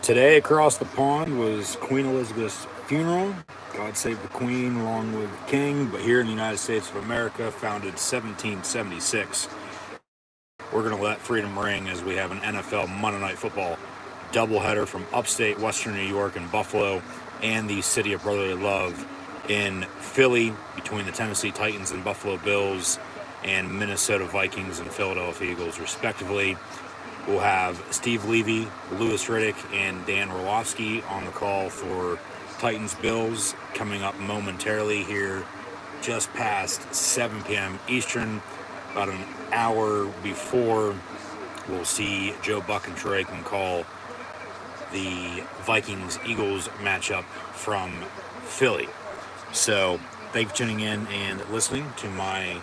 Today, across the pond, was Queen Elizabeth's funeral. God save the Queen along with the King. But here in the United States of America, founded 1776, we're going to let freedom ring as we have an NFL Monday Night Football doubleheader from upstate Western New York and Buffalo and the city of brotherly love in Philly between the Tennessee Titans and Buffalo Bills and Minnesota Vikings and Philadelphia Eagles, respectively. We'll have Steve Levy, Louis Riddick, and Dan Orlovsky on the call for Titans-Bills coming up momentarily here just past 7 p.m. Eastern. About an hour before, we'll see Joe Buck and Troy can call the Vikings-Eagles matchup from Philly. So thank you for tuning in and listening to my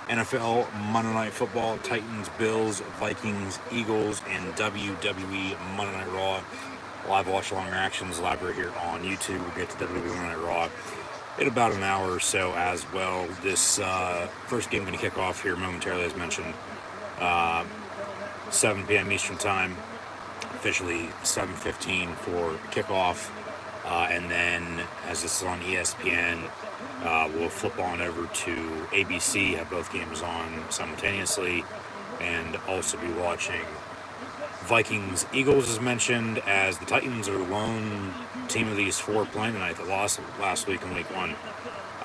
NFL Monday Night Football, Titans, Bills, Vikings, Eagles, and WWE Monday Night Raw live watch-along reactions library here on YouTube. We'll get to WWE Monday Night Raw in about an hour or so as well. This first game going to kick off here momentarily, as mentioned, 7 p.m. Eastern Time, officially 7:15 for kickoff. And then, as this is on ESPN, we'll flip on over to ABC, have both games on simultaneously, and also be watching Vikings-Eagles, as mentioned, as the Titans are the lone team of these four playing tonight that lost last week in Week 1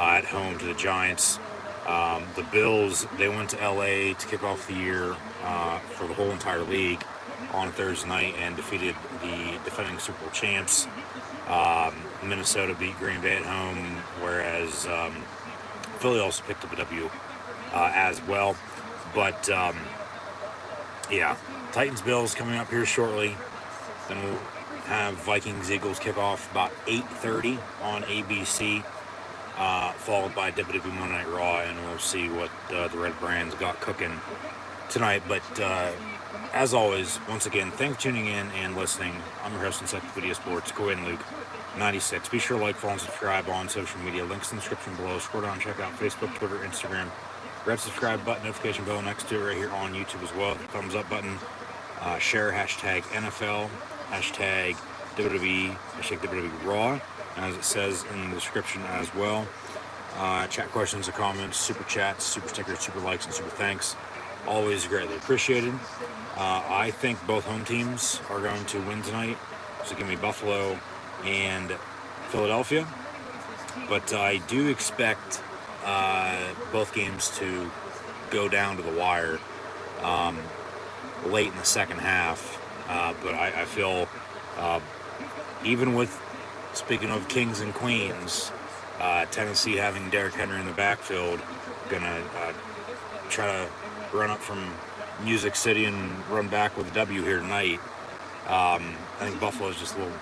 at home to the Giants. The Bills, they went to L.A. to kick off the year for the whole entire league on Thursday night and defeated the defending Super Bowl champs. Minnesota beat Green Bay at home, whereas Philly also picked up a W as well. But, yeah, Titans-Bills coming up here shortly. Then we'll have Vikings-Eagles kick off about 8:30 on ABC, followed by WWE Monday Night Raw, and we'll see what the Red Brands got cooking tonight. But as always, once again, thanks for tuning in and listening. I'm your host, Encyclopedia Sports, Cohen Luke 96. Be sure to like, follow, and subscribe on social media. Links in the description below. Scroll down, check out Facebook, Twitter, Instagram. Grab subscribe button, notification bell next to it right here on YouTube as well. The thumbs up button. Share hashtag NFL, hashtag WWE, hashtag WWE Raw, as it says in the description as well. Chat questions or comments, super chats, super stickers, super likes, and super thanks. Always greatly appreciated. I think both home teams are going to win tonight. So give me Buffalo and Philadelphia. But I do expect both games to go down to the wire late in the second half. But I feel, even with, speaking of kings and queens, Tennessee having Derrick Henry in the backfield, gonna try to run up from Music City and run back with a W here tonight. I think Buffalo is just a little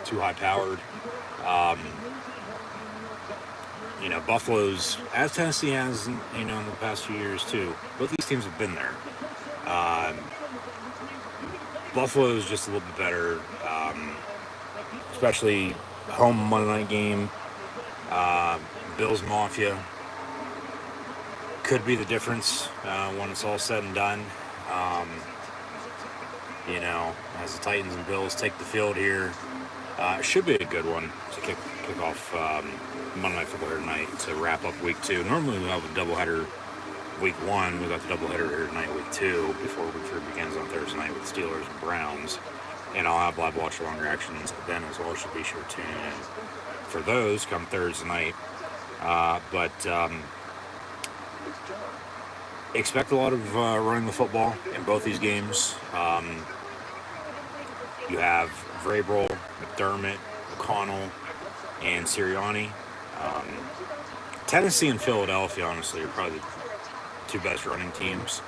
too high-powered. Buffalo's, as Tennessee has, in the past few years too. Both these teams have been there. Buffalo is just a little bit better, especially home Monday night game. Bills Mafia could be the difference when it's all said and done. As the Titans and Bills take the field here, it should be a good one to kick off Monday Night Football here tonight to wrap up Week 2. Normally we have a doubleheader Week 1. We got the doubleheader here tonight, Week 2, before Week 3 begins on Thursday night with Steelers and Browns. And I'll have live watch-along reactions then as well, so be sure to tune in for those come Thursday night. Expect a lot of running the football in both these games. You have Vrabel, McDermott, O'Connell, and Sirianni. Tennessee and Philadelphia, honestly, are probably the two best running teams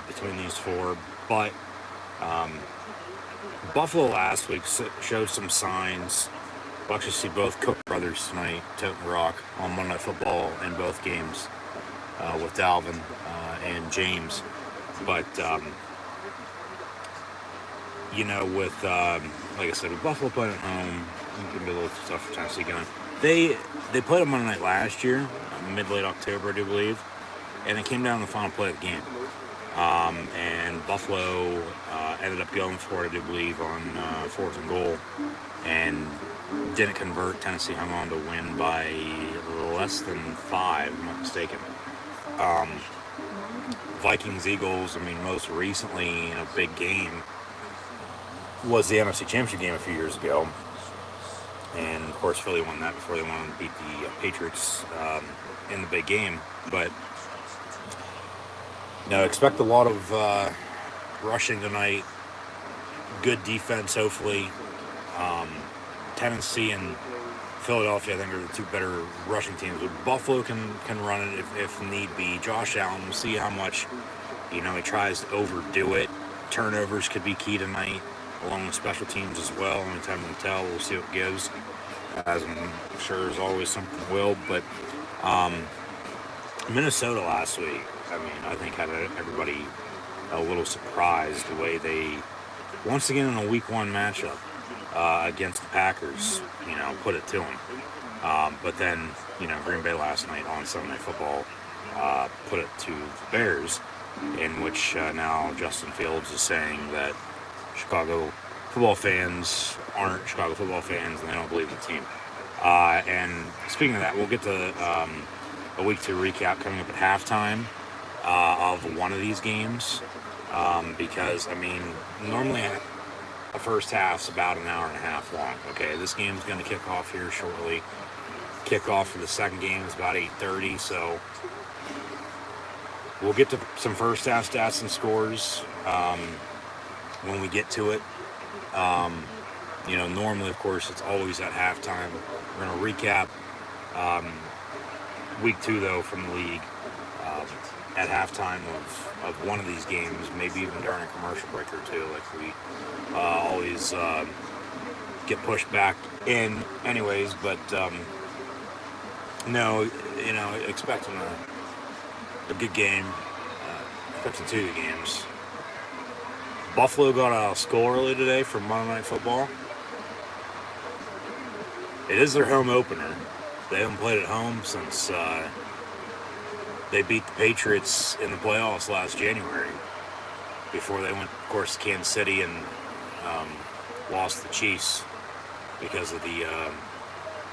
between these four. But Buffalo last week showed some signs. We'll actually see both Cook brothers tonight, toting rock, on Monday Night Football in both games with Dalvin and James. But, with, like I said, with Buffalo playing at home, it can be a little tough for Tennessee going. They played on Monday night late October, I do believe, and it came down to the final play of the game. And Buffalo ended up going for it, I do believe, on 4th and goal, and didn't convert. Tennessee hung on to win by less than 5, if I'm not mistaken. Vikings, Eagles, I mean, most recently in a big game was the NFC Championship game a few years ago. And, of course, Philly won that before they went on to beat the Patriots in the big game. But, expect a lot of rushing tonight. Good defense, hopefully. Tennessee and Philadelphia, I think, are the two better rushing teams. But Buffalo can run it if need be. Josh Allen, we'll see how much, he tries to overdo it. Turnovers could be key tonight, along with special teams as well. Only time will tell. We'll see what it gives. As I'm sure there's always something will. But Minnesota last week, I mean, I think had everybody a little surprised the way they, once again in a week 1 matchup against the Packers, put it to them. But then, Green Bay last night on Sunday Night Football put it to the Bears, in which now Justin Fields is saying that Chicago football fans aren't Chicago football fans and they don't believe in the team. And speaking of that, we'll get to a week 2 recap coming up at halftime of one of these games. Because, I mean, normally a first half's about an hour and a half long. Okay, this game's going to kick off here shortly. Kickoff for the second game is about 8:30, so we'll get to some first half stats and scores when we get to it. Normally, of course, it's always at halftime. We're going to recap week 2, though, from the league at halftime of one of these games, maybe even during a commercial break or two, like we always get pushed back in anyways. But expecting a good game, expecting 2 games. Buffalo got out of school early today for Monday Night Football. It is their home opener. They haven't played at home since they beat the Patriots in the playoffs last January, before they went, of course, to Kansas City and lost the Chiefs because of the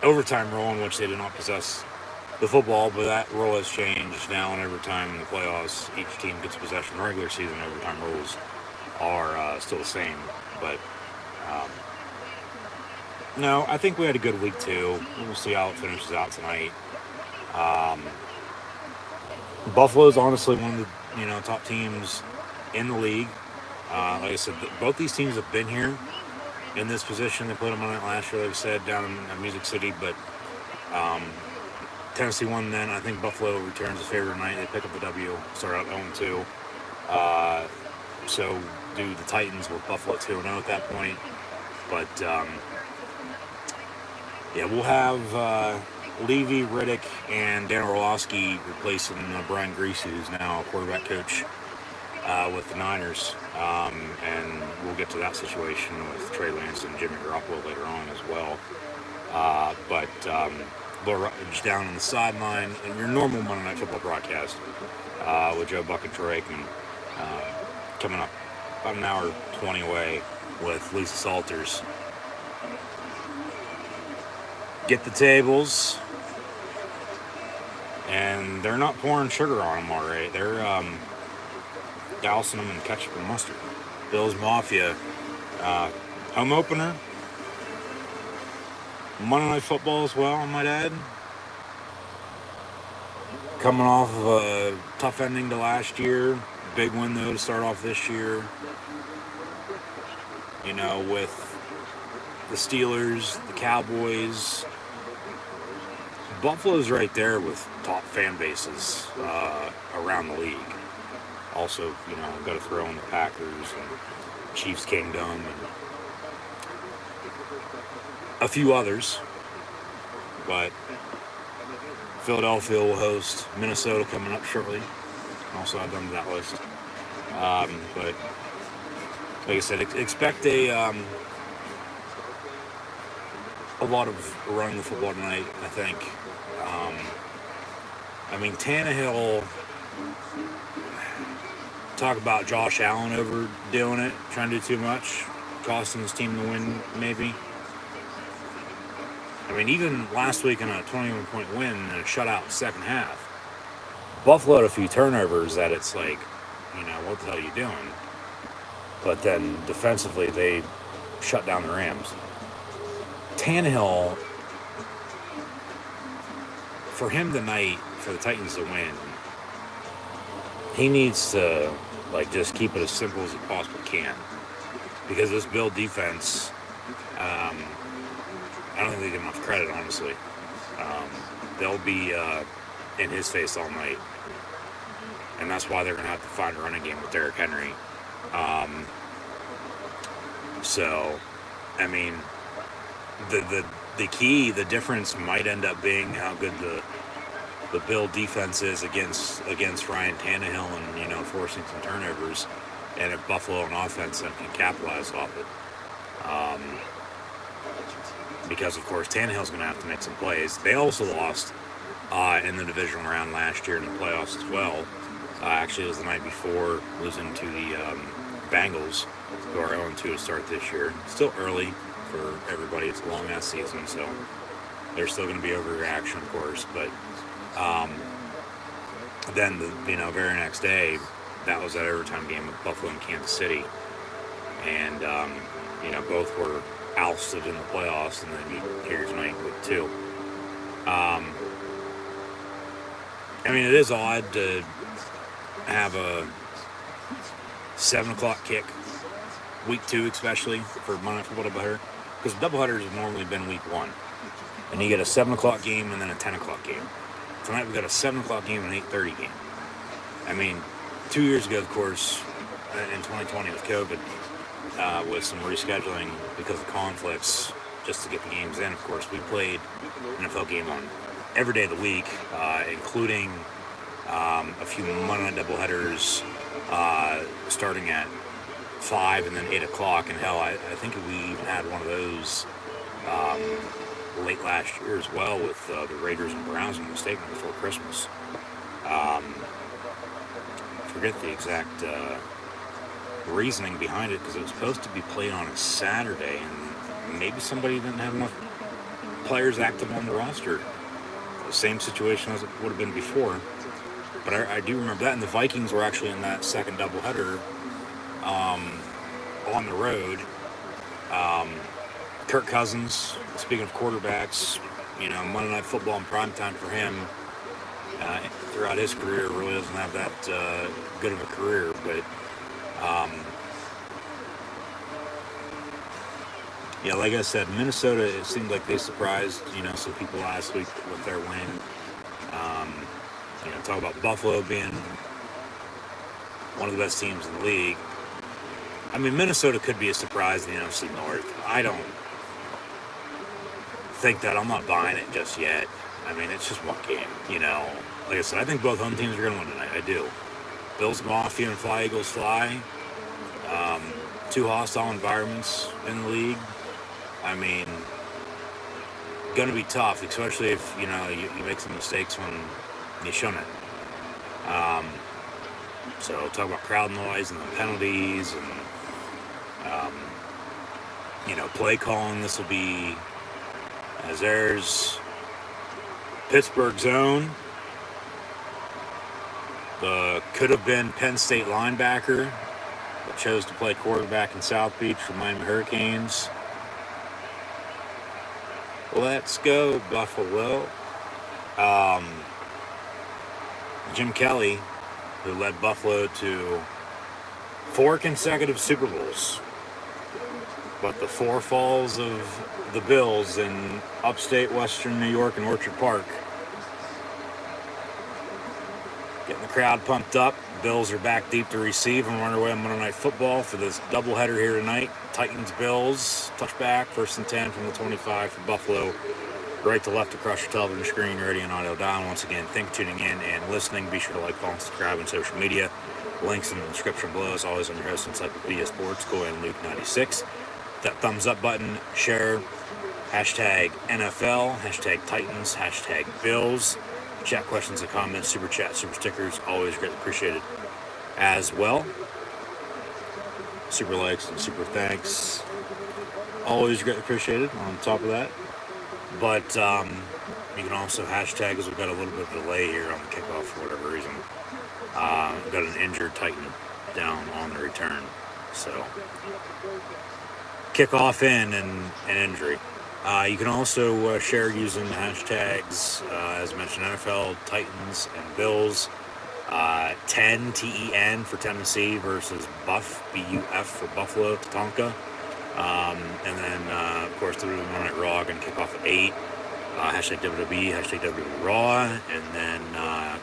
overtime rule, in which they did not possess the football. But that rule has changed now. In overtime in the playoffs, each team gets possession. Regular season overtime rules are still the same. But no, I think we had a good week 2. We'll see how it finishes out tonight. Buffalo's honestly one of the top teams in the league. Like I said, both these teams have been here in this position. They played them on it last year, like I said, down in Music City. But Tennessee won then. I think Buffalo returns as favorite tonight. They pick up the W, start out 0-2. So do the Titans, with Buffalo 2-0 at that point. But we'll have Levy, Riddick, and Dan Orlovsky replacing Brian Griese, who's now a quarterback coach with the Niners. And we'll get to that situation with Trey Lance and Jimmy Garoppolo later on as well. But Bill Rutledge down on the sideline, and your normal Monday Night Football broadcast with Joe Buck and Troy Aikman coming up about an hour 20 away with Lisa Salters. Get the tables, and they're not pouring sugar on them, all right. They're dousing them in ketchup and mustard. Bills Mafia home opener. Monday Night Football as well, I might add. Coming off of a tough ending to last year. Big win, though, to start off this year. With the Steelers, the Cowboys. Buffalo's right there with top fan bases around the league. Also, got to throw in the Packers and Chiefs Kingdom and a few others. But Philadelphia will host Minnesota coming up shortly. Also add them to that list. But like I said, expect a lot of running the football tonight, I think. talk about Josh Allen overdoing it, trying to do too much, costing his team the win, maybe. I mean, even last week in a 21-point win and a shutout second half, Buffalo had a few turnovers that it's like, what the hell are you doing? But then defensively, they shut down the Rams. Tannehill, for him tonight, for the Titans to win, he needs to just keep it as simple as he possibly can, because this Bill defense, I don't think they give enough credit, honestly. They'll be in his face all night, and that's why they're going to have to find a running game with Derrick Henry. So, I mean, the key, the difference might end up being how good the Bill defense is against Ryan Tannehill and, forcing some turnovers, and if Buffalo on offense then can capitalize off it. Because, of course, Tannehill's going to have to make some plays. They also lost in the divisional round last year in the playoffs as well. Actually, it was the night before, losing to the Bengals, who are 0-2 to start this year. Still early for everybody. It's a long-ass season, so there's still going to be overreaction, of course. But then, the very next day, that was that overtime game with Buffalo and Kansas City. And, both were ousted in the playoffs, and then here tonight with 2. I mean, it is odd to have a 7 o'clock kick, week 2 especially, for Monday Night Football doubleheader, because doubleheaders have normally been week 1. And you get a 7 o'clock game and then a 10 o'clock game. Tonight we got a 7 o'clock game and an 8:30 game. I mean, 2 years ago, of course, in 2020 with COVID, with some rescheduling because of conflicts, just to get the games in, of course, we played an NFL game on every day of the week, including a few Monday night doubleheaders starting at 5 and then 8 o'clock. And hell, I think we even had one of those late last year as well with the Raiders and Browns, if I'm mistaken, before Christmas. Forget the exact reasoning behind it, because it was supposed to be played on a Saturday, and maybe somebody didn't have enough players active on the roster. The same situation as it would have been before. But I do remember that, and the Vikings were actually in that second doubleheader on the road. Kirk Cousins, speaking of quarterbacks, Monday Night Football in primetime for him throughout his career really doesn't have that good of a career, but yeah, like I said, Minnesota, it seemed like they surprised, some people last week with their win. Talk about Buffalo being one of the best teams in the league. I mean, Minnesota could be a surprise in the NFC North. I don't think that. I'm not buying it just yet. I mean, it's just one game, Like I said, I think both home teams are going to win tonight. I do. Bills Mafia and Fly Eagles Fly. 2 hostile environments in the league. I mean, going to be tough, especially if, you make some mistakes when you shouldn't. So talk about crowd noise and the penalties and, play calling. This will be, as there's Pittsburgh's own, the could have been Penn State linebacker that chose to play quarterback in South Beach for Miami Hurricanes. Let's go, Buffalo. Jim Kelly, who led Buffalo to 4 consecutive Super Bowls. But the 4 falls of the Bills in upstate Western New York and Orchard Park, getting the crowd pumped up. Bills are back deep to receive, and we're underway on Monday Night Football for this doubleheader here tonight. Titans-Bills, touchback, 1st and 10 from the 25 for Buffalo. Right to left across your television screen, radio and audio dial. Once again, thank you for tuning in and listening. Be sure to like, follow, and subscribe on social media. Links in the description below. As always, I'm your host, Encyclopedia Sports, Go and Luke 96. That thumbs up button, share, hashtag NFL, hashtag Titans, hashtag Bills. Chat questions and comments, super chat, super stickers, always greatly appreciated. as well. Super likes and super thanks. Always greatly appreciated on top of that. But you can also hashtag, as we've got a little bit of delay here on the kickoff for whatever reason. We've got an injured Titan down on the return. So, kickoff in and an injury. You can also share using hashtags, as mentioned, NFL, Titans, and Bills. 10, TEN for Tennessee versus Buff, BUF for Buffalo, Tatanka. And then, of course, the Monday Night Raw going to kick off at 8. Hashtag WWE, hashtag WWE Raw. And then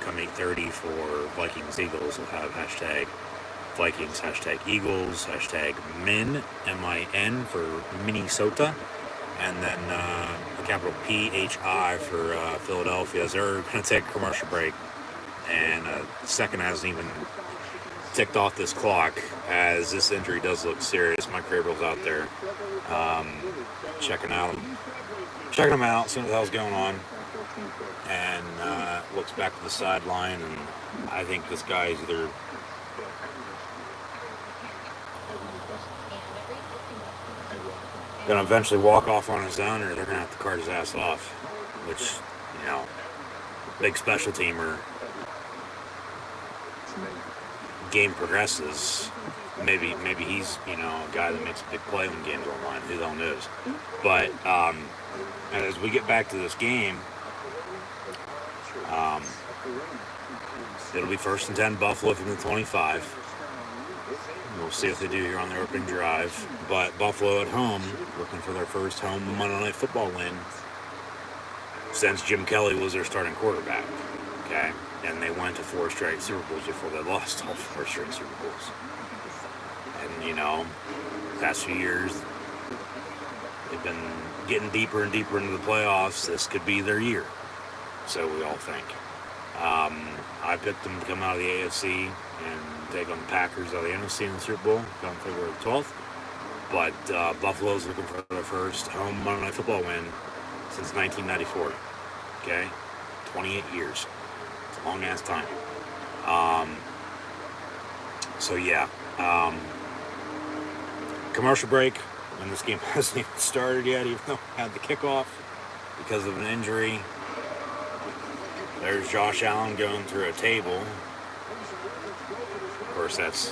come 8:30 for Vikings, Eagles, we'll have hashtag Vikings, hashtag Eagles, hashtag Min, MIN for Minnesota. And then a capital PHI for Philadelphia. As they're going to take a commercial break. And the second hasn't even ticked off this clock, as this injury does look serious. Mike Vrabel's out there checking them out, seeing what the hell's going on, and looks back to the sideline, and I think this guy's either going to eventually walk off on his own, or they're going to have to cart his ass off, which, big special teamer. Game progresses, maybe he's a guy that makes a big play when games are online. Who the hell knows? But and as we get back to this game, it'll be 1st and 10 Buffalo from the 25. We'll see if they do here on their opening drive. But Buffalo at home, looking for their first home Monday Night Football win since Jim Kelly was their starting quarterback. Okay. And they went to 4 straight Super Bowls before they lost all 4 straight Super Bowls. And, past few years, they've been getting deeper and deeper into the playoffs. This could be their year, so we all think. I picked them to come out of the AFC and take on the Packers out of the NFC in the Super Bowl on February 12th. But Buffalo's looking for their first home Monday Night Football win since 1994. Okay? 28 years. Long ass time. Commercial break when this game hasn't even started yet, even though we had the kickoff because of an injury. There's Josh Allen going through a table. Of course, that's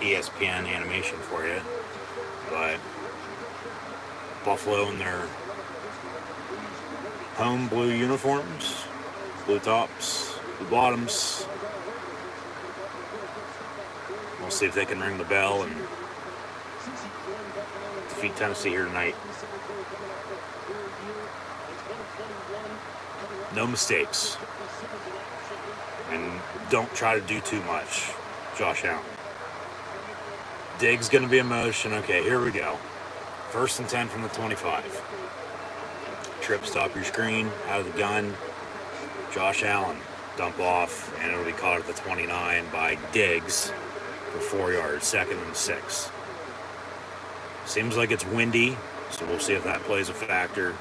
ESPN animation for you. But Buffalo in their home blue uniforms. Blue tops, blue bottoms. We'll see if they can ring the bell and defeat Tennessee here tonight. No mistakes. And don't try to do too much, Josh Allen. Diggs going to be in motion. Okay, here we go. 1st and 10 from the 25. Trip, stop your screen, out of the gun. Josh Allen, dump off, and it'll be caught at the 29 by Diggs for 4 yards, 2nd and 6. Seems like it's windy, so we'll see if that plays a factor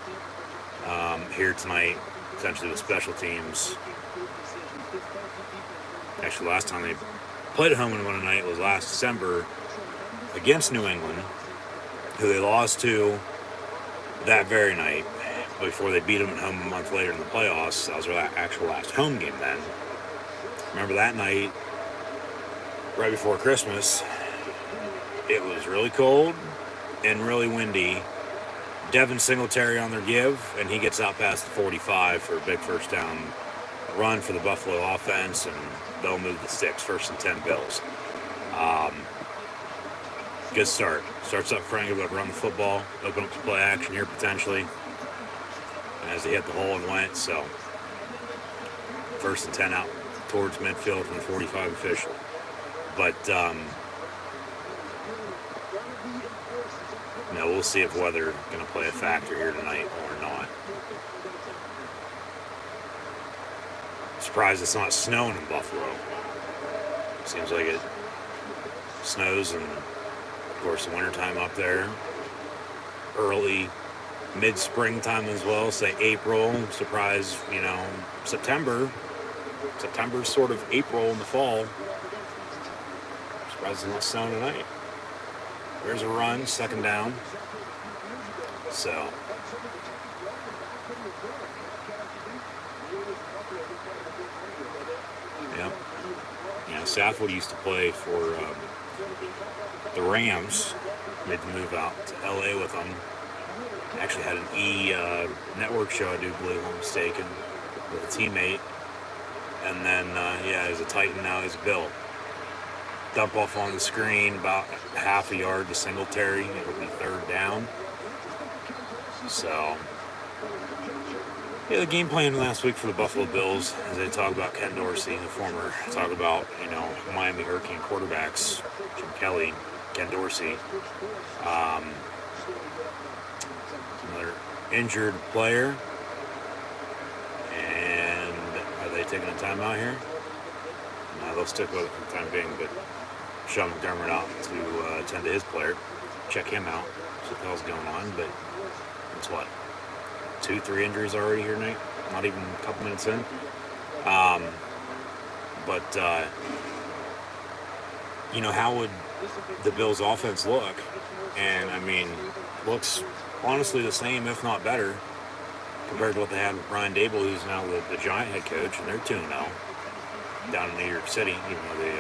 here tonight, essentially with special teams. Actually, last time they played at home and won a night was last December against New England, who they lost to that very night. Before they beat them at home a month later in the playoffs. That was their actual last home game then. Remember that night, right before Christmas, it was really cold and really windy. Devin Singletary on their give, and he gets out past the 45 for a big first down run for the Buffalo offense, and they'll move the sticks, 1st and 10 Bills. Good start. Starts up front, able to run the football, open up to play action here potentially. As they hit the hole and went, so 1st and 10 out towards midfield from the 45 official. But we'll see if weather going to play a factor here tonight or not. Surprised it's not snowing in Buffalo. Seems like it snows in, of course, the wintertime up there. Early mid-springtime as well, say April, surprise, September. September's sort of April in the fall. Reds not snowing tonight. There's a run, second down. So, yep. Yeah, Saffold used to play for the Rams. Made the move out to LA with them. Actually had an E network show, I do believe I'm mistaken, with a teammate. And then, yeah, he's a Titan, now he's a Bill. Dump off on the screen, about half a yard to Singletary. It'll be third down. So, yeah, the game plan last week for the Buffalo Bills, as they talk about Ken Dorsey, the former, talk about, Miami Hurricane quarterbacks, Jim Kelly, Ken Dorsey. Another injured player. And are they taking a timeout here? No, they'll stick with it for the time being, but Sean McDermott out to attend to his player, check him out, see what the hell's going on. But it's what, 2-3 injuries already here, Nate? Not even a couple minutes in. How would the Bills' offense look? And I mean, looks honestly the same, if not better, compared to what they had with Brian Dable, who's now the Giant head coach, and they're 2-0 down in New York City, even though they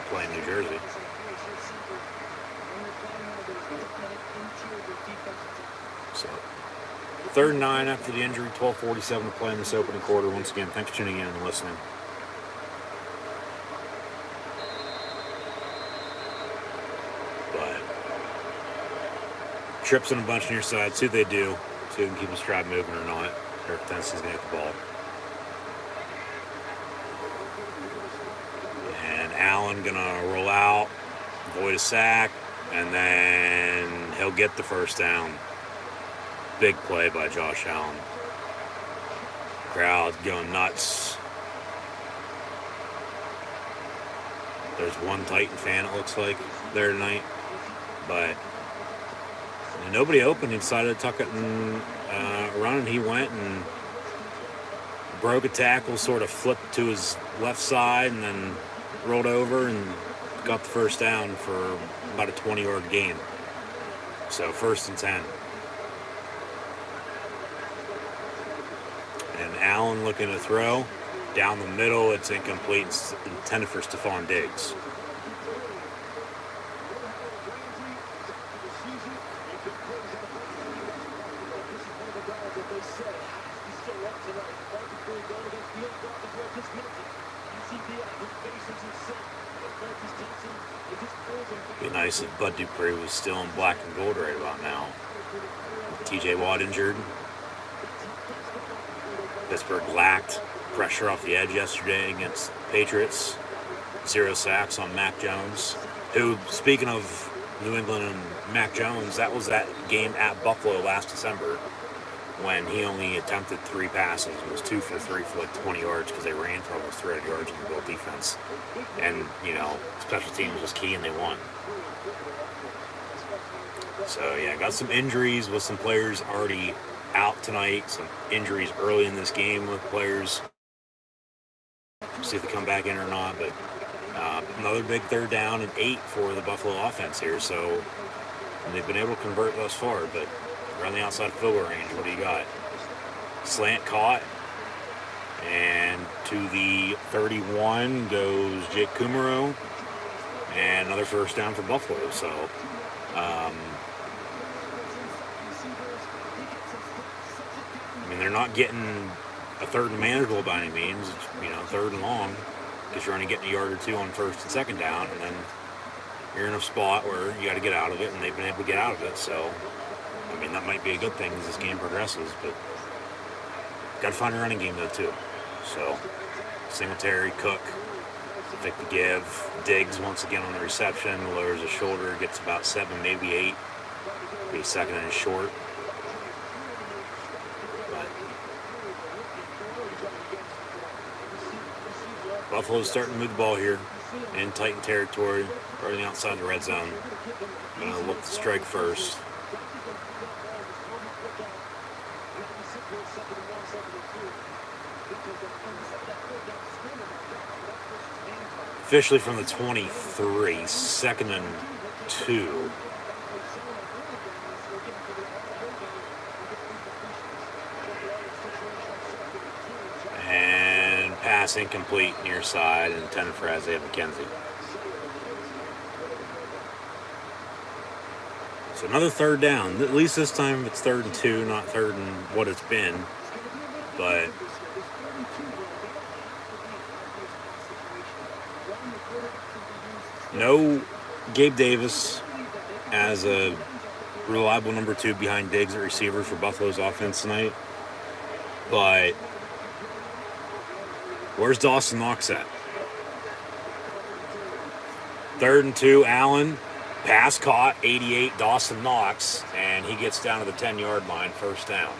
play in New Jersey. So, 3rd and 9 after the injury, 12:47 to play in this opening quarter. Once again, thanks for tuning in and listening. But trips on a bunch near side. See what they do. See if they can keep the stride moving or not. Or if Tennessee's going to get the ball. And Allen going to roll out, avoid a sack, and then he'll get the first down. Big play by Josh Allen. Crowd going nuts. There's one Titan fan, it looks like, there tonight. But nobody open. He decided to tuck it and run, and he went and broke a tackle, sort of flipped to his left side, and then rolled over and got the first down for about a 20-yard gain. So 1st and 10. And Allen looking to throw. Down the middle, it's incomplete. It's intended for Stephon Diggs. Be nice if Bud Dupree was still in black and gold right about now. TJ Watt injured. Pittsburgh lacked pressure off the edge yesterday against Patriots. 0 sacks on Mac Jones, who, speaking of New England and Mac Jones, that was that game at Buffalo last December when he only attempted 3 passes. It was 2 for 3 for like 20 yards because they ran for almost 300 yards in the Bill defense. And, special teams was key and they won. So, yeah, got some injuries with some players already out tonight. Some injuries early in this game with players. See if they come back in or not. But another big 3rd down and 8 for the Buffalo offense here. So they've been able to convert thus far. But around the outside field goal range, what do you got? Slant caught. And to the 31 goes Jake Kumaro. And another first down for Buffalo. So, they're not getting a 3rd and manageable by any means. It's, 3rd and long, because you're only getting a yard or 2 on 1st and 2nd down, and then you're in a spot where you got to get out of it, and they've been able to get out of it. So, that might be a good thing as this game progresses, but got to find a running game though too. So, Singletary, Cook, take the give. Diggs once again on the reception, lowers his shoulder, gets about 7, maybe 8. Be 2nd and short. Buffalo's starting to move the ball here in Titan territory, right on the outside of the red zone. Gonna look to strike first. Officially from the 23, 2nd and 2. And pass incomplete near side, and intended for Isaiah McKenzie. So another third down. At least this time it's 3rd and 2, not 3rd and what it's been. But no Gabe Davis as a reliable number 2 behind Diggs at receiver for Buffalo's offense tonight. But where's Dawson Knox at? 3rd and 2, Allen. Pass caught, 88, Dawson Knox, and he gets down to the 10-yard line, 1st down.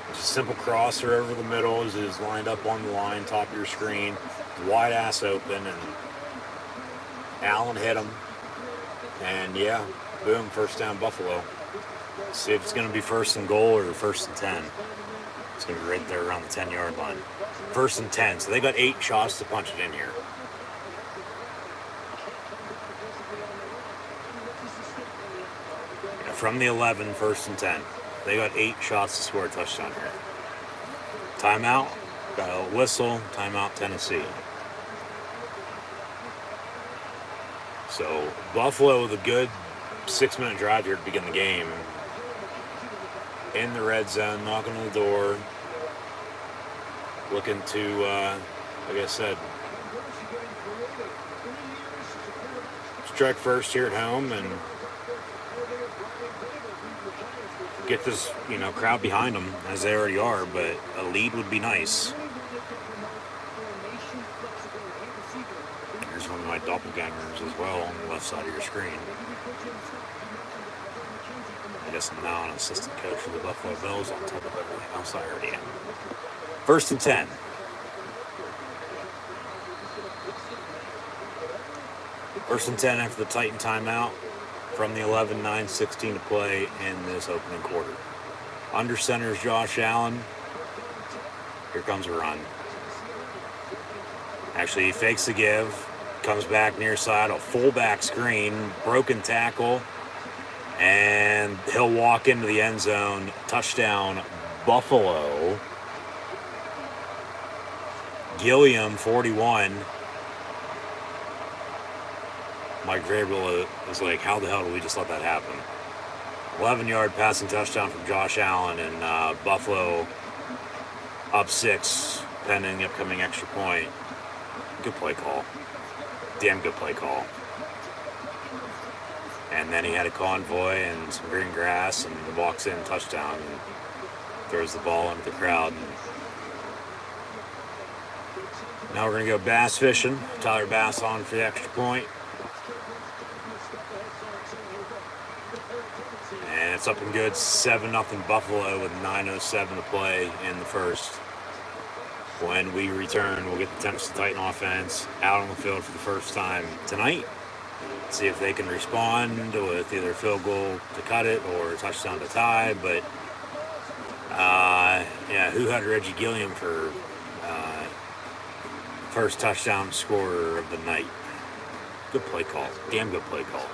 Just a simple crosser over the middle as it is lined up on the line, top of your screen, wide ass open, and Allen hit him. And yeah, boom, 1st down Buffalo. See if it's going to be 1st and goal or 1st and 10. It's going to be right there around the 10-yard line. 1st and 10, so they got 8 shots to punch it in here. Yeah, from the 11, 1st and 10. They got 8 shots to score a touchdown here. Timeout, got a whistle, timeout Tennessee. So Buffalo with a good 6-minute drive here to begin the game. In the red zone, knocking on the door. Looking to, like I said, strike first here at home and get this, crowd behind them, as they already are, but a lead would be nice. Here's one of my doppelgangers as well on the left side of your screen. I guess I'm now an assistant coach for the Buffalo Bills on top of everything else I already am. 1st and 10. First and 10 after the Titan timeout from the 11, 9, 16 to play in this opening quarter. Under center is Josh Allen. Here comes a run. Actually, he fakes the give, comes back near side, a fullback screen, broken tackle, and he'll walk into the end zone. Touchdown, Buffalo. Gilliam, 41. Mike Vrabel is like, how the hell did we just let that happen? 11-yard passing touchdown from Josh Allen, and Buffalo up 6, pending the upcoming extra point. Good play call. Damn good play call. And then he had a convoy and some green grass and walks in, touchdown, and throws the ball into the crowd. Now we're going to go bass fishing. Tyler Bass on for the extra point. And it's up and good, 7-0 Buffalo with 9:07 to play in the first. When we return, we'll get the Tennessee Titan offense out on the field for the first time tonight. See if they can respond with either a field goal to cut it or a touchdown to tie. But, who had Reggie Gilliam for first touchdown scorer of the night? Good play call. Damn good play call.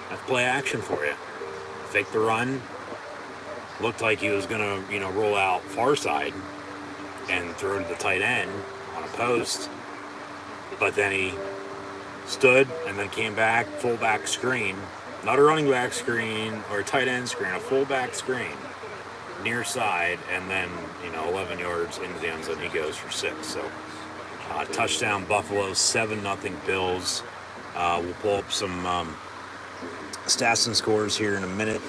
That's play action for you. Fake the run. Looked like he was going to, roll out far side and throw to the tight end on a post. But then he stood and then came back, fullback screen. Not a running back screen or a tight end screen, a fullback screen. Near side, and then, 11 yards into the end zone, he goes for 6. So, touchdown Buffalo, 7-0 Bills. We'll pull up some stats and scores here in a minute,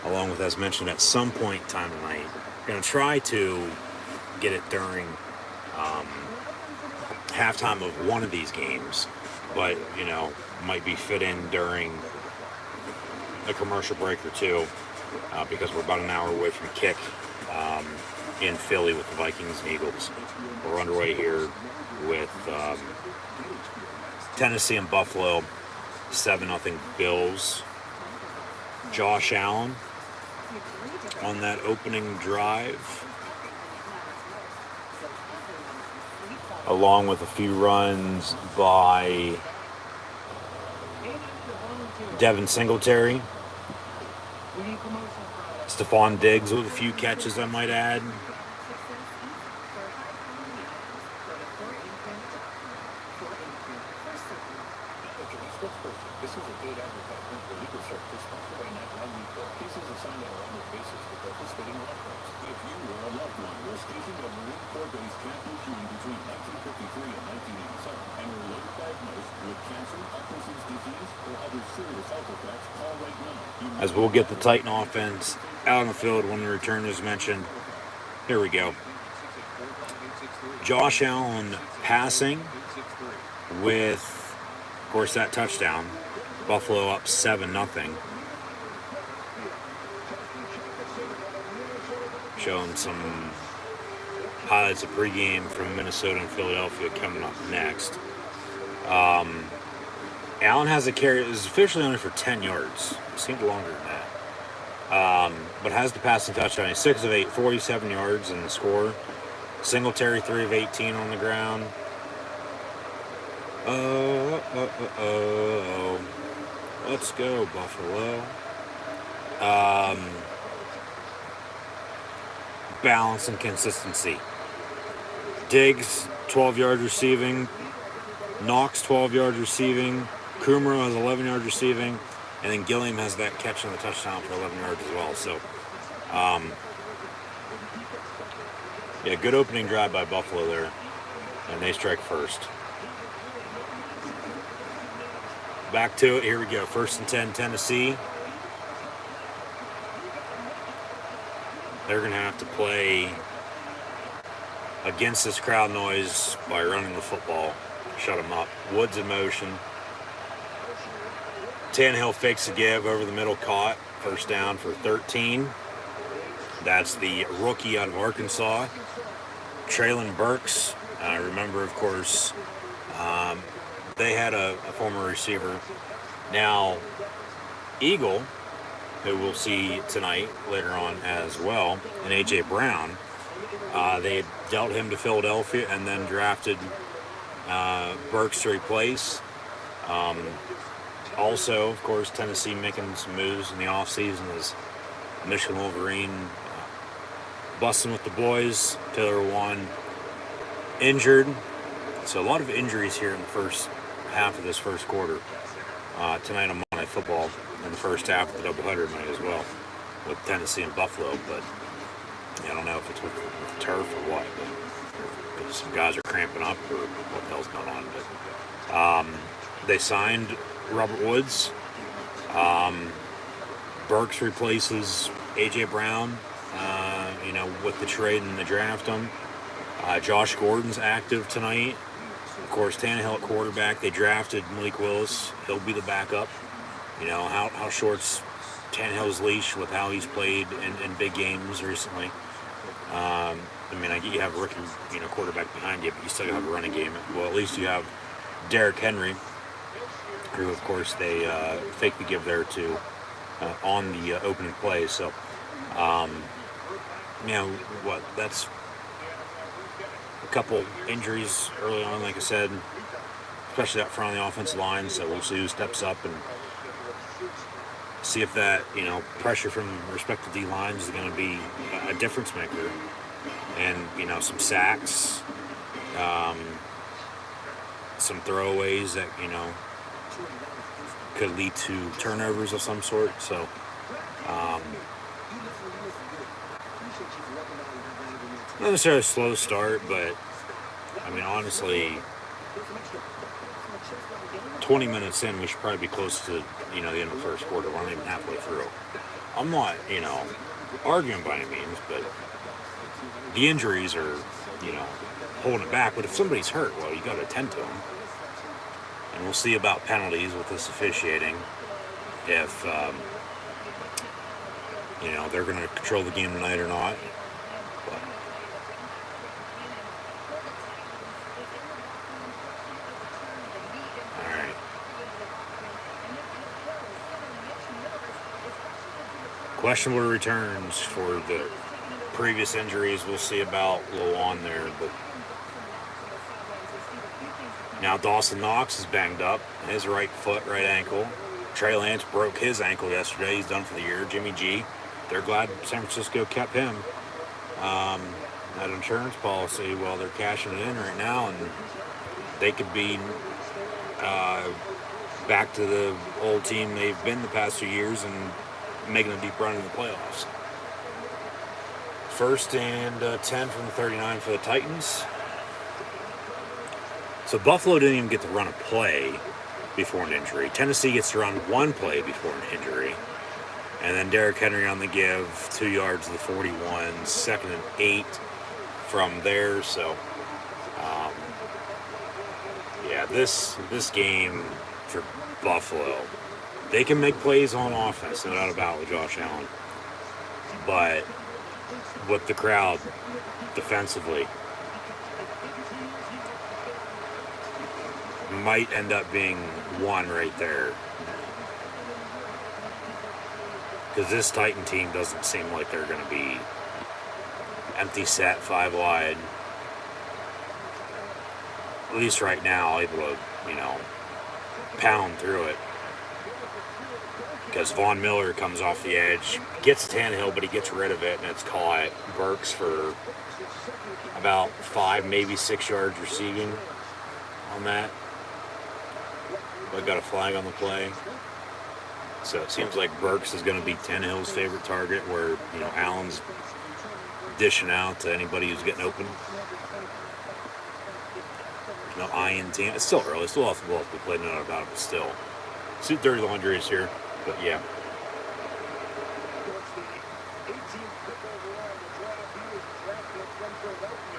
along with, as mentioned, at some point in time tonight. We're going to try to get it during halftime of one of these games, but, might be fit in during a commercial break or two, because we're about an hour away from kick in Philly with the Vikings and Eagles. We're underway here with Tennessee and Buffalo, 7-0 Bills. Josh Allen on that opening drive along with a few runs by Devin Singletary. Stephon Diggs with a few catches, I might add. As we'll get the Titan offense out on the field when the return is mentioned. Here we go. Josh Allen passing with, of course, that touchdown. Buffalo up 7-0. Showing some highlights of pregame from Minnesota and Philadelphia coming up next. Allen has a carry. It was officially only for 10 yards. It seemed longer than that. But has the passing touchdown. He's 6 of 8, 47 yards in the score. Singletary 3 of 18 on the ground. Let's go, Buffalo. Balance and consistency. Diggs, 12 yards receiving. Knox, 12 yards receiving. Kumro has 11 yards receiving. And then Gilliam has that catch on the touchdown for 11 yards as well. So, yeah, good opening drive by Buffalo there. And they strike first. Back to it. Here we go. 1st and 10, Tennessee. They're going to have to play against this crowd noise by running the football. Shut them up. Woods in motion. Tannehill fakes a give over the middle, caught. 1st down for 13. That's the rookie out of Arkansas. Traylon Burks. I remember, of course, they had a former receiver. Now, Eagle, who we'll see tonight later on as well, and A.J. Brown, they had dealt him to Philadelphia and then drafted Burks to replace. Also, of course, Tennessee making some moves in the offseason as Michigan Wolverine busting with the boys. Taylor Wan injured. So a lot of injuries here in the first half of this first quarter. Tonight on Monday Football in the first half of the doubleheader tonight as well with Tennessee and Buffalo. But yeah, I don't know if it's with turf or what. But some guys are cramping up or what the hell's going on. But they signed Robert Woods. Burks replaces A.J. Brown, with the trade and the draft him. Josh Gordon's active tonight. Of course, Tannehill at quarterback. They drafted Malik Willis. He'll be the backup. You know, how short's Tannehill's leash with how he's played in big games recently. I get you have a rookie, quarterback behind you, but you still have a running game. Well, at least you have Derrick Henry, who, of course, they fake the give there to on the opening play. So, that's a couple injuries early on, like I said, especially up front on the offensive line. So we'll see who steps up and see if that, pressure from respective D lines is going to be a difference maker. And, some sacks, some throwaways that, could lead to turnovers of some sort. So, not necessarily a slow start, but, honestly, 20 minutes in, we should probably be close to, the end of the first quarter. We're not even halfway through. I'm not, arguing by any means, but the injuries are, holding it back. But if somebody's hurt, well, you got to attend to them. And we'll see about penalties with this officiating. If, they're going to control the game tonight or not. But, all right. Questionable returns for the previous injuries. We'll see about low on there, but Now Dawson Knox is banged up. His right foot, right ankle. Trey Lance broke his ankle yesterday. He's done for the year. Jimmy G, they're glad San Francisco kept him. That insurance policy, well, they're cashing it in right now, and they could be back to the old team they've been the past few years and making a deep run in the playoffs. 1st and 10 from the 39 for the Titans. So Buffalo didn't even get to run a play before an injury. Tennessee gets to run one play before an injury. And then Derrick Henry on the give, 2 yards to the 41, 2nd and 8 from there. So, yeah, this game for Buffalo, they can make plays on offense, no doubt about it, with Josh Allen. But with the crowd defensively, might end up being one right there. Because this Titan team doesn't seem like they're going to be empty set, 5 wide. At least right now, able to, pound through it. Because Von Miller comes off the edge, gets Tannehill, but he gets rid of it, and it's caught. Burks for about 5, maybe 6 yards receiving on that. But got a flag on the play. So it seems like Burks is going to be Tannehill's favorite target, where, Allen's dishing out to anybody who's getting open. There's no iron team. It's still early. Still off the ball to be played, no doubt about it, but still. Suit Dirty Laundry is here, but yeah.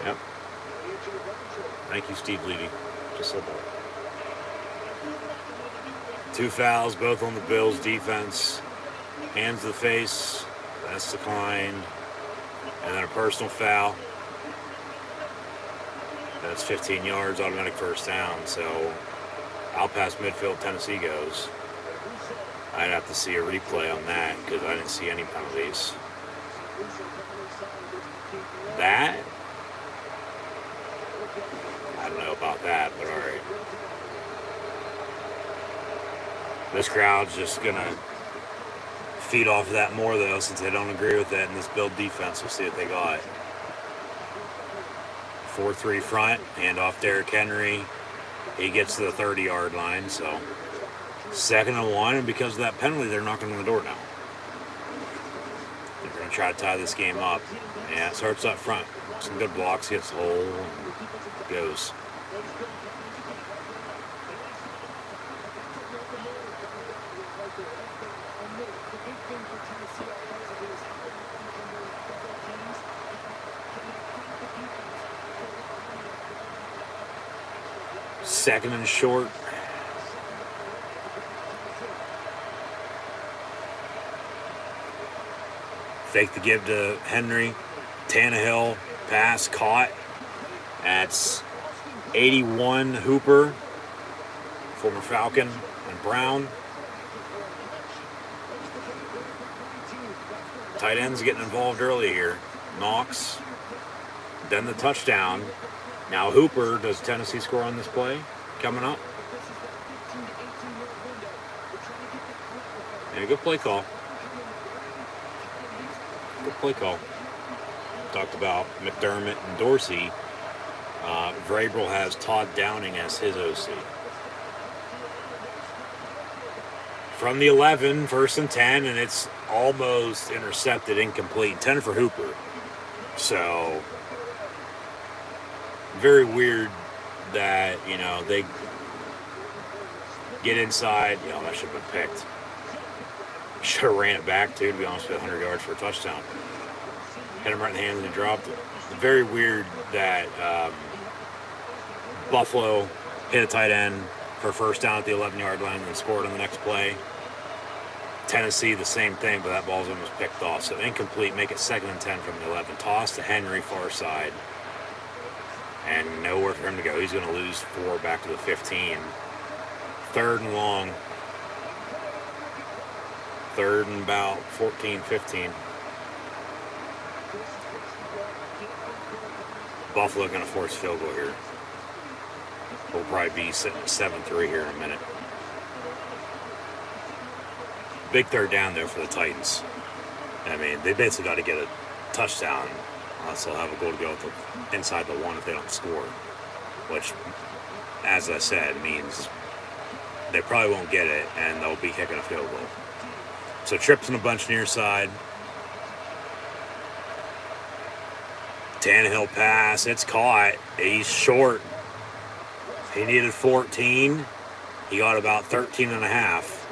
Yep. Thank you, Steve Levy. Just said that. 2 fouls, both on the Bills defense. Hands to the face, that's declined. And then a personal foul. That's 15 yards, automatic first down. So out past midfield, Tennessee goes. I'd have to see a replay on that because I didn't see any penalties. That? I don't know about that, but all right. This crowd's just going to feed off of that more, though, since they don't agree with that in this Bill defense. We'll see what they got. 4-3 front, hand off Derrick Henry. He gets to the 30-yard line, so 2nd and 1, and because of that penalty, they're knocking on the door now. They're going to try to tie this game up. Yeah, it starts up front. Some good blocks, gets the hole, and goes. Second and short. Fake the give to Henry. Tannehill, pass, caught. That's 81 Hooper, former Falcon, and Brown. Tight ends getting involved early here. Knox, then the touchdown. Now Hooper, does Tennessee score on this play coming up? Yeah, good play call. Good play call. Talked about McDermott and Dorsey. Vrabel has Todd Downing as his OC. From the 11, 1st and 10, and it's almost intercepted, incomplete. 10 for Hooper. So very weird that, they get inside. That should have been picked. Should have ran it back, too, to be honest, with 100 yards for a touchdown. Hit him right in the hands and he dropped it. Very weird that Buffalo hit a tight end for first down at the 11-yard line and then scored on the next play. Tennessee, the same thing, but that ball's almost picked off. So incomplete, make it 2nd and 10 from the 11. Toss to Henry, far side. And nowhere for him to go. He's going to lose 4 back to the 15. 3rd and long. 3rd and about 14, 15. Buffalo going to force field goal here. We'll probably be sitting 7-3 here in a minute. Big third down there for the Titans. I mean, they basically got to get a touchdown unless they'll have a goal to go with inside the one if they don't score. Which, as I said, means they probably won't get it and they'll be kicking a field goal. So trips in a bunch near side. Tannehill pass. It's caught. He's short. He needed 14. He got about 13 and a half.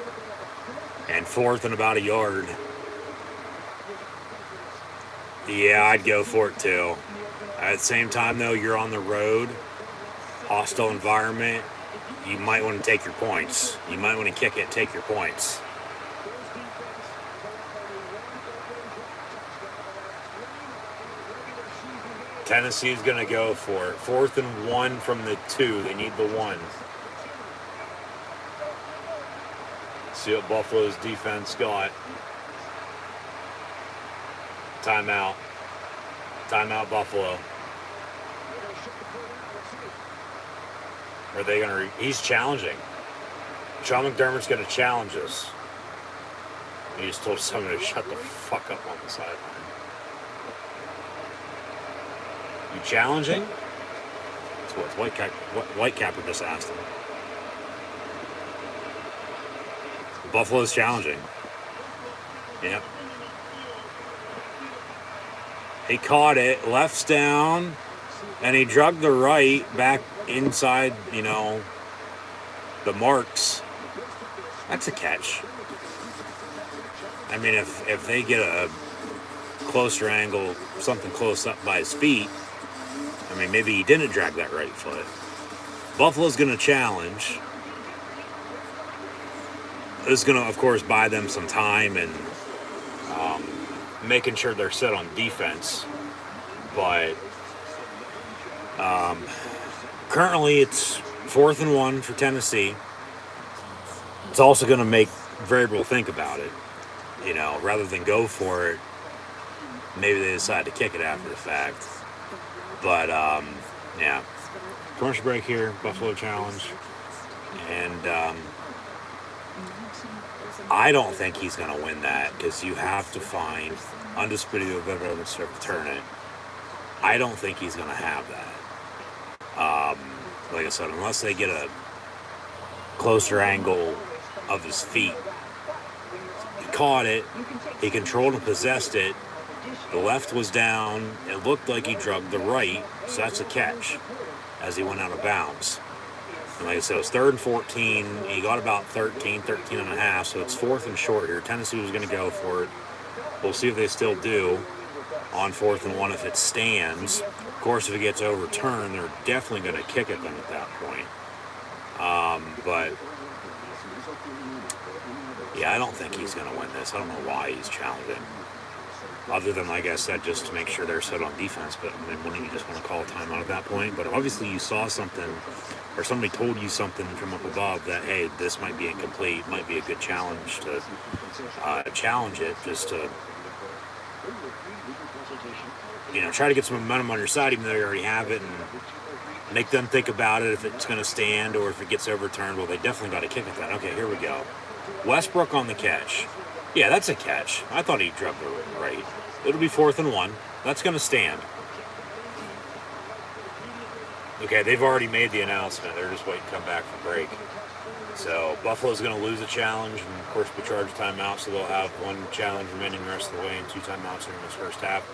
And fourth and about a yard. Yeah, I'd go for it too. At the same time, though, you're on the road, hostile environment. You might want to take your points. You might want to kick it, take your points. Tennessee's going to go for it. 4th and 1 from the 2. They need the 1. See what Buffalo's defense got. Timeout. Timeout, Buffalo. Are they going to... He's challenging. Sean McDermott's going to challenge us. He just told someone to shut the fuck up on the sideline. You challenging? That's what Whitecapper just asked him. Buffalo's challenging. Yep. He caught it, left's down, and he drugged the right back inside, the marks. That's a catch. I mean, if they get a closer angle, something close up by his feet, I mean, maybe he didn't drag that right foot. Buffalo's going to challenge. This is going to, of course, buy them some time and making sure they're set on defense. But currently it's 4th and 1 for Tennessee. It's also going to make Vrabel think about it. Rather than go for it, maybe they decide to kick it after the fact. But, yeah. Commercial break here, Buffalo challenge. And I don't think he's going to win that because you have to find undisputed evidence to return it. I don't think he's going to have that. Like I said, unless they get a closer angle of his feet. He caught it. He controlled and possessed it. The left was down. It looked like he drugged the right, so that's a catch as he went out of bounds. And like I said, it was 3rd and 14. He got about 13 and a half, so it's 4th and short here. Tennessee was going to go for it. We'll see if they still do on 4th and 1 if it stands. Of course, if it gets overturned, they're definitely going to kick it then at that point. But, yeah, I don't think he's going to win this. I don't know why he's challenging. Other than, like I said, just to make sure they're set on defense. But, I mean, wouldn't you just want to call a timeout at that point? But obviously you saw something, or somebody told you something from up above that, hey, this might be incomplete, might be a good challenge to challenge it, just to, try to get some momentum on your side, even though you already have it, and make them think about it if it's going to stand or if it gets overturned. Well, they definitely got to kick it then. Okay, here we go. Westbrook on the catch. Yeah, that's a catch. I thought he drugged it right. It'll be 4th and 1. That's going to stand. Okay, they've already made the announcement. They're just waiting to come back from break. So Buffalo's going to lose a challenge, and of course we charge timeout, so they'll have one challenge remaining the rest of the way and 2 timeouts in this first half.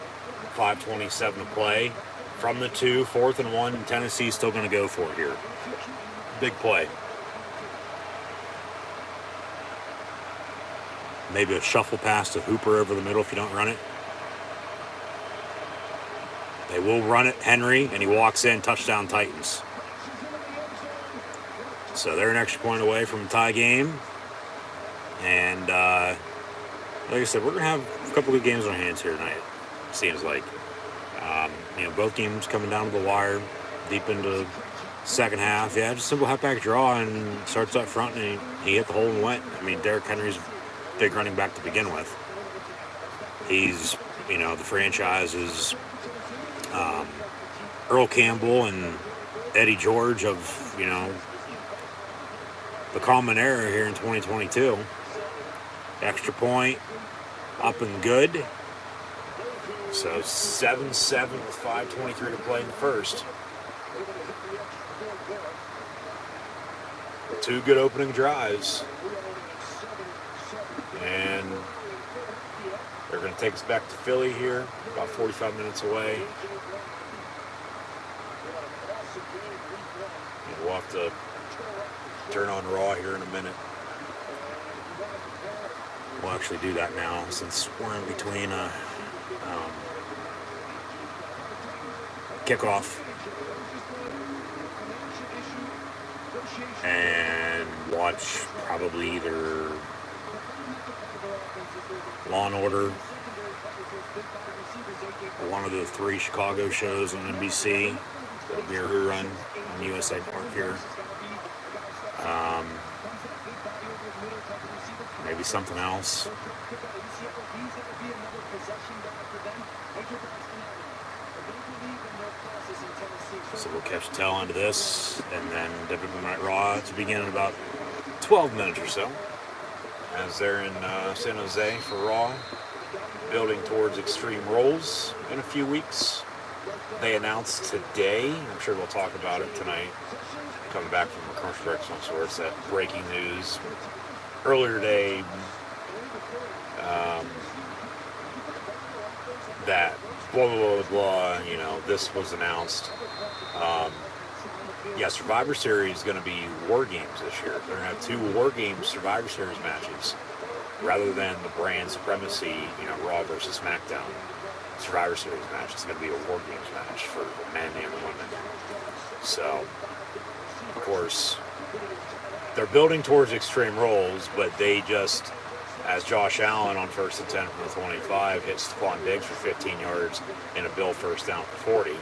5:27 to play. From the 2, 4th and 1, Tennessee's still going to go for it here. Big play. Maybe a shuffle pass to Hooper over the middle if you don't run it. They will run it, Henry, and he walks in, touchdown Titans. So they're an extra point away from a tie game. And like I said, we're going to have a couple good games on our hands here tonight, it seems like. Both teams coming down to the wire, deep into second half. Yeah, just simple halfback draw and starts up front, and he hit the hole and went. I mean, Derrick Henry's big running back to begin with. He's, the franchise's Earl Campbell and Eddie George of, the common era here in 2022. Extra point, up and good. So 7-7 with 5:23 to play in the first. Two good opening drives. And they're going to take us back to Philly here, about 45 minutes away. And we'll have to turn on Raw here in a minute. We'll actually do that now since we're in between kickoff and watch probably either Law and Order or one of the 3 Chicago shows on NBC. It'll be a rerun on USA Network here. Maybe something else. So we'll catch the tail end of this, and then WWE Night Raw to begin in about 12 minutes or so. As they're in San Jose for Raw, building towards Extreme Rules in a few weeks. They announced today, I'm sure we'll talk about it tonight, coming back from a commercial break of some sorts, that breaking news. Earlier today, that blah, blah, blah, blah, this was announced. Survivor Series is going to be War Games this year. They're going to have 2 War Games Survivor Series matches rather than the brand supremacy, Raw versus SmackDown Survivor Series match. It's going to be a War Games match for the men and the women. So, of course, they're building towards Extreme Rules, but they just, as Josh Allen on 1st and 10 from the 25 hits Stephon Diggs for 15 yards and a Bill first down for 40.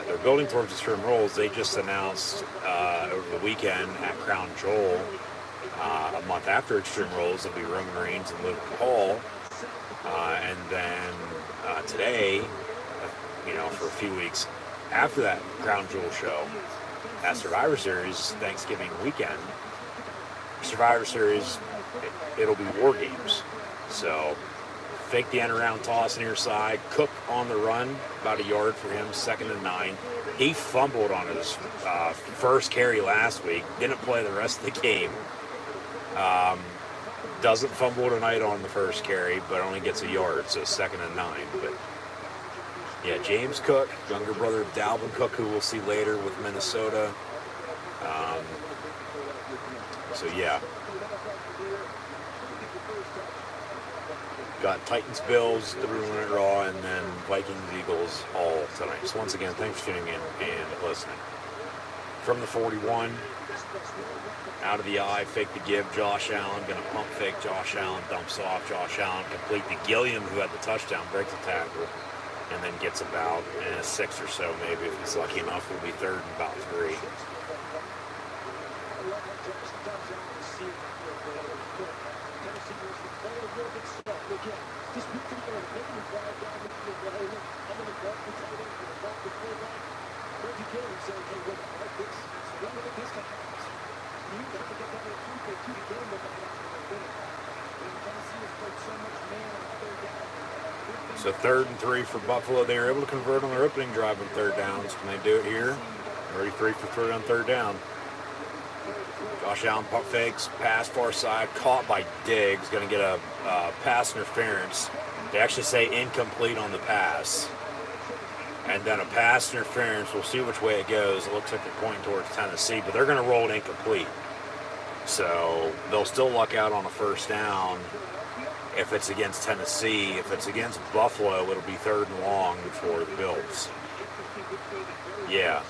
They're building towards Extreme Rules. They just announced over the weekend at Crown Jewel, a month after Extreme Rules, it'll be Roman Reigns and Logan Paul. And then today, for a few weeks after that Crown Jewel show, at Survivor Series Thanksgiving weekend, Survivor Series, it'll be War Games. So fake the end around toss near side, Cook on the run, about a yard for him, 2nd and 9. He fumbled on his first carry last week, didn't play the rest of the game. Doesn't fumble tonight on the first carry, but only gets a yard, so 2nd and 9. But yeah, James Cook, younger brother of Dalvin Cook, who we'll see later with Minnesota. So yeah. Got Titans, Bills, WWE Night Raw, and then Vikings, Eagles all tonight. So once again, thanks for tuning in and listening. From the 41, out of the eye, fake the give, Josh Allen, going to pump fake Josh Allen, dumps off Josh Allen, complete the Gilliam, who had the touchdown, breaks the tackle, and then gets about 6 or so, maybe, if he's lucky enough, will be 3rd and about 3. So 3rd and 3 for Buffalo. They were able to convert on their opening drive on 3rd downs. Can they do it here? Already 3 for 3 on 3rd down. Josh Allen pump fakes, pass far side, caught by Diggs. Going to get a pass interference. They actually say incomplete on the pass. And then a pass interference. We'll see which way it goes. It looks like they're pointing towards Tennessee, but they're going to roll it incomplete. So they'll still luck out on a 1st down if it's against Tennessee. If it's against Buffalo, it'll be 3rd and long for the Bills. Yeah.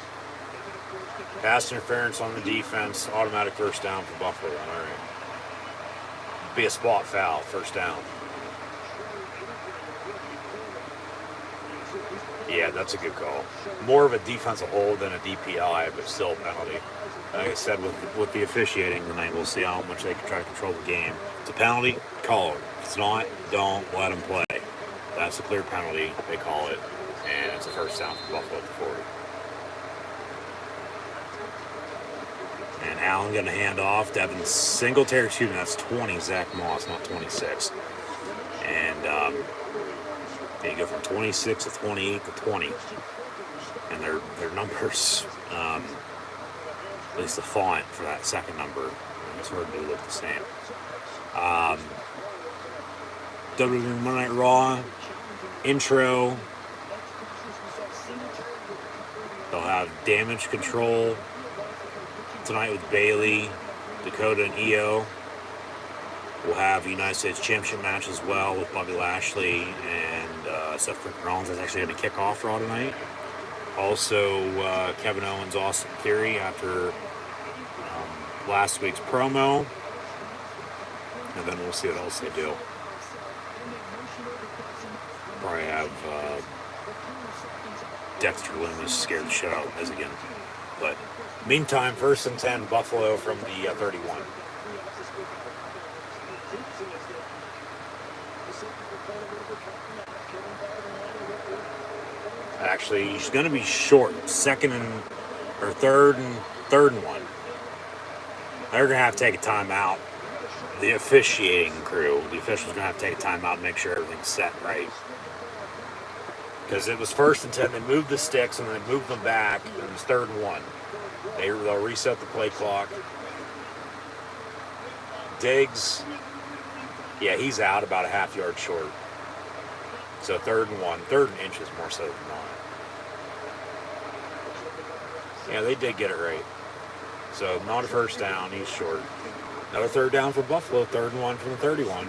Pass interference on the defense, automatic 1st down for Buffalo. All right. Be a spot foul, 1st down. Yeah, that's a good call. More of a defensive hold than a DPI, but still a penalty. Like I said, with the officiating tonight, we'll see how much they can try to control the game. It's a penalty, call it. If it's not, don't let them play. That's a clear penalty, they call it, and it's a 1st down for Buffalo at the 40. And Allen going to hand off. Devin Singletary, excuse me, that's 20. Zach Moss, not 26. And they go from 26 to 28 to 20. And their numbers, at least the font for that second number, sort of do look the same. WWE Monday Night Raw intro. They'll have Damage Control tonight with Bailey, Dakota, and Io. We'll have a United States Championship match as well with Bobby Lashley and Seth Rollins. That's actually going to kick off Raw tonight. Also, Kevin Owens, Austin Theory after last week's promo. And then we'll see what else they do. Probably have Dexter Lumis scared the shit out of Miz again. But meantime, 1st and 10, Buffalo from the 31. Actually, he's going to be short. Third and 1. They're going to have to take a timeout. The officiating crew, the officials, going to have to take a timeout and make sure everything's set right. Because it was 1st and 10. They moved the sticks and then they moved them back. And it was 3rd and 1. They'll reset the play clock. Diggs, yeah, he's out about a half yard short. So 3rd and 1. 3rd and inches more so than not. Yeah, they did get it right. So not a first down. He's short. Another 3rd down for Buffalo. 3rd and 1 from the 31.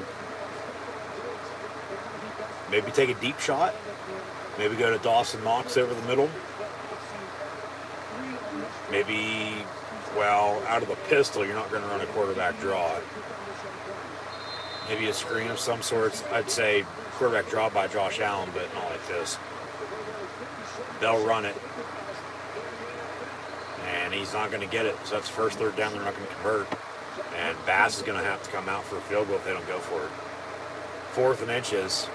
Maybe take a deep shot. Maybe go to Dawson Knox over the middle. Maybe, well, out of the pistol, you're not going to run a quarterback draw. Maybe a screen of some sorts. I'd say quarterback draw by Josh Allen, but not like this. They'll run it. And he's not going to get it. So that's the 1st 3rd down. They're not going to convert. And Bass is going to have to come out for a field goal if they don't go for it. 4th and inches.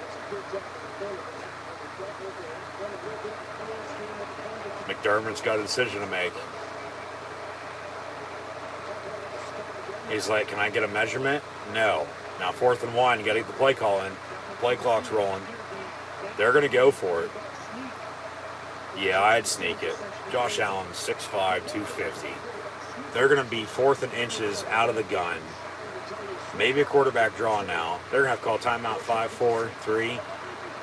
McDermott's got a decision to make. He's like, can I get a measurement? No. Now 4th and 1, you got to get the play call in. Play clock's rolling. They're going to go for it. Yeah, I'd sneak it. Josh Allen, 6'5", 250. They're going to be 4th and inches out of the gun. Maybe a quarterback draw now. They're going to have to call timeout 5, 4, 3,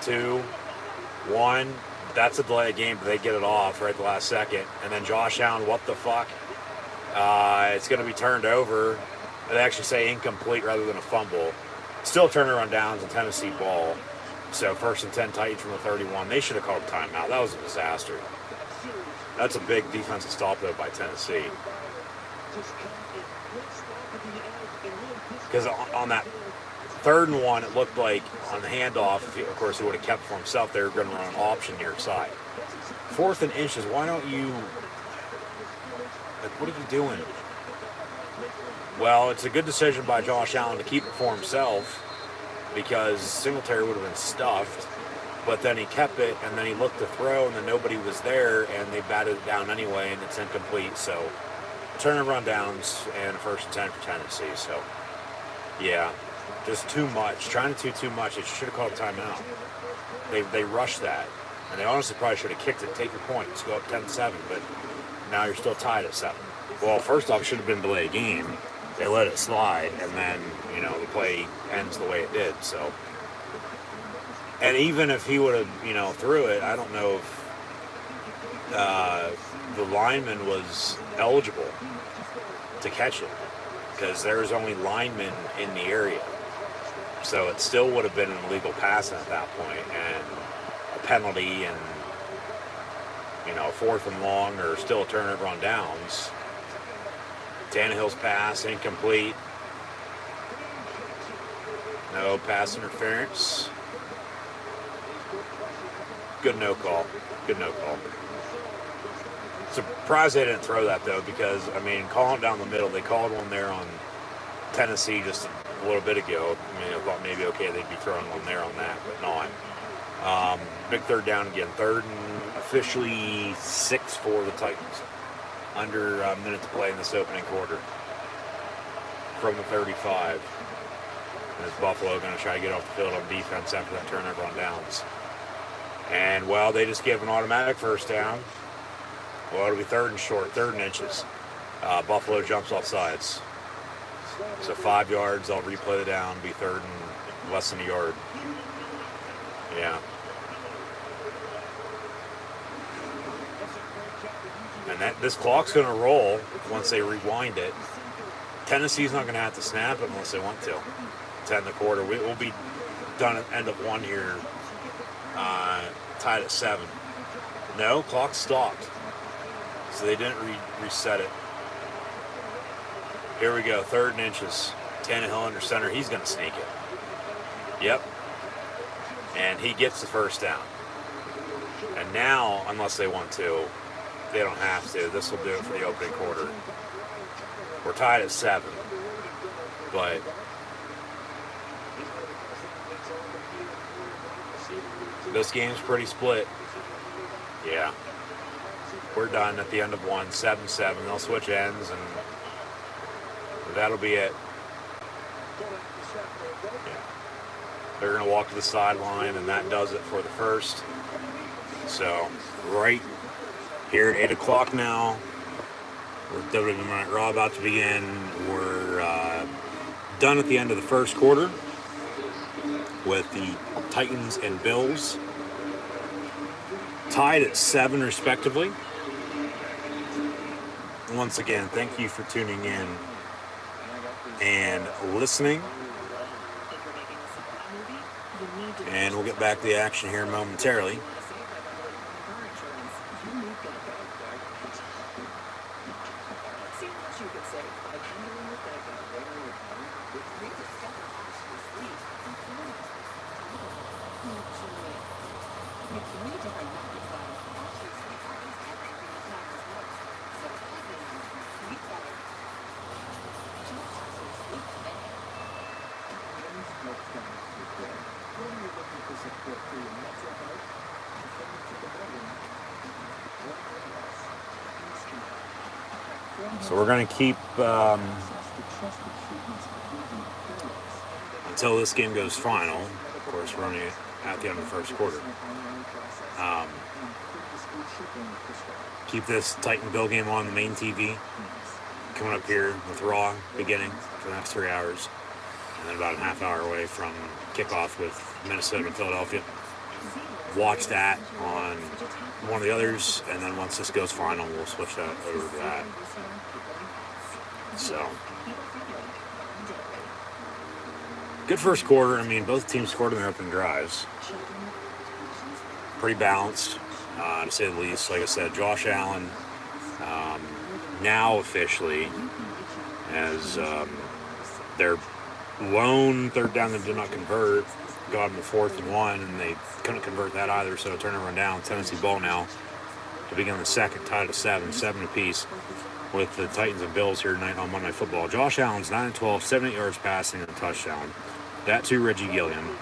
2, 1. That's a delay of game, but they get it off right at the last second. And then Josh Allen, what the fuck? It's going to be turned over. They actually say incomplete rather than a fumble. Still turnaround downs and Tennessee ball. So 1st and 10 Titans from the 31. They should have called a timeout. That was a disaster. That's a big defensive stop, though, by Tennessee. Because on that 3rd and 1, it looked like on the handoff, of course, he would have kept for himself. They were going to run an option near side. 4th and inches, why don't you... Like, what are you doing? Well, it's a good decision by Josh Allen to keep it for himself because Singletary would have been stuffed. But then he kept it, and then he looked to throw, and then nobody was there, and they batted it down anyway, and it's incomplete. So, turn and run downs, and 1st and 10 for Tennessee. So, yeah, just too much. Trying to do too much. They should have called a timeout. They rushed that. And they honestly probably should have kicked it, take your points, go up 10-7, but now you're still tied at 7. Well, first off, it should have been delayed game. They let it slide, and then, the play ends the way it did, so. And even if he would have, threw it, I don't know if the lineman was eligible to catch it because there's only linemen in the area. So it still would have been an illegal pass at that point and a penalty and, 4th and long or still a turnover on downs. Tannehill's pass, incomplete. No pass interference. Good no call. Surprised they didn't throw that, though, because, calling it down the middle, they called one there on Tennessee just a little bit ago. I thought maybe, okay, they'd be throwing one there on that, but not. Big 3rd down again. 3rd and officially 6 for the Titans. under a minute to play in this opening quarter from the 35. And is Buffalo going to try to get off the field on defense after that turnover on downs? And, well, they just gave an automatic first down. Well, it'll be third and short, third and inches. Buffalo jumps off sides. So 5 yards, they'll replay the down, be third and less than a yard. Yeah. And this clock's going to roll once they rewind it. Tennessee's not going to have to snap it unless they want to. 10 in the quarter. We'll be done at end of one here, tied at 7. No, clock stopped. So they didn't reset it. Here we go, third and inches. Tannehill under center. He's going to sneak it. Yep. And he gets the first down. And now, unless they want to, they don't have to. This will do it for the opening quarter. We're tied at 7. But this game's pretty split. Yeah. We're done at the end of one, 7-7. They'll switch ends, and that'll be it. Yeah. They're going to walk to the sideline, and that does it for the first. So, right here at 8 o'clock now, with WWE Monday Raw about to begin. We're done at the end of the first quarter with the Titans and Bills tied at 7 respectively. Once again, thank you for tuning in and listening. And we'll get back to the action here momentarily. So we're going to keep until this game goes final. Of course, we're only at the end of the first quarter. Keep this Titan-Bill game on the main TV. Coming up here with Raw beginning for the next 3 hours. And then about a half hour away from kickoff with Minnesota and Philadelphia. Watch that on one of the others, and then once this goes final, we'll switch that over to that. So, good first quarter. I mean, both teams scored in their opening drives. Pretty balanced, to say the least. Like I said, Josh Allen, now officially, as their lone third down that did not convert, got them to 4th and 1, and they couldn't convert that either, so turnover down. Tennessee ball now to begin the second, tied at 7 apiece, with the Titans and Bills here tonight on Monday Night Football. Josh Allen's 9-12, 78 yards passing and a touchdown. That to Reggie Gilliam.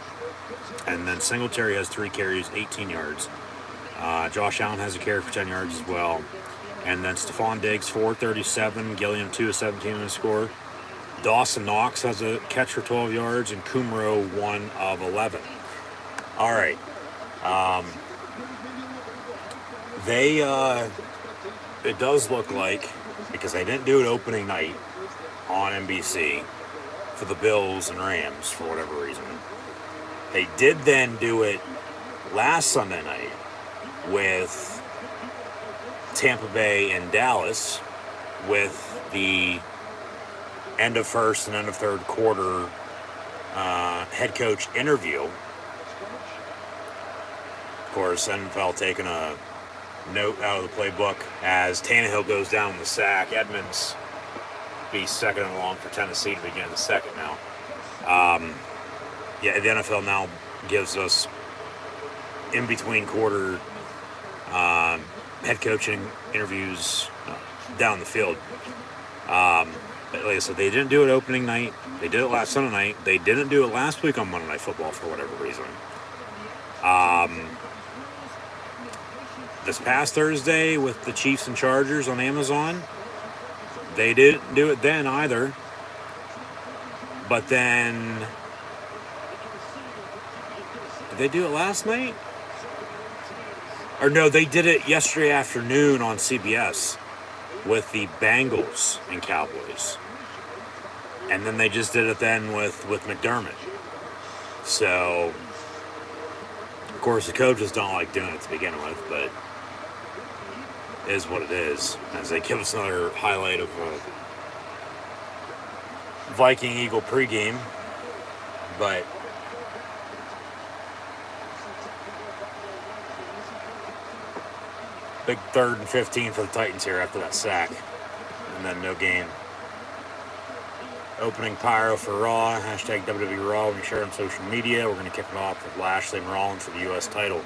And then Singletary has 3 carries, 18 yards. Josh Allen has a carry for 10 yards as well. And then Stephon Diggs, 437, Gilliam 2 of 17 in the score. Dawson Knox has a catch for 12 yards, and Kumro 1 of 11. All right. It does look like, because they didn't do it opening night on NBC for the Bills and Rams for whatever reason. They did then do it last Sunday night with Tampa Bay and Dallas with the end of first and end of third quarter head coach interview. Of course, NFL taking a note out of the playbook as Tannehill goes down with the sack. Edmonds be second and long for Tennessee to begin the second now. The NFL now gives us in between quarter head coaching interviews down the field. But like I said, they didn't do it opening night. They did it last Sunday night. They didn't do it last week on Monday Night Football for whatever reason. this past Thursday with the Chiefs and Chargers on Amazon. They didn't do it then either. But then, did they do it last night? Or no, they did it yesterday afternoon on CBS with the Bengals and Cowboys. And then they just did it then with McDermott. So, of course, the coaches don't like doing it to begin with, but it is what it is. As they give us another highlight of a Viking-Eagle pregame. But big 3rd and 15 for the Titans here after that sack. And then no gain. Opening pyro for Raw. Hashtag WWE Raw. We share on social media. We're going to kick it off with Lashley and Rollins for the U.S. title.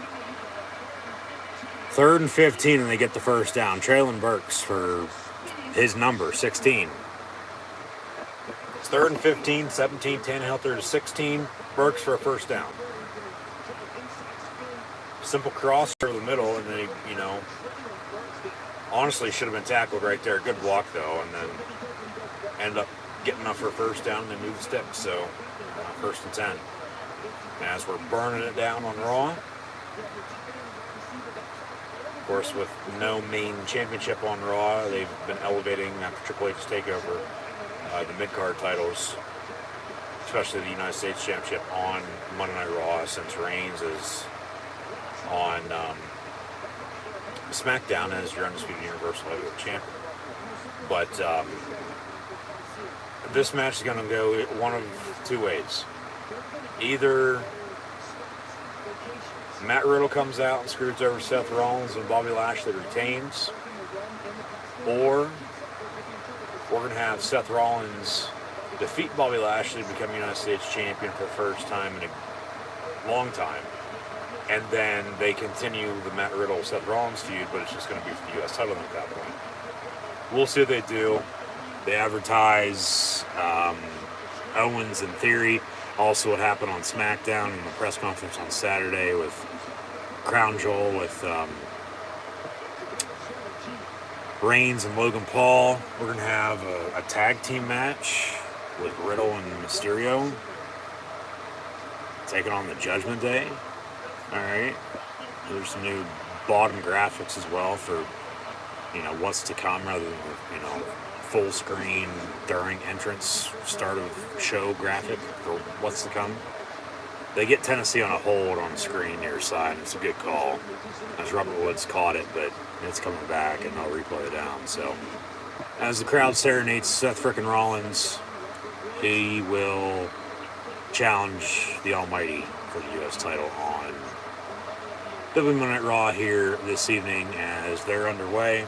3rd and 15, and they get the first down. Traylon Burks for his number, 16. It's 3rd and 15, 17, Tannehill 3rd to 16. Burks for a first down. Simple cross through the middle, and they, honestly should have been tackled right there. Good block, though, and then end up getting enough for a first down, and they move the sticks. So, 1st and 10. As we're burning it down on Raw. Of course, with no main championship on Raw, they've been elevating after Triple H's takeover the mid-card titles, especially the United States Championship, on Monday Night Raw, since Reigns is on SmackDown as your undisputed Universal Heavyweight Champion. But this match is going to go one of two ways. Either Matt Riddle comes out and screws over Seth Rollins and Bobby Lashley retains, or we're going to have Seth Rollins defeat Bobby Lashley, become United States Champion for the first time in a long time, and then they continue the Matt Riddle-Seth Rollins feud, but it's just going to be for the U.S. title at that point. We'll see what they do. They advertise Owens in theory. Also what happened on SmackDown in the press conference on Saturday with Crown Jewel with Reigns and Logan Paul. We're going to have a tag team match with Riddle and Mysterio taking on the Judgment Day. Alright. There's some new bottom graphics as well for, what's to come rather than, full screen during entrance start of show graphic for what's to come. They get Tennessee on a hold on the screen near side. It's a good call, as Robert Woods caught it, but it's coming back and they'll replay it down. So as the crowd serenades Seth frickin' Rollins, he will challenge the Almighty for the U.S. title on WWE Monday Night Raw here this evening as they're underway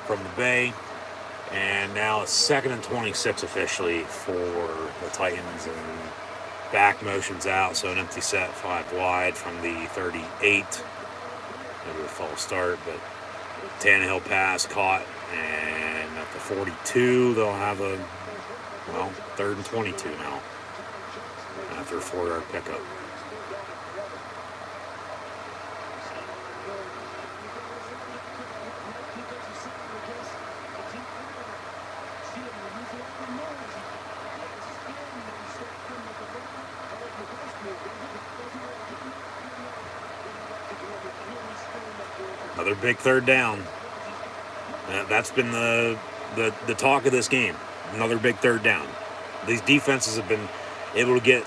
from the Bay. And now it's 2nd and 26 officially for the Titans, and back motions out, so an empty set 5 wide from the 38. Maybe a false start, but Tannehill pass caught, and at the 42 they'll have a 3rd and 22 now after a 4-yard pickup. Another big 3rd down. That's been the talk of this game. Another big 3rd down. These defenses have been able to get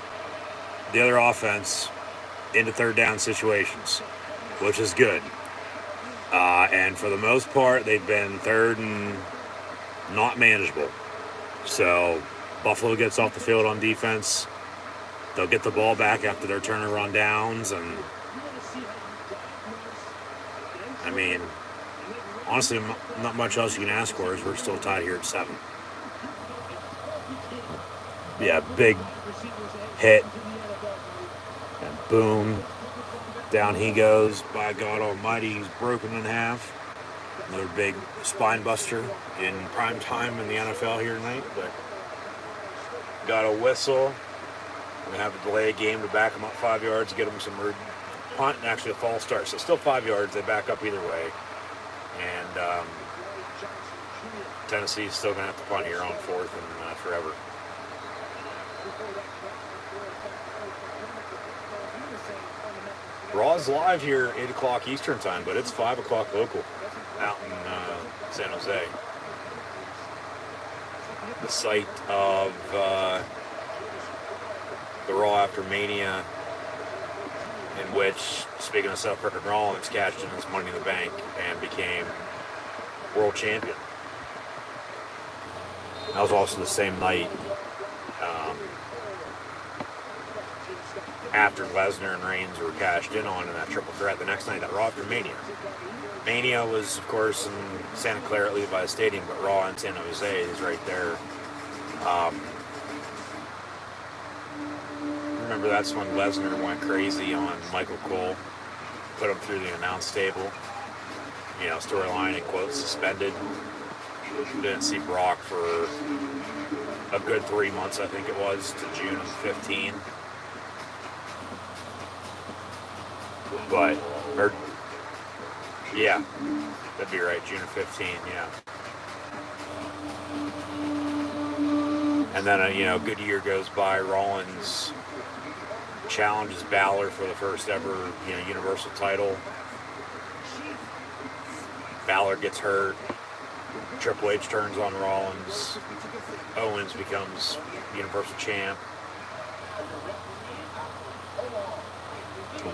the other offense into 3rd down situations, which is good. And for the most part, they've been 3rd and not manageable. So Buffalo gets off the field on defense. They'll get the ball back after their turnover on downs, and honestly, not much else you can ask for as we're still tied here at 7. Yeah, big hit. And boom. Down he goes. By God Almighty, he's broken in half. Another big spine buster in prime time in the NFL here tonight. But got a whistle. We have a delay game to back him up 5 yards, get him some punt and actually a false start. So still 5 yards. They back up either way. And Tennessee's still going to have to punt here on 4th and forever. Raw's live here 8 o'clock Eastern time, but it's 5 o'clock local out in San Jose. The site of the Raw after Mania, in which, speaking of Seth Frickin' Rollins, cashed in his Money in the Bank and became world champion. That was also the same night after Lesnar and Reigns were cashed in on in that triple threat. The next night, that Raw after Mania. Mania was, of course, in Santa Clara at Levi Stadium, but Raw in San Jose is right there. Remember, that's when Lesnar went crazy on Michael Cole, put him through the announce table. You know, storyline and quote suspended. Didn't see Brock for a good 3 months, I think it was, to June of 15. But, yeah, that'd be right, June of 15, yeah. And then, a good year goes by. Rollins challenges Balor for the first ever, Universal title. Balor gets hurt. Triple H turns on Rollins. Owens becomes Universal champ.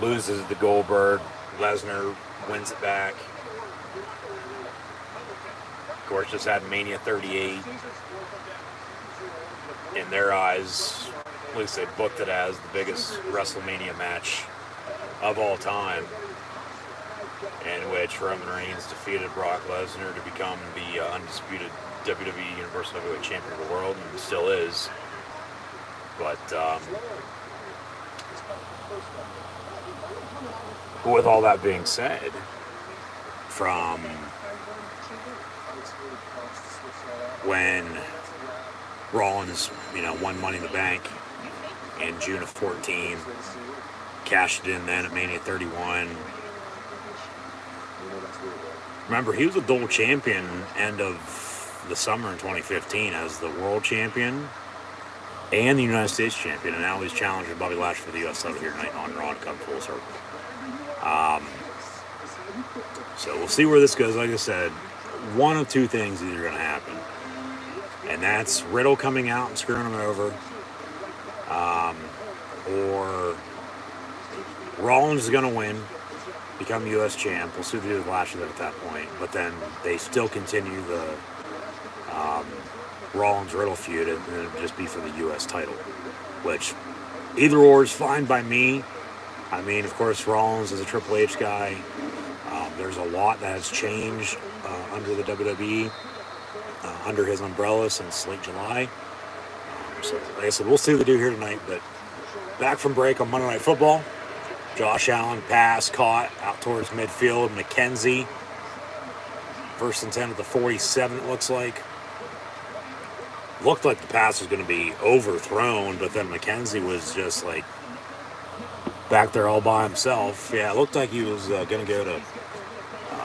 Loses to Goldberg. Lesnar wins it back. Of course, just had Mania 38. In their eyes, at least they booked it as the biggest WrestleMania match of all time, in which Roman Reigns defeated Brock Lesnar to become the undisputed WWE Universal Heavyweight Champion of the world, and still is. But with all that being said, from when Rollins, won Money in the Bank in June of 14, cashed it in then at Mania 31. Remember, he was a dual champion end of the summer in 2015 as the world champion and the United States champion, and now he's challenging Bobby Lashley for the U.S. title here tonight on Raw to come full circle. So we'll see where this goes. Like I said, one of two things is either going to happen, and that's Riddle coming out and screwing him over, or Rollins is going to win, become U.S. champ. We'll see what they do with Lashley at that point, but then they still continue the Rollins-Riddle feud, and it'll just be for the U.S. title, which either or is fine by me. I mean, of course, Rollins is a Triple H guy. There's a lot that has changed under the WWE, under his umbrella since late July. So, like I said, we'll see what they do here tonight. But back from break on Monday Night Football. Josh Allen, pass, caught, out towards midfield. McKenzie, first and 10 at the 47, it looks like. Looked like the pass was going to be overthrown, but then McKenzie was just like back there all by himself. Yeah, it looked like he was going to go to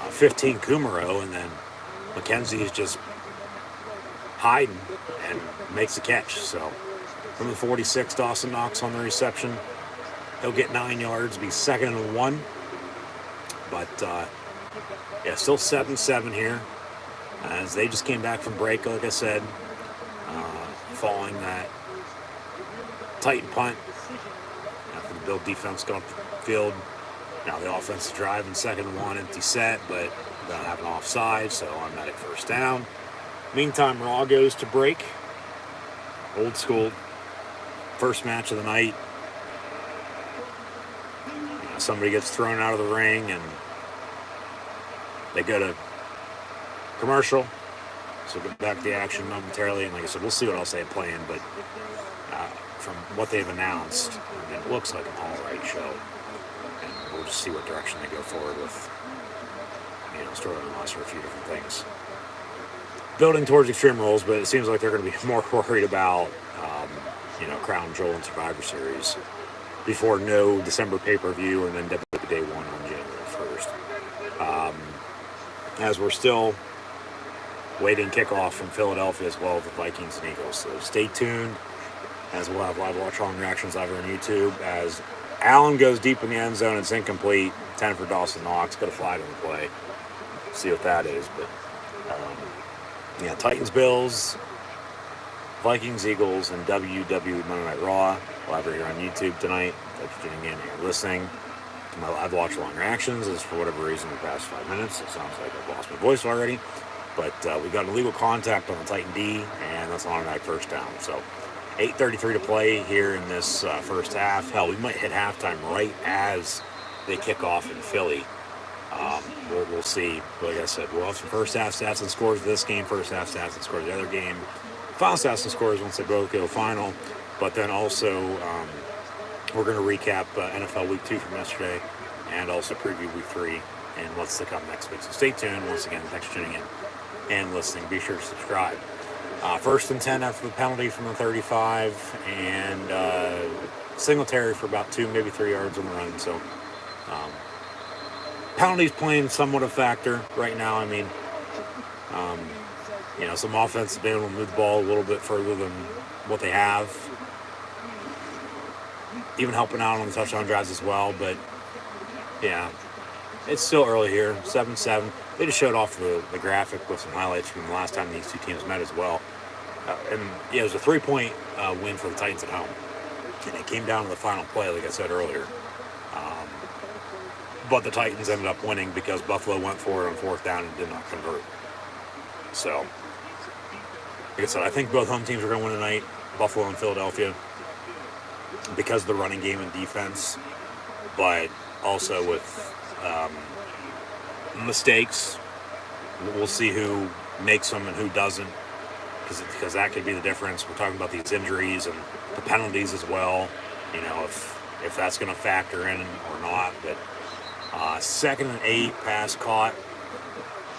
15 Kumaro, and then McKenzie is just hiding and makes the catch. So from the 46, Dawson Knox on the reception. He'll get 9 yards, be second and 1. But, yeah, still 7-7 here, as they just came back from break, like I said, following that Titan punt after the Bill defense got off the field. Now the offense is driving, second and 1, empty set, but don't have an offside, so automatic first down. Meantime, Raw goes to break. Old school, first match of the night. Somebody gets thrown out of the ring, and they go to commercial. So we'll get back to the action momentarily. And like I said, we'll see what else they have planned. But from what they've announced, it looks like an all-right show. And we'll just see what direction they go forward with, storyline loss for a few different things. Building towards Extreme Rules, but it seems like they're going to be more worried about, Crown Jewel and Survivor Series before no December pay-per-view and then WWE as we're still waiting kickoff from Philadelphia as well, the Vikings and Eagles. So stay tuned, as we'll have live watch-along reactions over on YouTube as Allen goes deep in the end zone. It's incomplete. 10 for Dawson Knox. Got a flag on the play. See what that is. But, yeah, Titans, Bills, Vikings, Eagles, and WWE Monday Night Raw live right here on YouTube tonight. Thanks for tuning in and listening to my live watch-along reactions. As for whatever reason, the past 5 minutes, it sounds like I've lost my voice already. But we got an illegal contact on the Titan D, and that's an automatic first down. So 8:33 to play here in this first half. Hell, we might hit halftime right as they kick off in Philly. We'll see. Like I said, we'll have some first half stats and scores of this game, first half stats and scores of the other game, final stats and scores once they both go final. But then also, we're going to recap NFL Week 2 from yesterday and also preview Week 3 and what's to come next week. So stay tuned. Once again, thanks for tuning in and listening. Be sure to subscribe. First and 10 after the penalty from the 35, and Singletary for about 2, maybe 3 yards on the run. So penalties playing somewhat a factor right now. I mean, some offense have been able to move the ball a little bit further than what they have. Even helping out on the touchdown drives as well. But, yeah, it's still early here, 7-7. They just showed off the graphic with some highlights from the last time these two teams met as well. It was a 3-point win for the Titans at home. And it came down to the final play, like I said earlier. But the Titans ended up winning because Buffalo went for it on fourth down and did not convert. So, like I said, I think both home teams are going to win tonight, Buffalo and Philadelphia, because of the running game and defense, but also with mistakes. We'll see who makes them and who doesn't, because that could be the difference. We're talking about these injuries and the penalties as well, if that's going to factor in or not. But 2nd and 8, pass caught.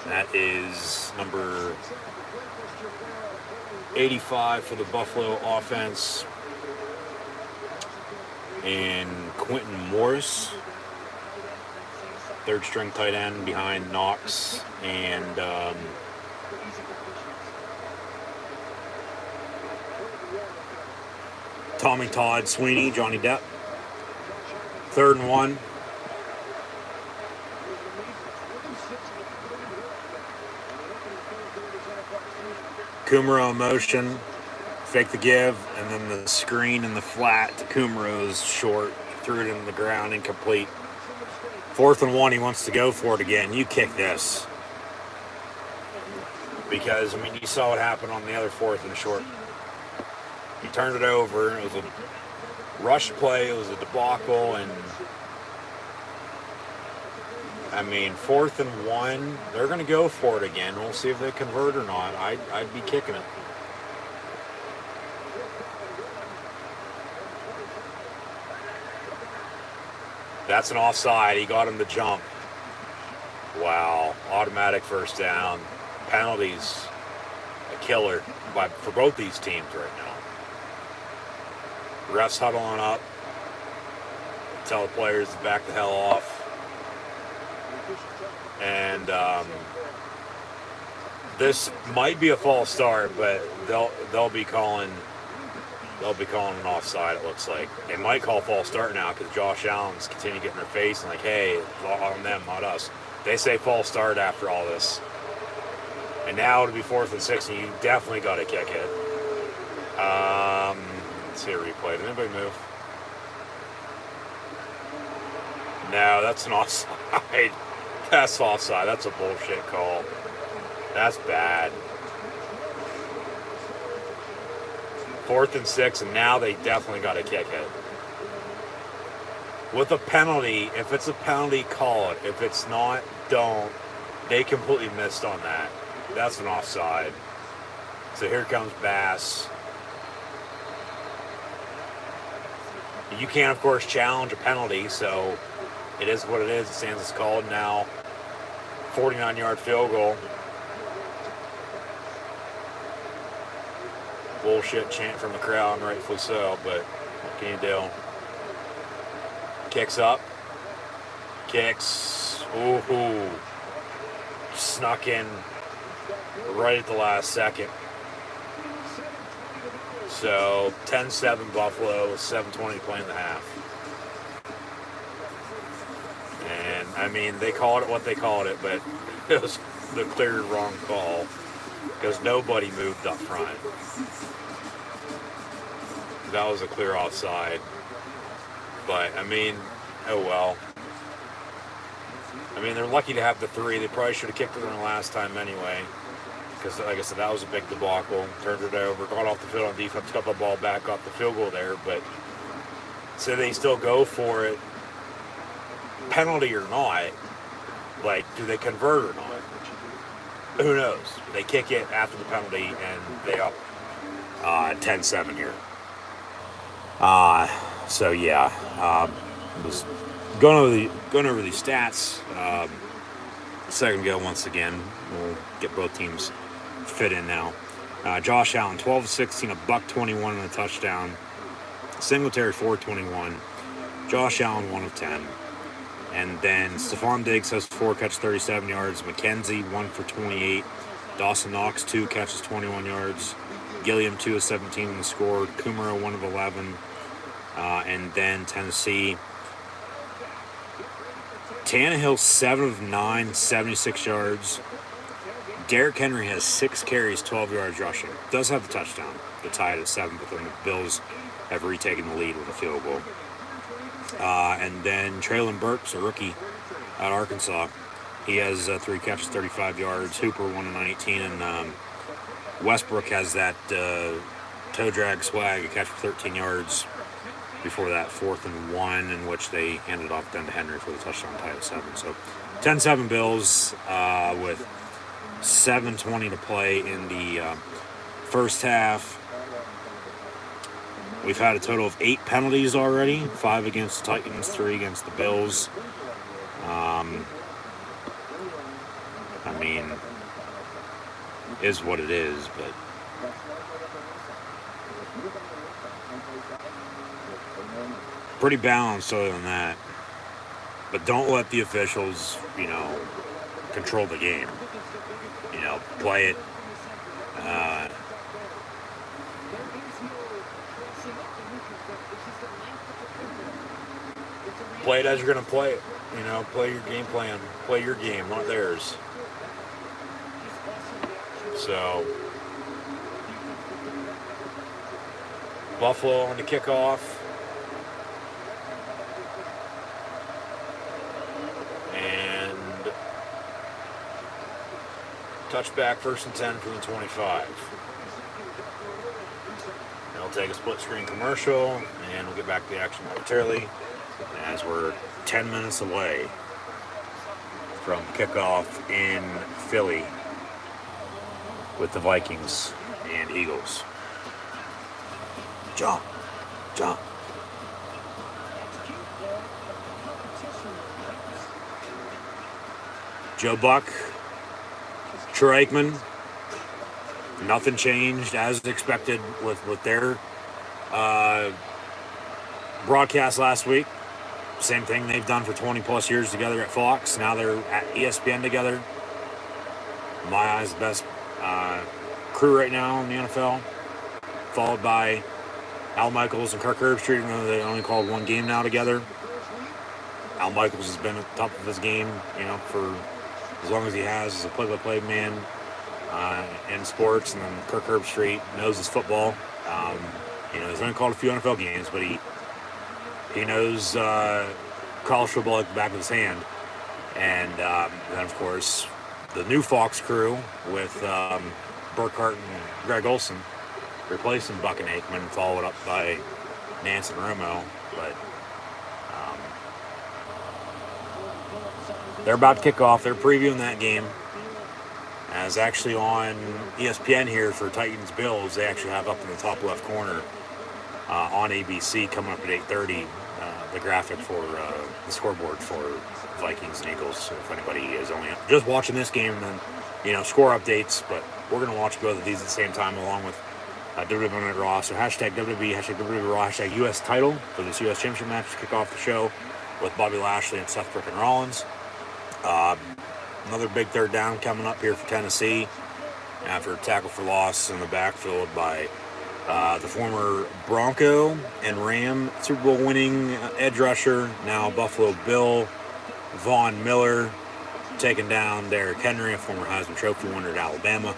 That is number 85 for the Buffalo offense. And Quentin Morris, third string tight end behind Knox and Tommy Todd Sweeney, Johnny Depp. 3rd and 1. Kumaro in motion, fake the give, and then the screen and the flat to Kumaro's short, threw it in the ground, incomplete. 4th and 1, he wants to go for it again. You kick this. Because, you saw what happened on the other 4th and short. He turned it over. It was a rush play. It was a debacle. And, 4th and 1, they're going to go for it again. We'll see if they convert or not. I'd be kicking it. That's an offside. He got him to jump. Wow. Automatic first down. Penalties. A killer for both these teams right now. Refs huddling up. Tell the players to back the hell off. And this might be a false start, but they'll be calling an offside. It looks like they might call false start now because Josh Allen's continuing to get in their face and hey, it's on them, not us. They say false start after all this, and now it'll be 4th and 6, and you definitely got to kick it. Let's see a replay. Did anybody move? No, that's an offside. That's offside. That's a bullshit call. That's bad. 4th and 6, and now they definitely got to kick it. With a penalty, if it's a penalty, call it. If it's not, don't. They completely missed on that. That's an offside. So here comes Bass. You can, of course, challenge a penalty, so it is what it is. It stands as called now. 49-yard field goal. Bullshit chant from the crowd, and rightfully so, but what can you do? Kicks up. Kicks. Ooh. snuck in right at the last second. So 10-7 Buffalo with 7:20 to play in the half. And I mean, they called it what they called it, but it was the clear wrong call because nobody moved up front. That was a clear offside. But I mean, oh well. I mean, they're lucky to have the 3. They probably should have kicked it in the last time anyway. Because, like I said, that was a big debacle. Turned it over, got off the field on defense, got the ball back, got the field goal there. But so they still go for it, penalty or not. Like, do they convert or not? Who knows? They kick it after the penalty, and they up 10-7 here. So yeah, was going over the stats. Second ago, once again, we'll get both teams fit in now. Josh Allen, 12-16, a $121 and a touchdown. Singletary, 421. Josh Allen, 1 of 10. And then Stephon Diggs has 4 catches, 37 yards. McKenzie, 1 for 28. Dawson Knox, 2 catches, 21 yards. Gilliam, 2 of 17 in the score. Kumara, 1 of 11. And then Tennessee, Tannehill, 7 of 9, 76 yards. Derrick Henry has 6 carries, 12 yards rushing. Does have the touchdown to tie it at 7, but then the Bills have retaken the lead with a field goal. And then Traylon Burks, a rookie at Arkansas, he has 3 catches, 35 yards. Hooper, 1 of 19, and Westbrook has that toe drag swag, a catch for 13 yards. Before that, 4th and 1, in which they handed off then to Henry for the touchdown tie at 7. So 10-7 Bills with 7:20 to play in the first half. We've had a total of 8 penalties already, 5 against the Titans, 3 against the Bills. I mean, is what it is, but pretty balanced other than that. But don't let the officials, control the game. Play it. Play it as you're going to play it. Play your game plan. Play your game, not theirs. So, Buffalo on the kickoff. And touchback, 1st and 10 from the 25. They'll take a split screen commercial, and we'll get back to the action momentarily as we're 10 minutes away from kickoff in Philly with the Vikings and Eagles. Jump. Joe Buck, Troy Aikman, nothing changed as expected with their broadcast last week. Same thing they've done for 20 plus years together at Fox. Now they're at ESPN together. In my eyes, the best crew right now in the NFL, followed by Al Michaels and Kirk Herbstreit, even though they only called 1 game now together. Al Michaels has been at the top of his game, for as long as he has as a play-by-play man in sports, and then Kirk Herbstreit knows his football. He's only called a few NFL games, but he knows college football like the back of his hand. And then, of course, the new Fox crew with Burkhart and Greg Olson replacing Buck and Aikman, followed up by Nance and Romo. But they're about to kick off. They're previewing that game. As actually on ESPN here for Titans Bills, they actually have up in the top left corner on ABC coming up at 8:30 the graphic for the scoreboard for Vikings and Eagles. So if anybody is only just watching this game, then score updates. But we're going to watch both of these at the same time, along with WWE Monday Night Raw. So hashtag WWE, hashtag WWE Raw, hashtag US title for this US Championship match to kick off the show with Bobby Lashley and Seth frickin' Rollins. Another big third down coming up here for Tennessee after a tackle for loss in the backfield by the former Bronco and Ram Super Bowl winning edge rusher, now Buffalo Bill, Von Miller, taking down Derrick Henry, a former Heisman Trophy winner at Alabama.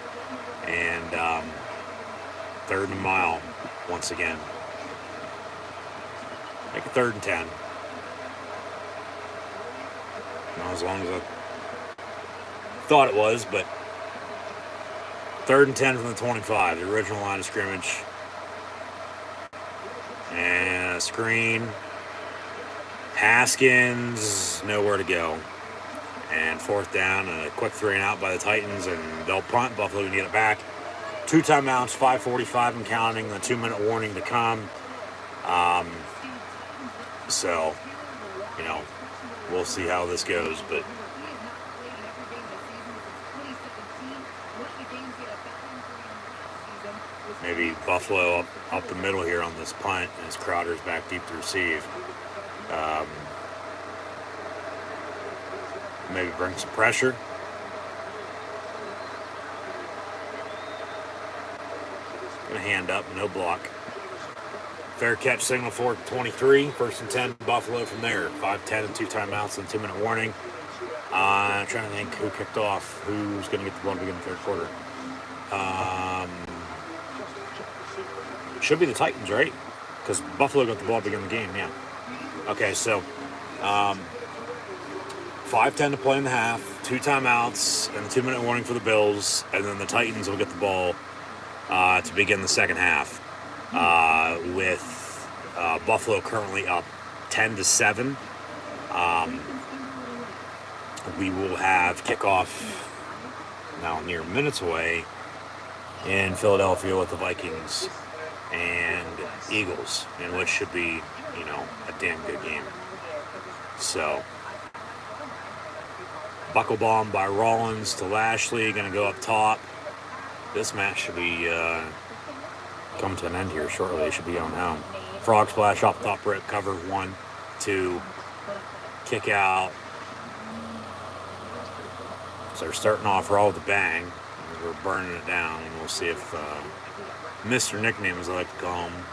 And third and mile once again. Make it 3rd and 10. Not as long as I thought it was, but 3rd and 10 from the 25, the original line of scrimmage. And a screen. Haskins, nowhere to go. And 4th down, and a quick 3 and out by the Titans, and they'll punt. Buffalo can get it back. 2 timeouts, 5:45 and counting, the 2-minute warning to come. So, you know, we'll see how this goes, but maybe Buffalo up the middle here on this punt as Crowder's back deep to receive. Maybe bring some pressure. Gonna hand up, no block. Fair catch signal for 23. 1st and 10, Buffalo from there. 5-10 and 2 timeouts and 2-minute warning. I'm trying to think who kicked off, who's going to get the ball to begin the 3rd quarter. Should be the Titans, right? Because Buffalo got the ball to begin the game, yeah. Okay, so 5:10 to play in the half, 2 timeouts, and a 2-minute warning for the Bills, and then the Titans will get the ball to begin the second half. With Buffalo currently up 10-7. We will have kickoff now near minutes away in Philadelphia with the Vikings and Eagles, in which should be, you know, a damn good game. So, buckle bomb by Rollins to Lashley, going to go up top. This match should be come to an end here shortly. It should be on home. Frog splash off the top rip, cover 1, 2, kick out. So they're starting off Raw with a bang. We're burning it down, and we'll see if Mr. Nickname, as I like to call him,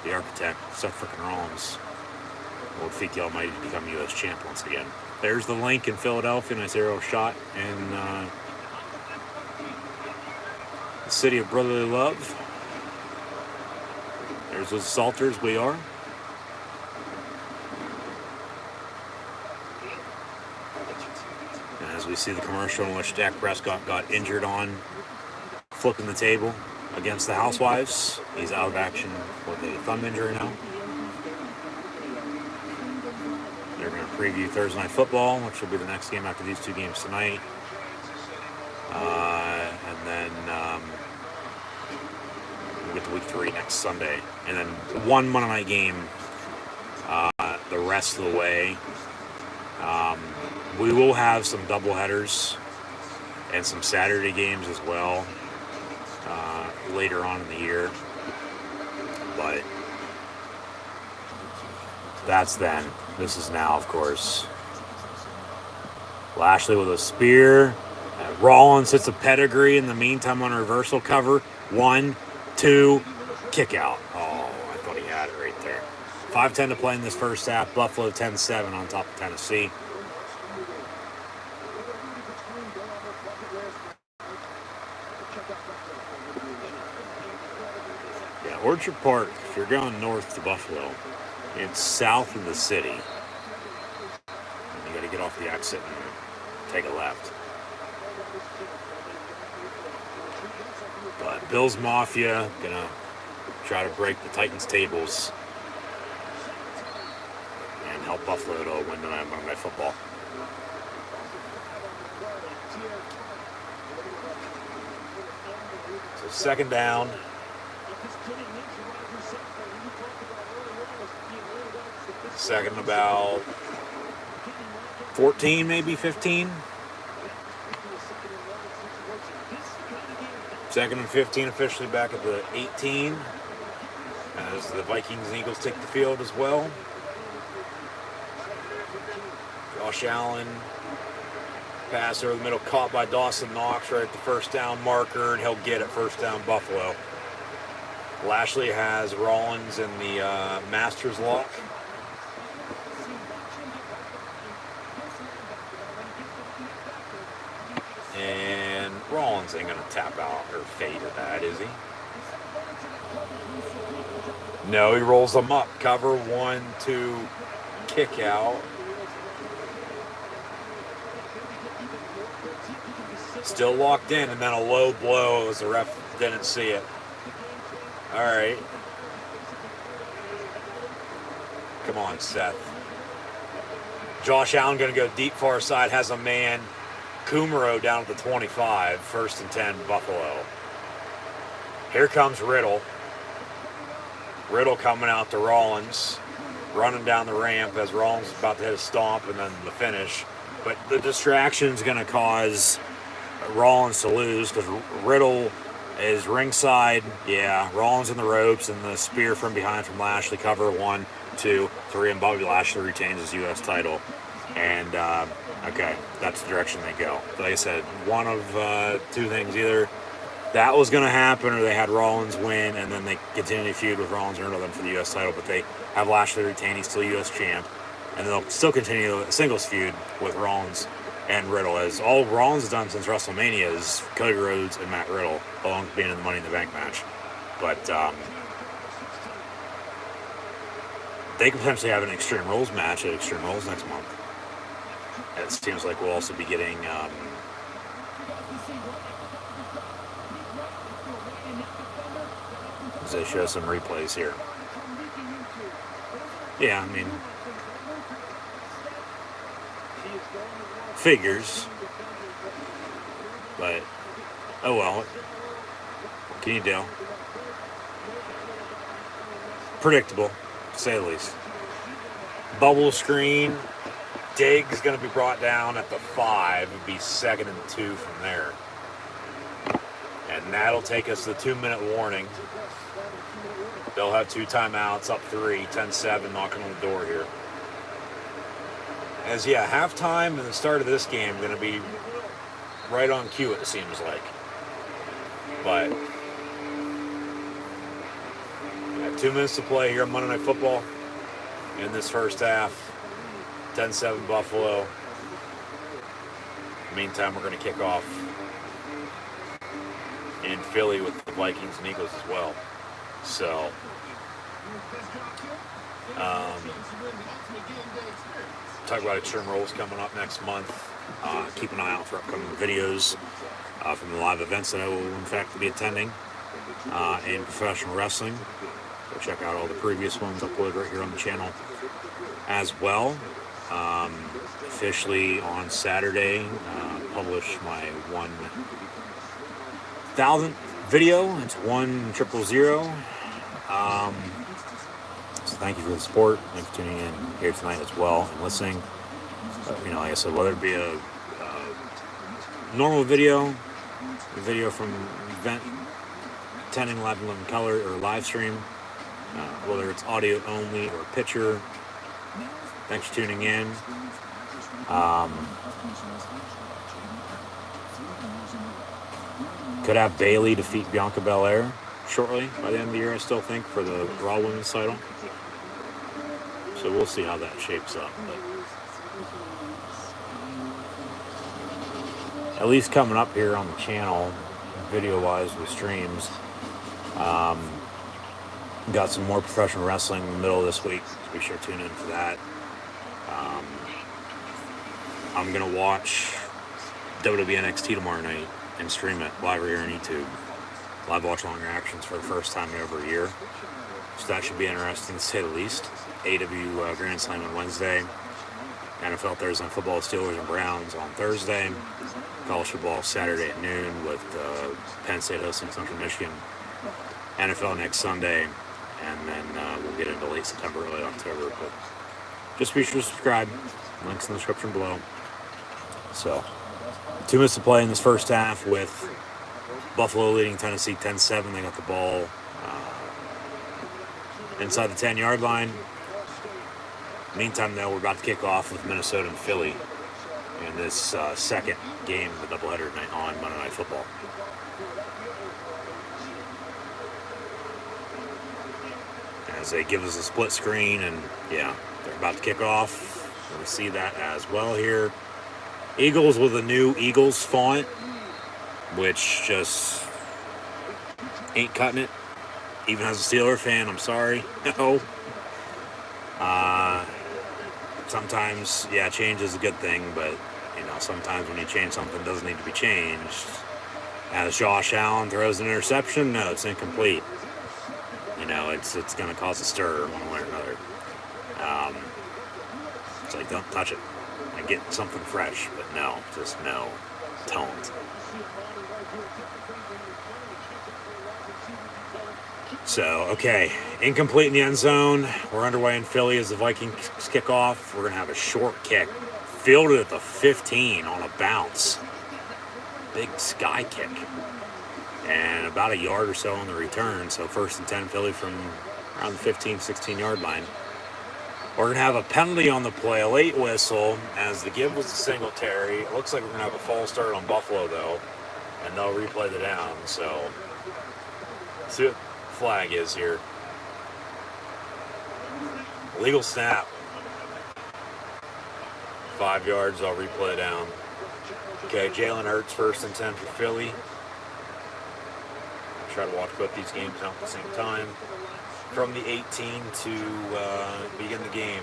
the architect, Seth frickin' Rollins, will defeat the Almighty to become U.S. champ once again. There's the link in Philadelphia, nice aerial shot in the city of brotherly love. There's those assaulters, we are. And as we see the commercial in which Dak Prescott got injured on flipping the table against the Housewives. He's out of action with a thumb injury now. They're going to preview Thursday Night Football, which will be the next game after these 2 games tonight. And then we'll get to week 3 next Sunday. And then 1 Monday night game the rest of the way. We will have some doubleheaders and some Saturday games as well later on in the year. But that's then. This is now, of course. Lashley with a spear. Rollins hits a pedigree in the meantime on a reversal cover. 1, 2, kick out. Oh, I thought he had it right there. 5:10 to play in this first half. Buffalo 10-7 on top of Tennessee. Yeah, Orchard Park, if you're going north to Buffalo, it's south of the city. You got to get off the exit and take a left. But Bills Mafia gonna try to break the Titans' tables and help Buffalo to win tonight on Monday Night Football. So 2nd down. Second about 14, maybe 15. 2nd and 15 officially back at the 18 as the Vikings and Eagles take the field as well. Josh Allen Pass over the middle, caught by Dawson Knox right at the first down marker, and he'll get it first down Buffalo. Lashley has Rollins in the Masters lock. And Rollins ain't going to tap out or fade to that, is he? No, he rolls them up. Cover 1, 2, kick out. Still locked in, and then a low blow as the ref didn't see it. All right. Come on, Seth. Josh Allen going to go deep far side, has a man. Kumaro down at the 25, 1st and 10, Buffalo. Here comes Riddle. Riddle coming out to Rollins, running down the ramp as Rollins is about to hit a stomp and then the finish. But the distraction is going to cause Rollins to lose because Riddle is ringside. Yeah, Rollins in the ropes and the spear from behind from Lashley. Cover 1, 2, 3, and Bobby Lashley retains his U.S. title. And, okay, that's the direction they go. Like I said, one of two things. Either that was going to happen or they had Rollins win and then they continue to feud with Rollins and Riddle them for the U.S. title, but they have Lashley retain. He's still U.S. champ. And they'll still continue a singles feud with Rollins and Riddle, as all Rollins has done since WrestleMania is Cody Rhodes and Matt Riddle, along with being in the Money in the Bank match. But they could potentially have an Extreme Rules match at Extreme Rules next month. It seems like we'll also be getting as they show some replays here. Yeah, I mean, figures, but oh well, what can you do? Predictable, to say the least. Bubble screen. Diggs going to be brought down at the 5. It'd be 2nd and 2 from there. And that'll take us to the 2-minute warning. They'll have 2 timeouts, up 3, 10-7, knocking on the door here. As, yeah, halftime and the start of this game going to be right on cue, it seems like. But, yeah, 2 minutes to play here on Monday Night Football in this first half. 10-7 Buffalo. Meantime, we're going to kick off in Philly with the Vikings and Eagles as well. So, talk about Extreme Rules coming up next month. Keep an eye out for upcoming videos from the live events that I will, in fact, be attending in professional wrestling. Go check out all the previous ones uploaded right here on the channel as well. Officially on Saturday, publish my 1,000th video. It's 1000. So thank you for the support. Thanks for tuning in here tonight as well and listening. You know, like I said, whether it be a normal video, a video from event attending live in living color or live stream, whether it's audio only or picture. Thanks for tuning in. Could have Bayley defeat Bianca Belair shortly by the end of the year, I still think, for the Raw Women's title. So we'll see how that shapes up. But at least coming up here on the channel, video-wise with streams, got some more professional wrestling in the middle of this week, so be sure to tune in for that. I'm going to watch WWE NXT tomorrow night and stream it live right here on YouTube. Live watch-along reactions for the first time in over a year. So that should be interesting, to say the least. AW Grand Slam on Wednesday. NFL Thursday Night Football, Steelers and Browns on Thursday. College football Saturday at noon with Penn State hosting Central Michigan. NFL next Sunday. And then we'll get into late September, early October. But just be sure to subscribe. Links in the description below. So, 2 minutes to play in this first half with Buffalo leading Tennessee 10-7. They got the ball inside the 10-yard line. Meantime, though, we're about to kick off with Minnesota and Philly. in this second game of the doubleheader night on Monday Night Football. As they give us a split screen, and yeah, they're about to kick off. We see that as well here. Eagles with a new Eagles font, which just ain't cutting it. Even as a Steeler fan, I'm sorry. No. Sometimes, yeah, change is a good thing, but, sometimes when you change something, it doesn't need to be changed. As Josh Allen throws an interception, no, it's incomplete. It's going to cause a stir one way or another. It's like, don't touch it. I get something fresh, but no, just no. Don't. So, okay, incomplete in the end zone. We're underway in Philly as the Vikings kick off. We're going to have a short kick, fielded at the 15 on a bounce. Big sky kick. And about a yard or so on the return. So 1st and 10 Philly from around the 15, 16-yard line. We're going to have a penalty on the play, a late whistle, as the give was a Singletary. It looks like we're going to have a false start on Buffalo, though, and they'll replay the down. So, let's see what the flag is here. Legal snap. 5 yards, I'll replay it down. Okay, Jalen Hurts 1st and 10 for Philly. Try to watch both these games out at the same time. From the 18 to begin the game.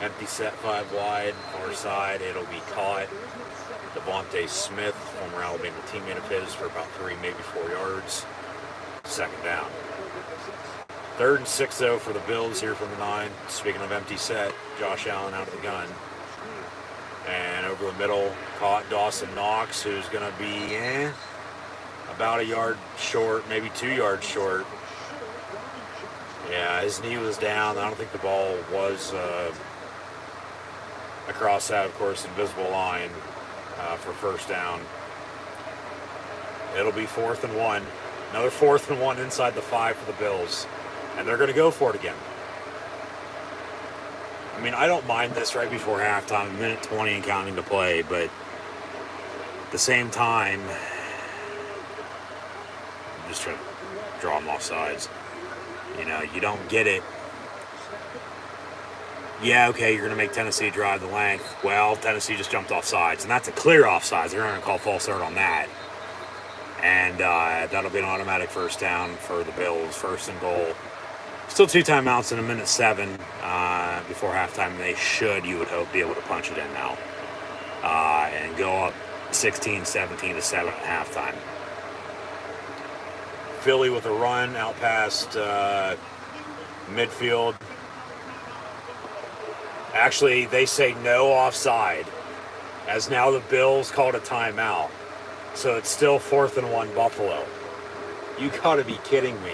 Empty set, 5 wide, far side. It'll be caught. Devontae Smith, former Alabama teammate of his, for about 3, maybe 4 yards. 2nd down. 3rd and 6, though, for the Bills here from the 9. Speaking of empty set, Josh Allen out of the gun. And over the middle, caught Dawson Knox, who's going to be about a yard short, maybe 2 yards short. Yeah, his knee was down. I don't think the ball was across that, of course, invisible line for 1st down. It'll be 4th and 1. Another 4th and 1 inside the 5 for the Bills. And they're going to go for it again. I mean, I don't mind this right before halftime, a minute 20 and counting to play, but at the same time, I'm just trying to draw them off sides. You don't get it. Yeah, okay, you're going to make Tennessee drive the length. Well, Tennessee just jumped off sides, and that's a clear offsides. They're going to call false start on that. And that'll be an automatic 1st down for the Bills, 1st and goal. Still 2 timeouts in a minute 7 before halftime. They should, you would hope, be able to punch it in now and go up 16-17 to 7 at halftime. Philly with a run out past midfield. Actually, they say no offside, as now the Bills called a timeout. So it's still 4th and 1 Buffalo. You gotta be kidding me.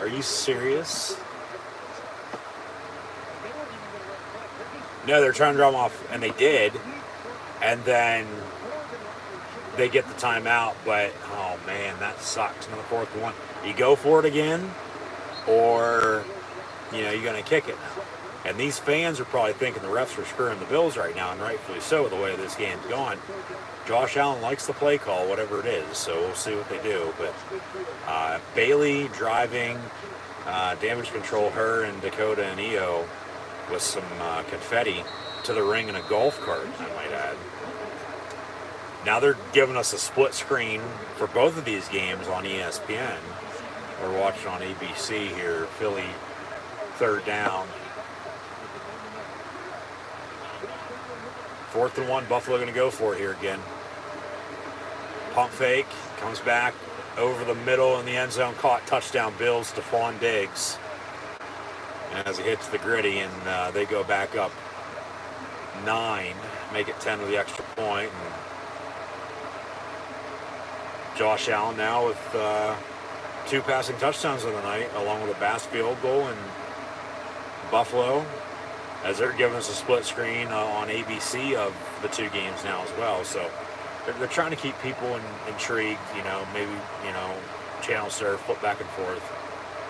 Are you serious? No, they're trying to draw them off, and they did. And then they get the timeout, but oh man, that sucks. Another 4th and 1. You go for it again, or you're gonna kick it now. And these fans are probably thinking the refs are screwing the Bills right now, and rightfully so, the way this game's gone. Josh Allen likes the play call, whatever it is, so we'll see what they do. But Bailey driving, damage control, her and Dakota and Io with some confetti to the ring in a golf cart, I might add. Now they're giving us a split screen for both of these games on ESPN. We're watching on ABC here. Philly 3rd down. 4th and 1. Buffalo going to go for it here again. Pump fake. Comes back over the middle in the end zone. Caught. Touchdown Bills. Stephon Diggs. And as he hits the gritty, and they go back up 9. Make it 10 with the extra point. And Josh Allen now with 2 passing touchdowns of the night, along with a Bass field goal, and Buffalo, as they're giving us a split screen on ABC of the 2 games now as well. So they're trying to keep people intrigued, maybe, channel surf, flip back and forth.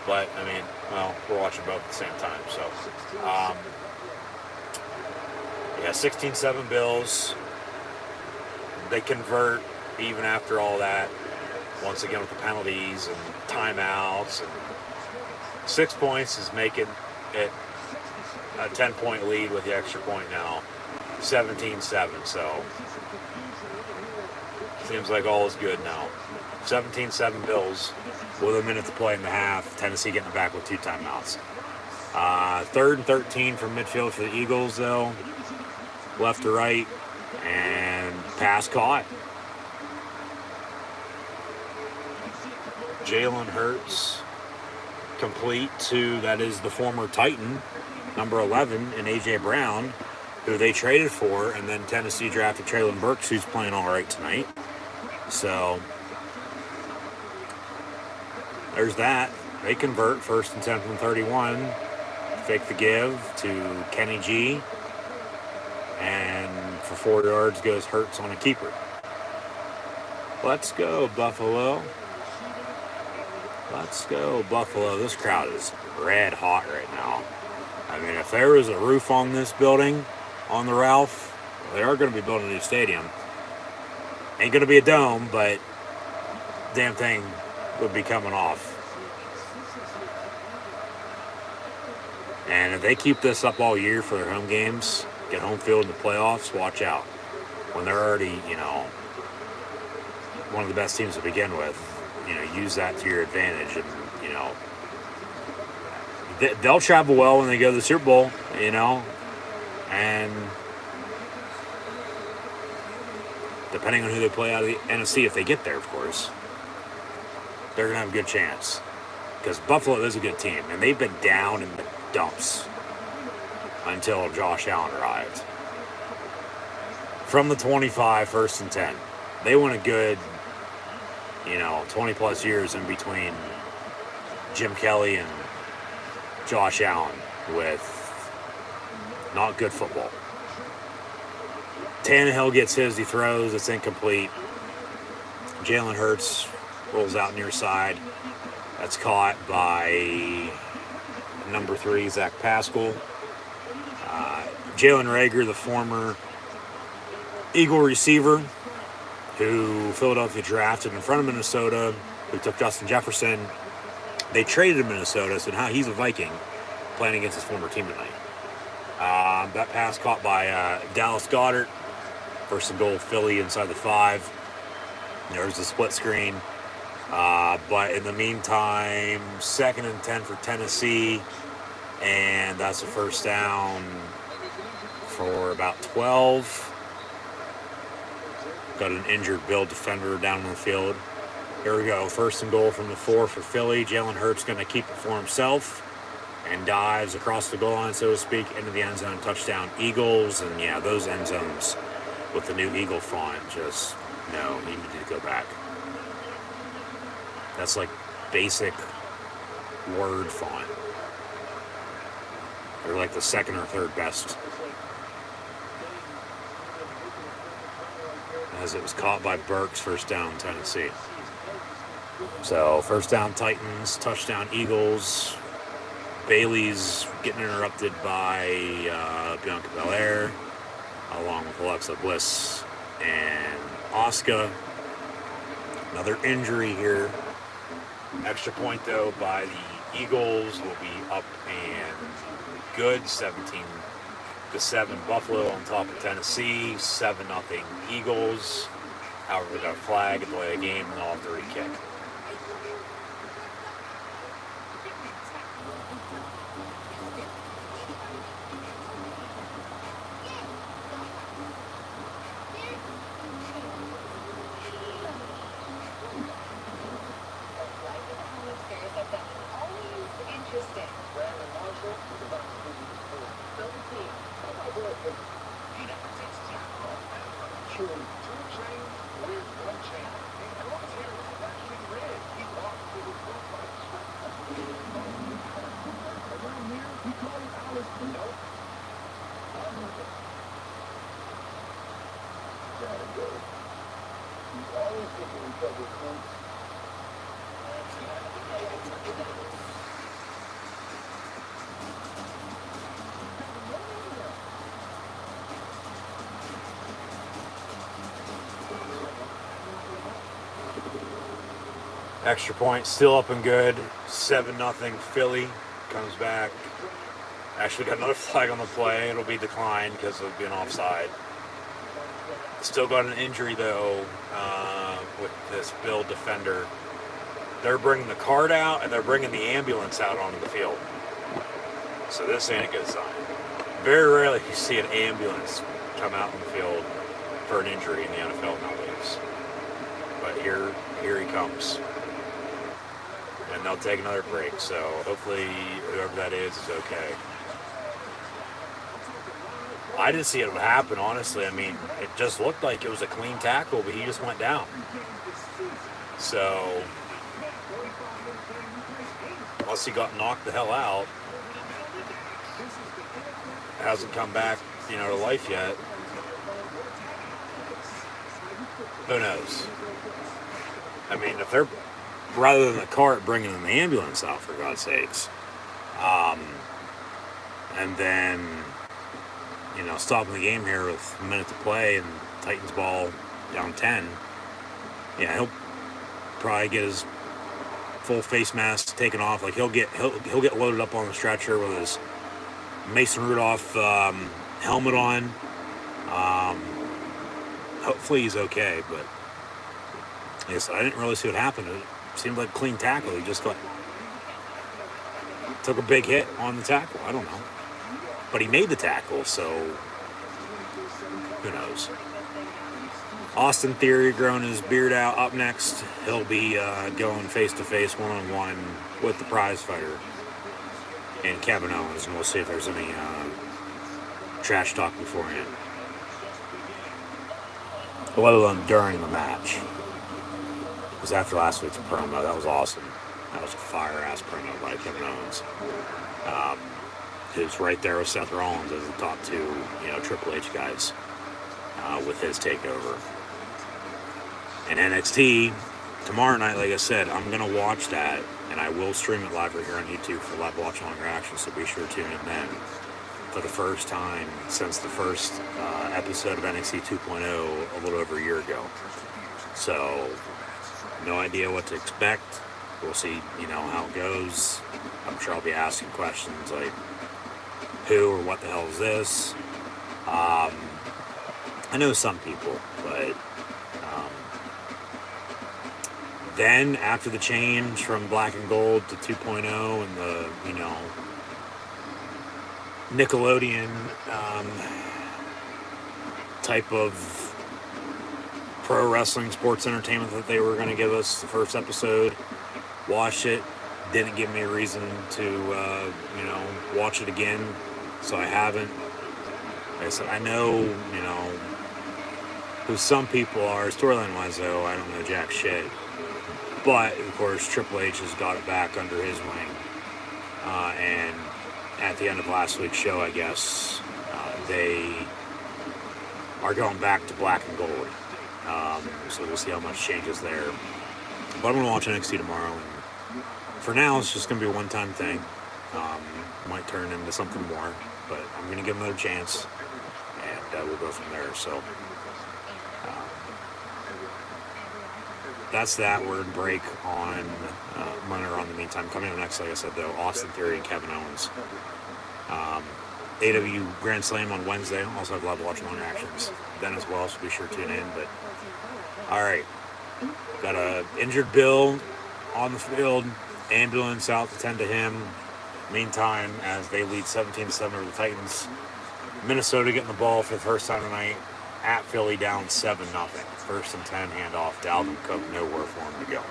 But, I mean, well, we're watching both at the same time. So Yeah, 16-7 Bills. They convert even after all that. Once again with the penalties and timeouts. And 6 points is making it a 10-point lead with the extra point now. 17-7, so seems like all is good now. 17-7 Bills with a minute to play in the half. Tennessee getting back with 2 timeouts. 3rd and 13 from midfield for the Eagles, though. Left to right, and pass caught. Jalen Hurts complete to, that is the former Titan, number 11, and A.J. Brown, who they traded for, and then Tennessee drafted Traylon Burks, who's playing all right tonight. So there's that. They convert 1st and 10 from 31. Fake the give to Kenny G. And for 4 yards goes Hurts on a keeper. Let's go, Buffalo. Let's go, Buffalo. This crowd is red hot right now. I mean, if there was a roof on this building, on the Ralph, they are going to be building a new stadium. Ain't going to be a dome, but damn thing would be coming off. And if they keep this up all year for their home games, get home field in the playoffs, watch out. When they're already, one of the best teams to begin with, use that to your advantage. And, they'll travel well when they go to the Super Bowl, and depending on who they play out of the NFC, if they get there, of course, they're going to have a good chance. Because Buffalo is a good team, and they've been down in the dumps until Josh Allen arrived. From the 25, 1st and 10. They went a good, 20-plus years in between Jim Kelly and Josh Allen with not good football. Tannehill gets his, he throws, it's incomplete. Jalen Hurts rolls out near side. That's caught by number 3, Zach Pascal. Jalen Reagor, the former Eagle receiver, who Philadelphia drafted in front of Minnesota, who took Justin Jefferson. They traded to Minnesota, so now he's a Viking playing against his former team tonight. That pass caught by Dallas Goedert. 1st and goal, Philly inside the 5. There's the split screen. But in the meantime, 2nd and 10 for Tennessee. And that's a 1st down for about 12. Got an injured Bill defender down on the field. Here we go. 1st and goal from the 4 for Philly. Jalen Hurts going to keep it for himself and dives across the goal line, so to speak, into the end zone. Touchdown, Eagles. And yeah, those end zones with the new Eagle font, just, no, he needed to go back. That's like basic Word font. They're like the 2nd or 3rd best. As it was caught by Burks, 1st down, Tennessee. So 1st down, Titans, touchdown, Eagles. Bailey's getting interrupted by Bianca Belair, along with Alexa Bliss and Asuka. Another injury here. Extra point, though, by the Eagles will be up and good. 17-7 Buffalo on top of Tennessee. 7-0 Eagles. However, they got a flag at the end of the game, and they'll have to re-kick. Extra point still up and good. 7-0 Philly comes back. Actually got another flag on the play. It'll be declined because of being offside. Still got an injury though with this Bill defender. They're bringing the cart out and they're bringing the ambulance out onto the field. So this ain't a good sign. Very rarely you see an ambulance come out on the field for an injury in the NFL nowadays. But here he comes. And they'll take another break. So hopefully whoever that is okay. I didn't see it happen, honestly. I mean, it just looked like it was a clean tackle, but he just went down. So, unless he got knocked the hell out, hasn't come back, to life yet. Who knows? I mean, if they're, rather than the cart, bringing the ambulance out, for God's sakes, and then, stopping the game here with a minute to play and Titans ball down 10, he'll probably get his full face mask taken off. Like he'll get loaded up on the stretcher with his Mason Rudolph helmet on. Hopefully he's okay, but yes, I didn't really see what happened. It seemed like a clean tackle. He just took a big hit on the tackle. I don't know, but he made the tackle, so who knows? Austin Theory growing his beard out. Up next, he'll be going face-to-face, one-on-one with the prize fighter and Kevin Owens, and we'll see if there's any trash talk beforehand. Let alone during the match. Because after last week's promo, that was awesome. That was a fire-ass promo by Kevin Owens. Who's right there with Seth Rollins as the top two, Triple H guys with his takeover. And NXT, tomorrow night, like I said, I'm going to watch that, and I will stream it live right here on YouTube for live watch along reactions, so be sure to tune in then. For the first time since the first episode of NXT 2.0 a little over a year ago. So, no idea what to expect. We'll see, how it goes. I'm sure I'll be asking questions like, who or what the hell is this? I know some people, but then after the change from Black and Gold to 2.0 and the, Nickelodeon type of pro wrestling sports entertainment that they were going to give us the first episode, watched it, didn't give me a reason to, watch it again, so I haven't. Like I said, I know, who some people are. Storyline-wise, though, I don't know jack shit. But, of course, Triple H has got it back under his wing. And at the end of last week's show, I guess, they are going back to Black and Gold. So we'll see how much changes there. But I'm going to watch NXT tomorrow. And for now, it's just going to be a one-time thing. Might turn into something more. But I'm going to give them another chance. And we'll go from there. So that's that. We're in break on Runner on the meantime. Coming up next, like I said, though, Austin Theory and Kevin Owens. AW Grand Slam on Wednesday. Also have live watch along reactions then as well, so be sure to tune in. But all right, got a injured Bill on the field. Ambulance out to tend to him. Meantime, as they lead 17-7 over the Titans, Minnesota getting the ball for the first time tonight at Philly, down 7-0. First and 10, handoff. Dalvin Cook, nowhere for him to go.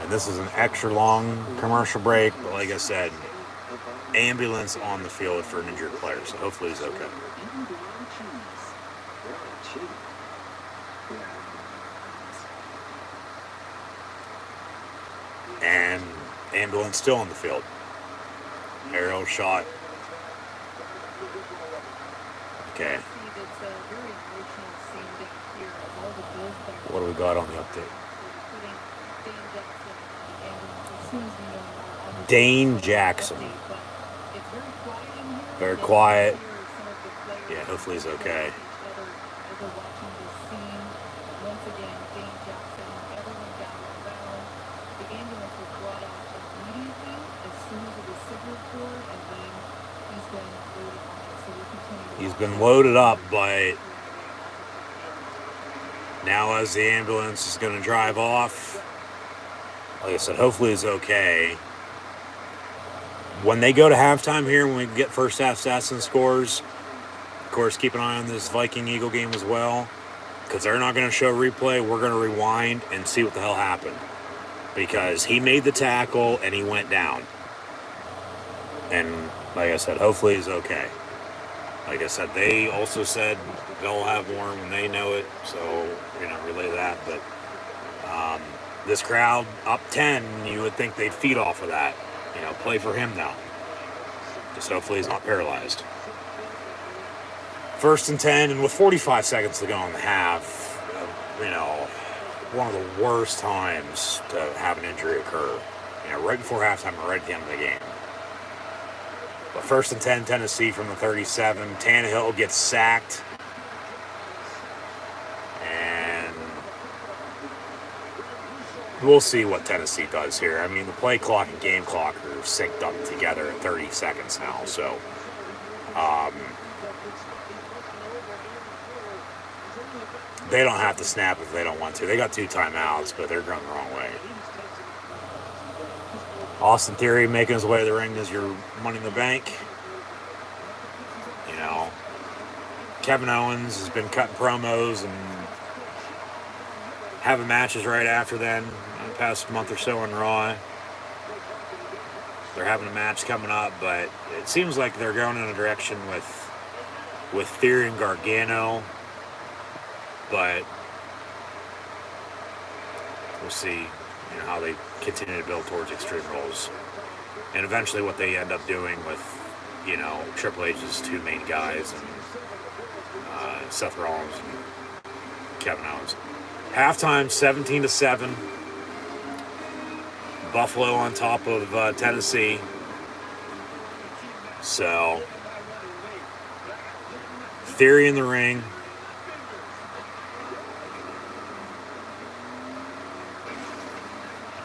And this is an extra long commercial break, but like I said, ambulance on the field for an injured player, so hopefully he's okay. And ambulance still on the field. Aerial shot. Okay. What do we got on the update? Dane Jackson. Very quiet. Yeah, hopefully he's okay. Once again, Dane Jackson, everyone down on the ground. The ambulance was brought out immediately as soon as it was signaled for, and then he's been loaded on it. So we'll continue to He's watch been that. loaded up, but now as the ambulance is going to drive off, like I said, hopefully it's okay. When they go to halftime here, when we get first half stats and scores, of course, keep an eye on this Viking-Eagle game as well, because they're not going to show replay. We're going to rewind and see what the hell happened, because he made the tackle and he went down. And like I said, hopefully he's okay. Like I said, they also said they'll have more when they know it, so, relay that. But this crowd, up 10, you would think they'd feed off of that. Play for him now. Just hopefully he's not paralyzed. 1st and 10, and with 45 seconds to go in the half, one of the worst times to have an injury occur. Right before halftime or right at the end of the game. But 1st and 10, Tennessee from the 37. Tannehill gets sacked. And we'll see what Tennessee does here. I mean, the play clock and game clock are synced up together at 30 seconds now. So, they don't have to snap if they don't want to. They got 2 timeouts, but they're going the wrong way. Austin Theory making his way to the ring as your Money in the Bank. Kevin Owens has been cutting promos and having matches right after then, in the past month or so on Raw. They're having a match coming up, but it seems like they're going in a direction with Theory and Gargano. But we'll see how they continue to build towards Extreme Rules. And eventually what they end up doing with, Triple H's 2 main guys and Seth Rollins and Kevin Owens. Halftime, 17-7. Buffalo on top of Tennessee. So, Theory in the ring.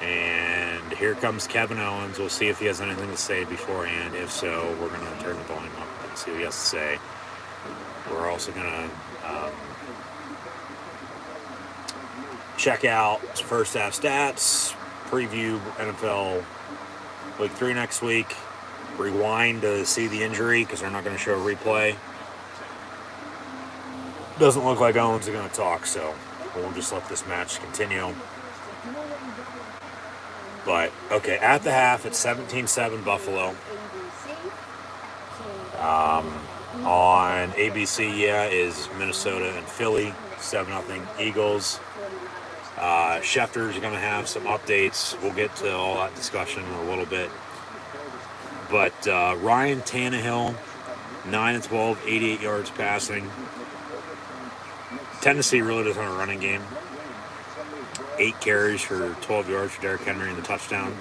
And here comes Kevin Owens. We'll see if he has anything to say beforehand. If so, we're going to turn the volume up and see what he has to say. We're also going to check out first half stats, preview NFL Week 3 next week, rewind to see the injury because they're not going to show a replay. Doesn't look like Owens is going to talk, so we'll just let this match continue. But, okay, at the half, it's 17-7 Buffalo. On ABC, is Minnesota and Philly, 7-0 Eagles. Schefter's going to have some updates. We'll get to all that discussion in a little bit. But Ryan Tannehill, 9-12, 88 yards passing. Tennessee really doesn't have a running game. 8 carries for 12 yards for Derrick Henry in the touchdown.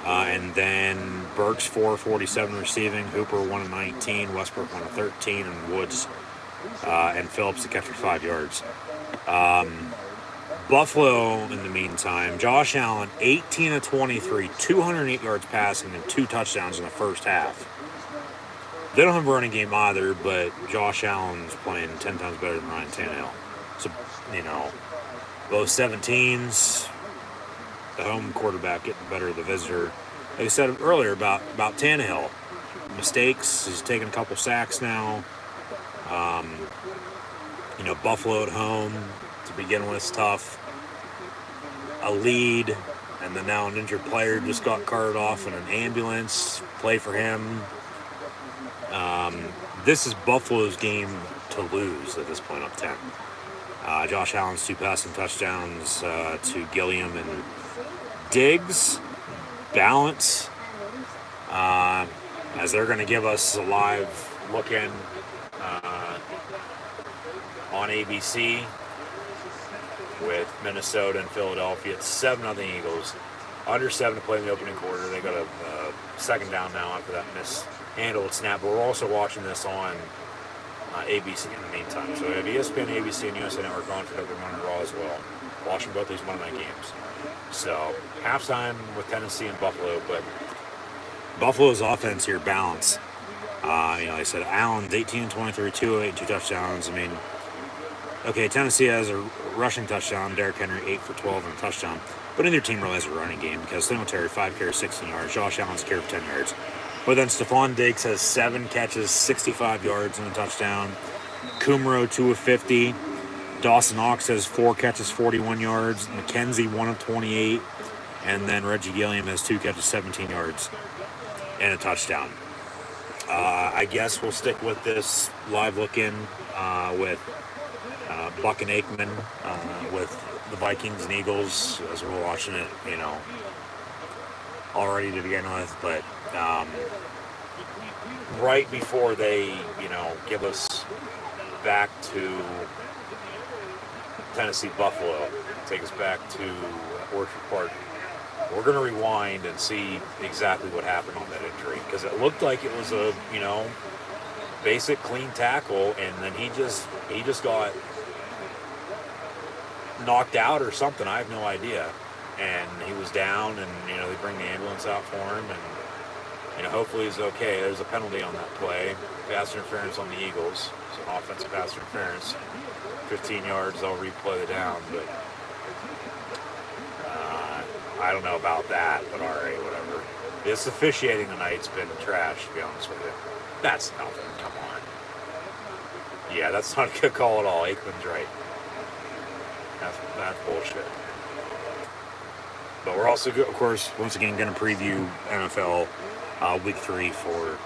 And then Burks 447 receiving, Hooper 1 of 19, Westbrook 1 of 13, and Woods and Phillips to catch for 5 yards. Buffalo, in the meantime, Josh Allen 18 of 23, 208 yards passing and 2 touchdowns in the first half. They don't have a running game either, but Josh Allen's playing 10 times better than Ryan Tannehill. So, both 17s, the home quarterback getting better than the visitor. Like I said earlier about Tannehill, mistakes. He's taking a couple sacks now. Buffalo at home to begin with is tough. A lead, and then now an injured player just got carted off in an ambulance. Play for him. This is Buffalo's game to lose at this point, up 10. Josh Allen's 2 passing touchdowns to Gilliam and Diggs. Balance. As they're going to give us a live look-in on ABC with Minnesota and Philadelphia. It's 7-0 Eagles. Under 7 to play in the opening quarter. They got a second down now after that mishandled snap. But we're also watching this on ABC in the meantime. So we have ESPN, ABC, and USA Network on for WWE and Raw as well. Watching both these Monday night games. So halftime with Tennessee and Buffalo, but Buffalo's offense here balance. Like I said, Allen's 18-23, 208, 2 touchdowns. I mean, okay, Tennessee has a rushing touchdown. Derrick Henry 8 for 12 and a touchdown. But neither team really has a running game because Singletary 5 carries, 16 yards. Josh Allen's carried for 10 yards. But then Stephon Diggs has 7 catches, 65 yards and a touchdown. Kumaro 2 of 50. Dawson Knox has 4 catches, 41 yards. McKenzie 1 of 28. And then Reggie Gilliam has 2 catches, 17 yards and a touchdown. I guess we'll stick with this live look-in with Buck and Aikman with the Vikings and Eagles as we're watching it, already to begin with. But right before they, give us back to Tennessee Buffalo, take us back to Orchard Park, we're going to rewind and see exactly what happened on that injury, because it looked like it was a, basic clean tackle, and then he just got knocked out or something. I have no idea. And he was down, and they bring the ambulance out for him, and hopefully he's okay. There's a penalty on that play, pass interference on the Eagles, so offensive pass interference, 15 yards. They'll replay the down, but I don't know about that. But all right, whatever. This officiating tonight's been trash, to be honest with you. That's nothing. Come on. Yeah, that's not a good call at all. Aikman's right. That's bullshit. But we're also, of course, once again, going to preview NFL Week 3 for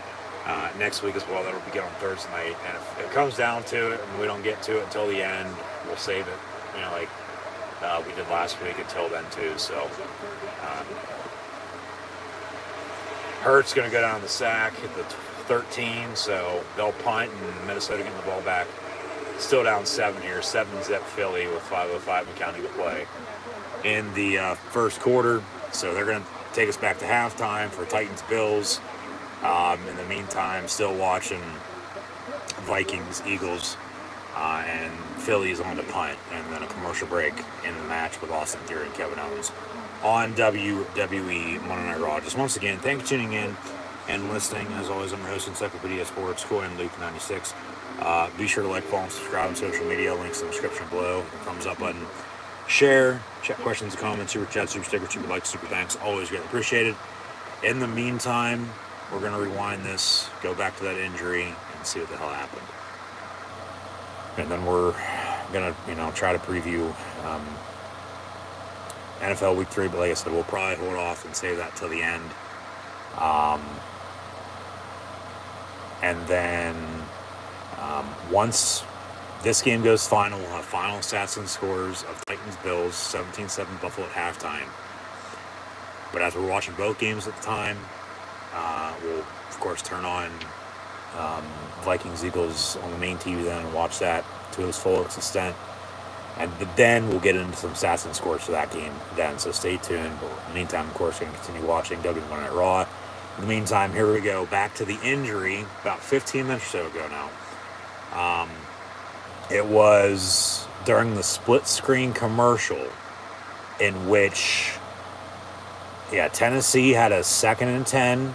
next week as well. That'll begin on Thursday night. And if it comes down to it and we don't get to it until the end, we'll save it, like we did last week until then too. So Hurts going to go down the sack at the 13, so they'll punt, and Minnesota getting the ball back. Still down 7 here. 7-zip Philly with 5:05 and counting to play in the first quarter. So they're going to take us back to halftime for Titans-Bills. In the meantime, still watching Vikings-Eagles, and Philly's on the punt, and then a commercial break in the match with Austin Theory and Kevin Owens on WWE Monday Night Raw. Just once again, thanks for tuning in and listening. As always, I'm your host, Encyclopedia Sports, Cool and Luke 96. Be sure to like, follow, and subscribe on social media. Links in the description below. Thumbs up button. Share. Check questions, comments, super chat, super sticker, super likes, super thanks. Always greatly appreciated. In the meantime, we're going to rewind this, go back to that injury, and see what the hell happened. And then we're going to, try to preview NFL Week 3. But like I said, we'll probably hold off and save that till the end. And then once this game goes final, we'll have final stats and scores of Titans-Bills, 17-7 Buffalo at halftime. But as we're watching both games at the time, we'll, of course, turn on Vikings-Eagles on the main TV then and watch that to its full extent. And then we'll get into some stats and scores for that game then, so stay tuned. But in the meantime, of course, we're going to continue watching WWE Monday Night Raw. In the meantime, here we go. Back to the injury about 15 minutes or so ago now. It was during the split screen commercial in which, Tennessee had a 2nd and 10.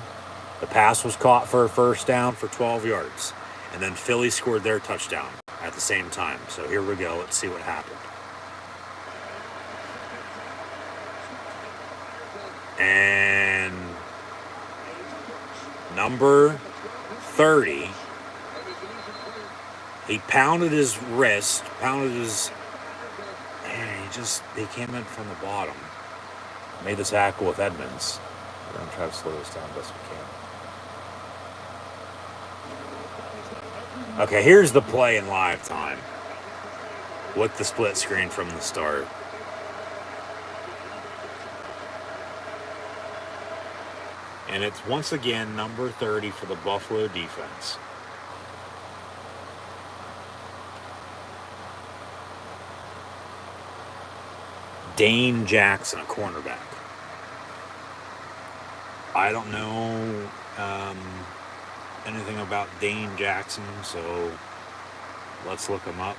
The pass was caught for a first down for 12 yards. And then Philly scored their touchdown at the same time. So here we go. Let's see what happened. And number 30, he pounded his wrist, he came in from the bottom. Made the tackle with Edmonds. We're going to try to slow this down best we can. Okay, here's the play in live time with the split screen from the start. And it's once again number 30 for the Buffalo defense. Dane Jackson, a cornerback. I don't know anything about Dane Jackson, so Let's look him up.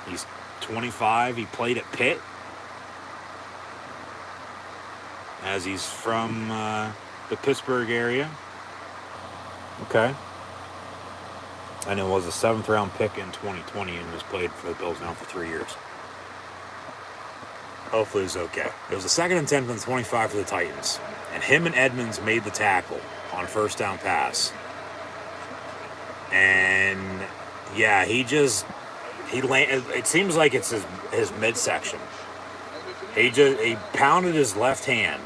He's 25. He played at Pitt, as he's from the Pittsburgh area. Okay. And it was a 7th-round pick in 2020 and has played for the Bills now for 3 years. Hopefully he's okay. It was a 2nd and 10 from the 25 for the Titans. And him and Edmonds made the tackle on a first down pass. And, yeah, he landed. It seems like it's his midsection. He pounded his left hand.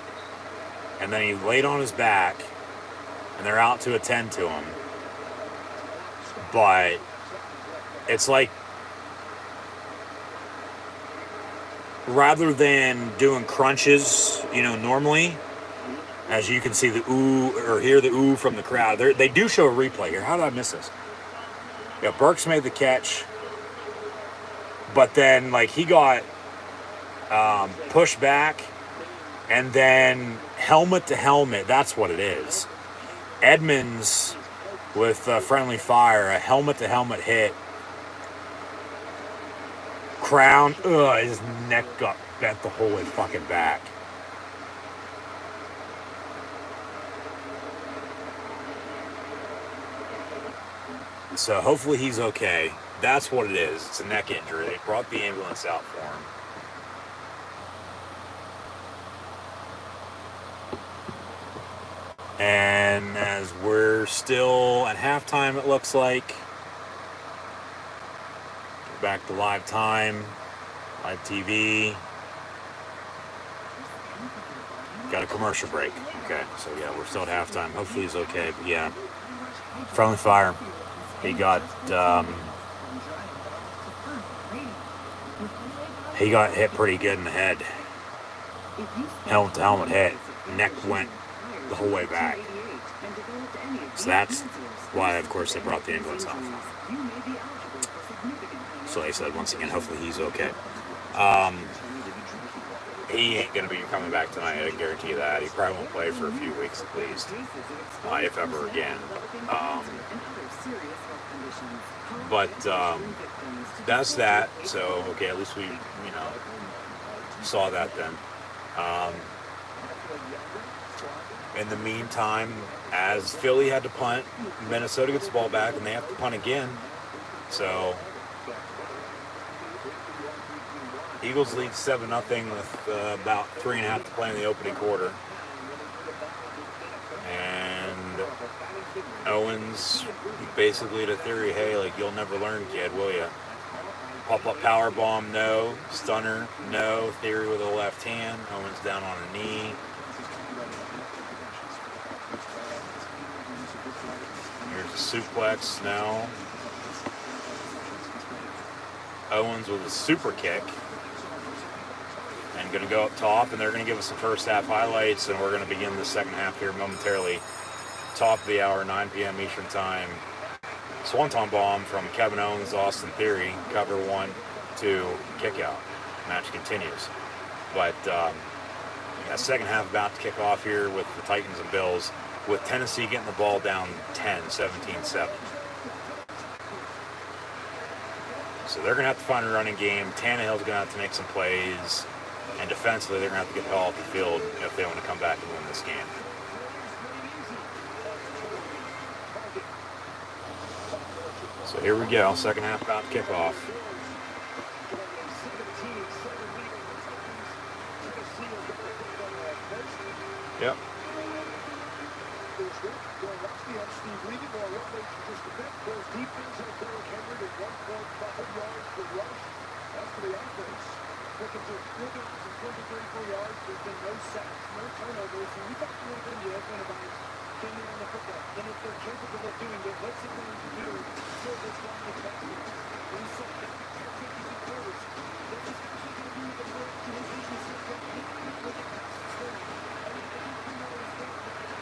And then he laid on his back. And they're out to attend to him. But it's like, rather than doing crunches, normally, as you can see the ooh or hear the ooh from the crowd, they do show a replay here. How did I miss this? Yeah, Burks made the catch, but then he got pushed back, and then helmet to helmet. That's what it is. Edmonds with friendly fire, a helmet to helmet hit. Crown, his neck got bent the whole way fucking back. So hopefully he's okay. That's what it is. It's a neck injury. They brought the ambulance out for him. And as we're still at halftime, it looks like. Back to live time, live TV. Got a commercial break. Okay, so yeah, we're still at halftime. Hopefully he's okay. But yeah, friendly fire. He got hit pretty good in the head. Helmet to helmet hit. Neck went the whole way back. So that's why, of course, they brought the ambulance off. So like I said, once again, hopefully he's okay. He ain't going to be coming back tonight, I guarantee you that. He probably won't play for a few weeks at least, if ever again. But that's that. So, okay, at least we, saw that then. In the meantime, as Philly had to punt, Minnesota gets the ball back, and they have to punt again. So Eagles lead 7-0 with about 3.5 to play in the opening quarter. And Owens basically to theory, hey, you'll never learn, kid, will ya? Pop-up power bomb, no. Stunner, no. Theory with a left hand. Owens down on a knee. Here's a suplex, no. Owens with a super kick. And going to go up top, and they're going to give us some first half highlights, and we're going to begin the second half here momentarily. Top of the hour, 9 p.m. Eastern Time. Swanton bomb from Kevin Owens, Austin Theory, cover 1, 2, kick out. Match continues. But second half about to kick off here with the Titans and Bills, with Tennessee getting the ball down 10, 17-7. So they're going to have to find a running game. Tannehill's going to have to make some plays. And defensively, they're going to have to get the ball off the field if they want to come back and win this game. So here we go. Second half about to kick off. Yep. Looking for 4 yards and 34 yards. There's been no sacks, no turnovers. And we talked a little bit in the opening about can they run the football. And if they're capable of doing it, what's it going to do to fill this line of baskets? We saw that in quarters. This is actually going to be the first to his business here. Look at passes there. I mean, I think we know what it's going to be.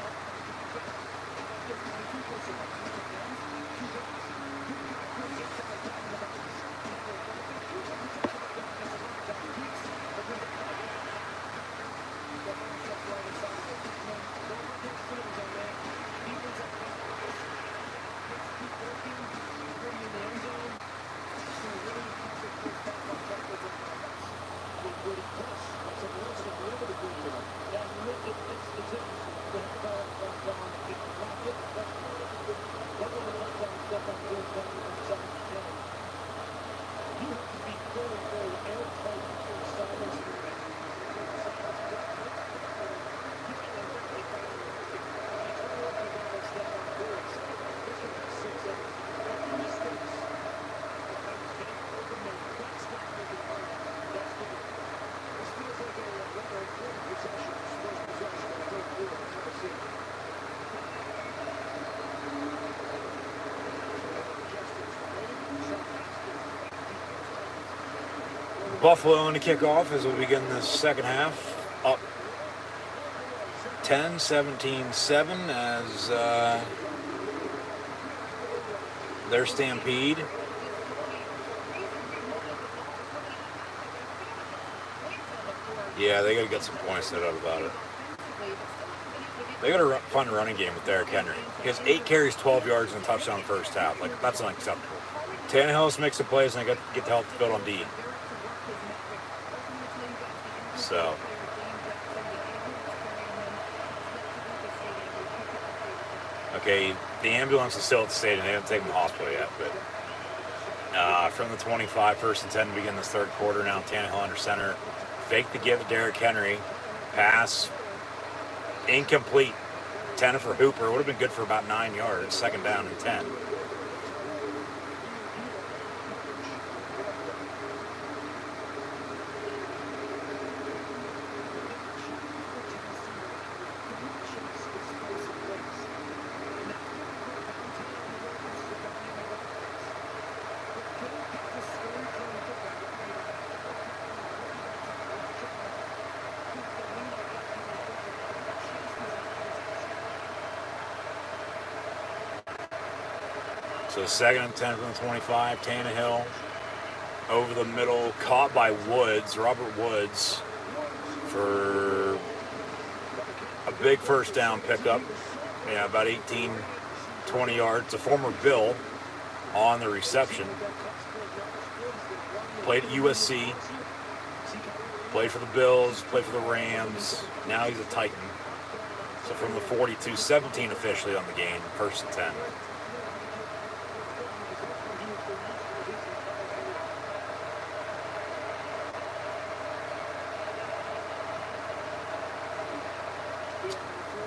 Buffalo to kick off as we begin the second half. Up 10, 17-7 as their stampede. Yeah, they got to get some points, no doubt about it. They got to find a running game with Derrick Henry. He has 8 carries, 12 yards, and a touchdown in the first half. Like, that's unacceptable. Tannehill makes some plays, and they get to help the field on D. So. Okay, the ambulance is still at the stadium. They haven't taken the hospital yet, but from the 25, 1st and 10 to begin this third quarter. Now Tannehill under center. Fake the give to Derrick Henry. Pass. Incomplete. 10 for Hooper. Would have been good for about 9 yards. Second down and 10. So 2nd and 10 from the 25. Tannehill over the middle, caught by Woods, Robert Woods, for a big first down pickup. Yeah, about 18, 20 yards. A former Bill on the reception. Played at USC. Played for the Bills, played for the Rams. Now he's a Titan. So from the 42, 17 officially on the game, 1st and 10.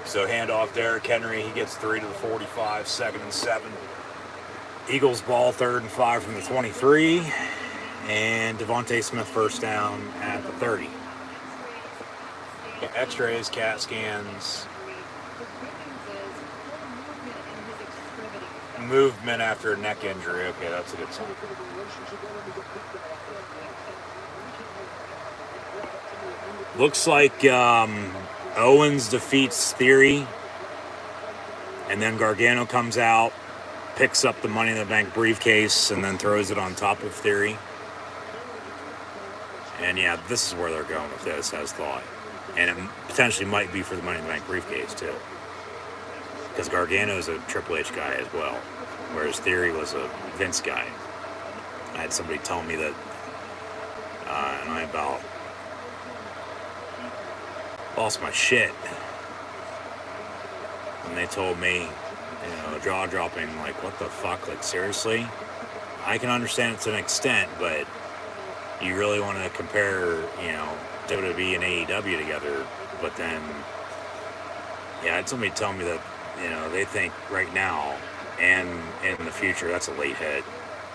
So handoff Derrick Henry, he gets 3 to the 45, 2nd and 7. Eagles ball, 3rd and 5 from the 23. And Devontae Smith first down at the 30. Yeah, X-rays, CAT scans. Movement after a neck injury. Okay, that's a good sign. Looks like Owens defeats Theory, and then Gargano comes out, picks up the Money in the Bank briefcase, and then throws it on top of Theory. And yeah, this is where they're going with this, as thought. And it potentially might be for the Money in the Bank briefcase, too. Because Gargano's a Triple H guy as well, whereas Theory was a Vince guy. I had somebody tell me that, and I about lost my shit when they told me, jaw dropping, like, what the fuck, like, seriously? I can understand it to an extent, but you really want to compare, WWE and AEW together, but then, yeah, I had somebody tell me that, they think right now and in the future, that's a late hit.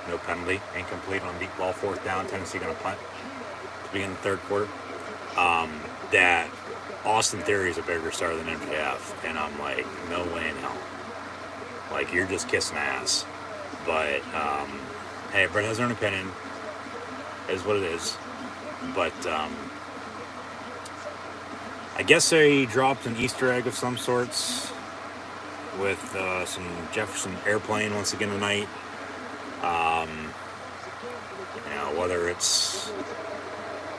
No penalty, incomplete on deep ball, 4th down, Tennessee going to punt to begin the third quarter. That Austin Theory is a bigger star than MJF, and I'm like, no way in hell. Like, you're just kissing ass. But, hey, Brett has their own opinion. It is what it is. But, I guess they dropped an Easter egg of some sorts with some Jefferson Airplane once again tonight. Whether it's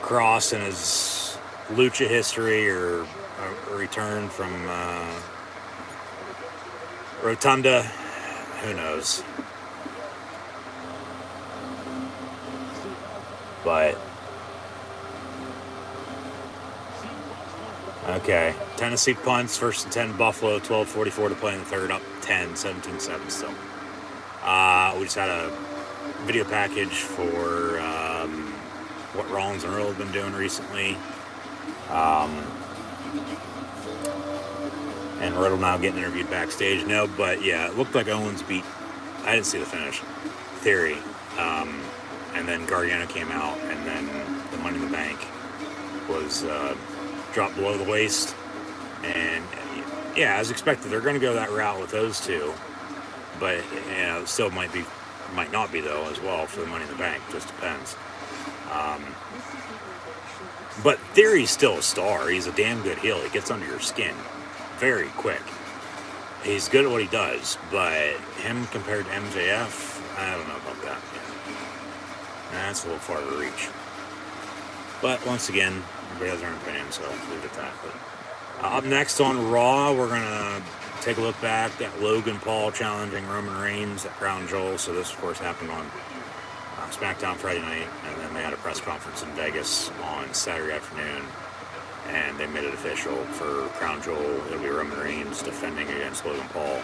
Cross and his lucha history or a return from Rotunda, who knows. But okay, Tennessee punts, 1st and 10, Buffalo, 12:44 to play in the third, up 10, 17-7 still. We just had a video package for what Rollins and Earl have been doing recently. And Riddle now getting interviewed backstage. No, but yeah, it looked like Owens beat, I didn't see the finish, Theory. And then Gargano came out, and then the Money in the Bank was dropped below the waist. And yeah, as expected, they're going to go that route with those two. But, it still might not be, though, as well, for the Money in the Bank. Just depends. But Theory's still a star. He's a damn good heel. He gets under your skin very quick. He's good at what he does, but him compared to MJF, I don't know about that. That's a little far to reach. But once again, everybody has their own opinion, so I'll leave it at that. But, up next on Raw, we're going to take a look back at Logan Paul challenging Roman Reigns at Crown Jewel. So this, of course, happened on SmackDown Friday night, and then they had a press conference in Vegas on Saturday afternoon, and they made it official for Crown Jewel. It'll be Roman Reigns defending against Logan Paul,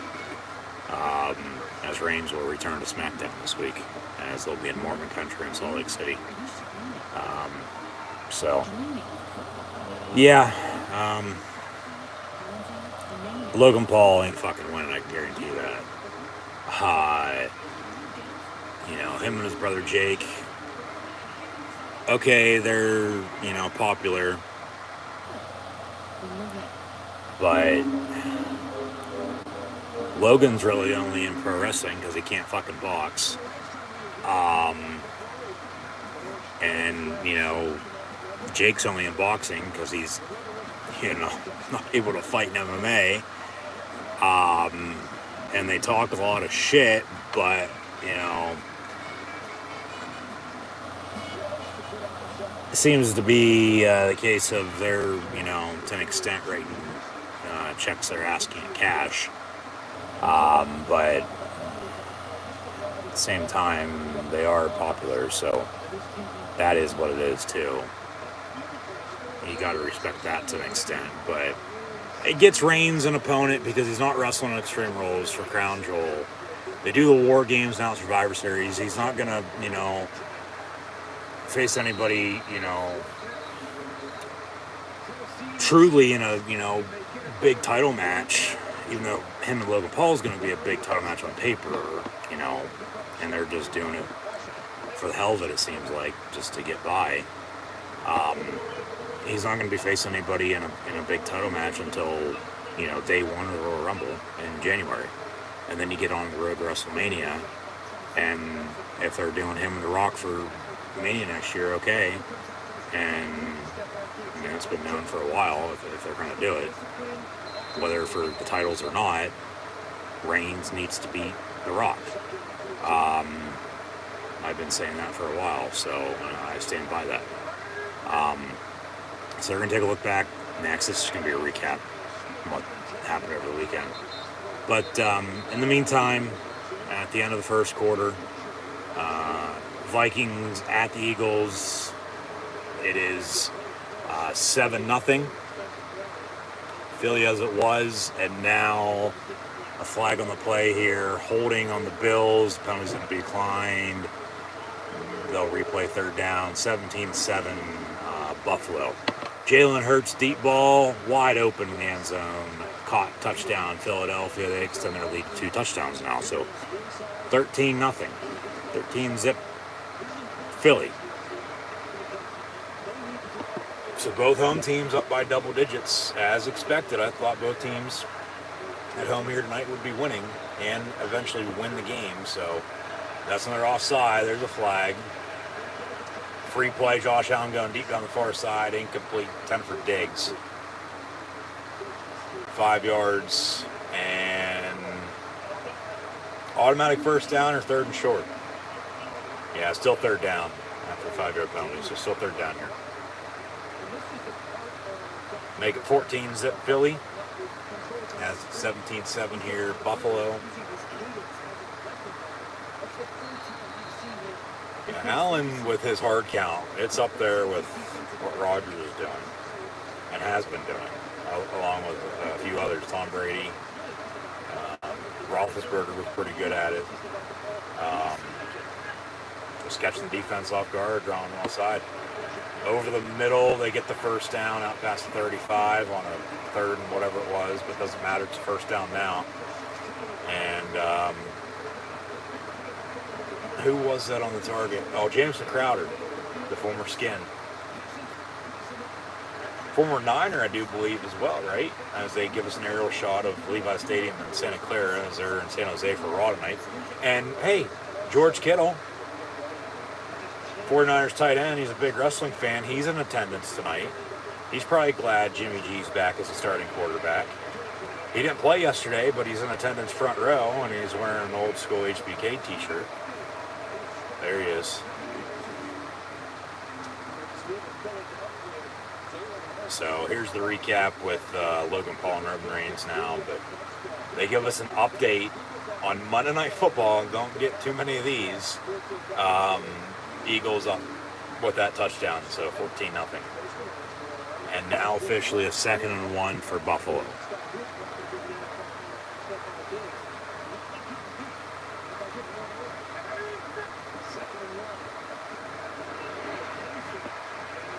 as Reigns will return to SmackDown this week, as they'll be in Mormon country in Salt Lake City. So, yeah, Logan Paul ain't fucking winning, I can guarantee you that. You know, him and his brother Jake, okay, they're, you know, popular, but Logan's really only in pro wrestling because he can't fucking box. And, you know, Jake's only in boxing because he's, you know, not able to fight in MMA. And they talk a lot of shit, but, you know, it seems to be the case of they're, you know, to an extent writing checks they're asking in cash. But at the same time, they are popular, so that is what it is, too. You got to respect that to an extent, but it gets Reigns an opponent because he's not wrestling Extreme Rules for Crown Jewel. They do the War Games now, Survivor Series. He's not going to, you know, face anybody, you know, truly in a, you know, big title match, even though him and Logan Paul is going to be a big title match on paper, you know, and they're just doing it for the hell of it seems like, just to get by. He's not going to be facing anybody in a big title match until, you know, day one of the Royal Rumble in January. And then you get on the road to WrestleMania, and if they're doing him and The Rock for Mania next year, okay. And, you know, it's been known for a while if they're going to do it. Whether for the titles or not, Reigns needs to beat The Rock. I've been saying that for a while, so I stand by that. So we're going to take a look back next. This is going to be a recap of what happened over the weekend. But in the meantime, at the end of the first quarter, Vikings at the Eagles, it is 7-0. Philly as it was, and now a flag on the play here, holding on the Bills, penalties going to be declined. They'll replay third down, 17-7, Buffalo. Jalen Hurts, deep ball, wide open in the end zone, caught, touchdown, Philadelphia. They extend their lead to 2 touchdowns now, so 13-0, 13-zip, Philly. So both home teams up by double digits, as expected. I thought both teams at home here tonight would be winning and eventually win the game. So that's another offside. There's a flag. Free play, Josh Allen going deep down the far side, incomplete, 10 for Diggs. 5 yards, and automatic first down or third and short. Yeah, still third down after a 5-yard penalty, so still third down here. Make it 14-zip Philly. Has 17-7 here, Buffalo. Yeah, Allen with his hard count, it's up there with what Rodgers is doing and has been doing, along with a few others. Tom Brady, Roethlisberger was pretty good at it. Just catching the defense off guard, drawing them outside. Over the middle, they get the first down out past the 35 on a third and whatever it was, but it doesn't matter. It's a first down now. And who was that on the target? Oh, Jameson Crowder, the former Skin. Former Niner, I do believe, as well, right? As they give us an aerial shot of Levi Stadium in Santa Clara as they're in San Jose for Raw tonight. And, hey, George Kittle 49ers tight end, he's a big wrestling fan. He's in attendance tonight. He's probably glad Jimmy G's back as a starting quarterback. He didn't play yesterday, but he's in attendance front row, and he's wearing an old school HBK t-shirt. There he is. So here's the recap with Logan Paul and Roman Reigns now, but they give us an update on Monday Night Football. Don't get too many of these. Eagles up with that touchdown, so 14-0. And now officially a 2nd and 1 for Buffalo.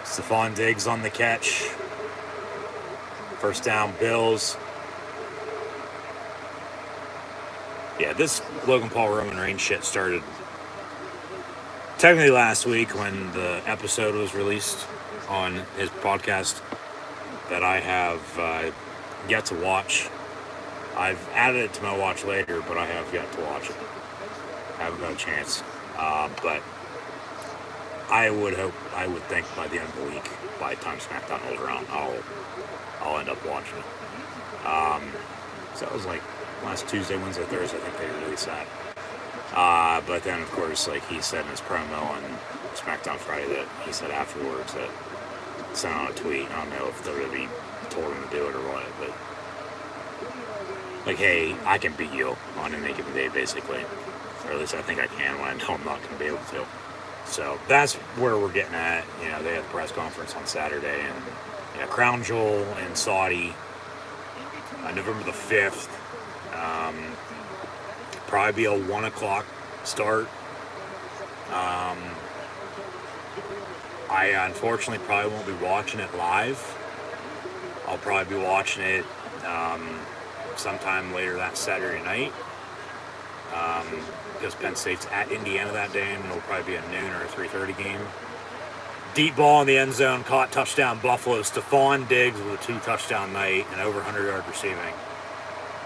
Stephon Diggs on the catch. First down, Bills. Yeah, this Logan Paul Roman Reigns shit started technically last week when the episode was released on his podcast that I have yet to watch. I've added it to my watch later, but I have yet to watch it. I haven't got a chance. But I would think by the end of the week, by the time SmackDown rolls around, I'll end up watching it. So it was like last Tuesday, Wednesday, Thursday, I think they released that. But then, of course, like he said in his promo on SmackDown Friday that he said afterwards that sent out a tweet. I don't know if WWE told him to do it or what, but like, hey, I can beat you on any given day, basically. Or at least I think I can when I know I'm not going to be able to. So that's where we're getting at. You know, they had a press conference on Saturday, and Crown Jewel in Saudi, November the 5th. Probably be a 1 o'clock start. I unfortunately probably won't be watching it live. I'll probably be watching it sometime later that Saturday night. Because Penn State's at Indiana that day, and it'll probably be a noon or a 3:30 game. Deep ball in the end zone, caught touchdown Buffalo. Stephon Diggs with a 2-touchdown night and over 100-yard receiving.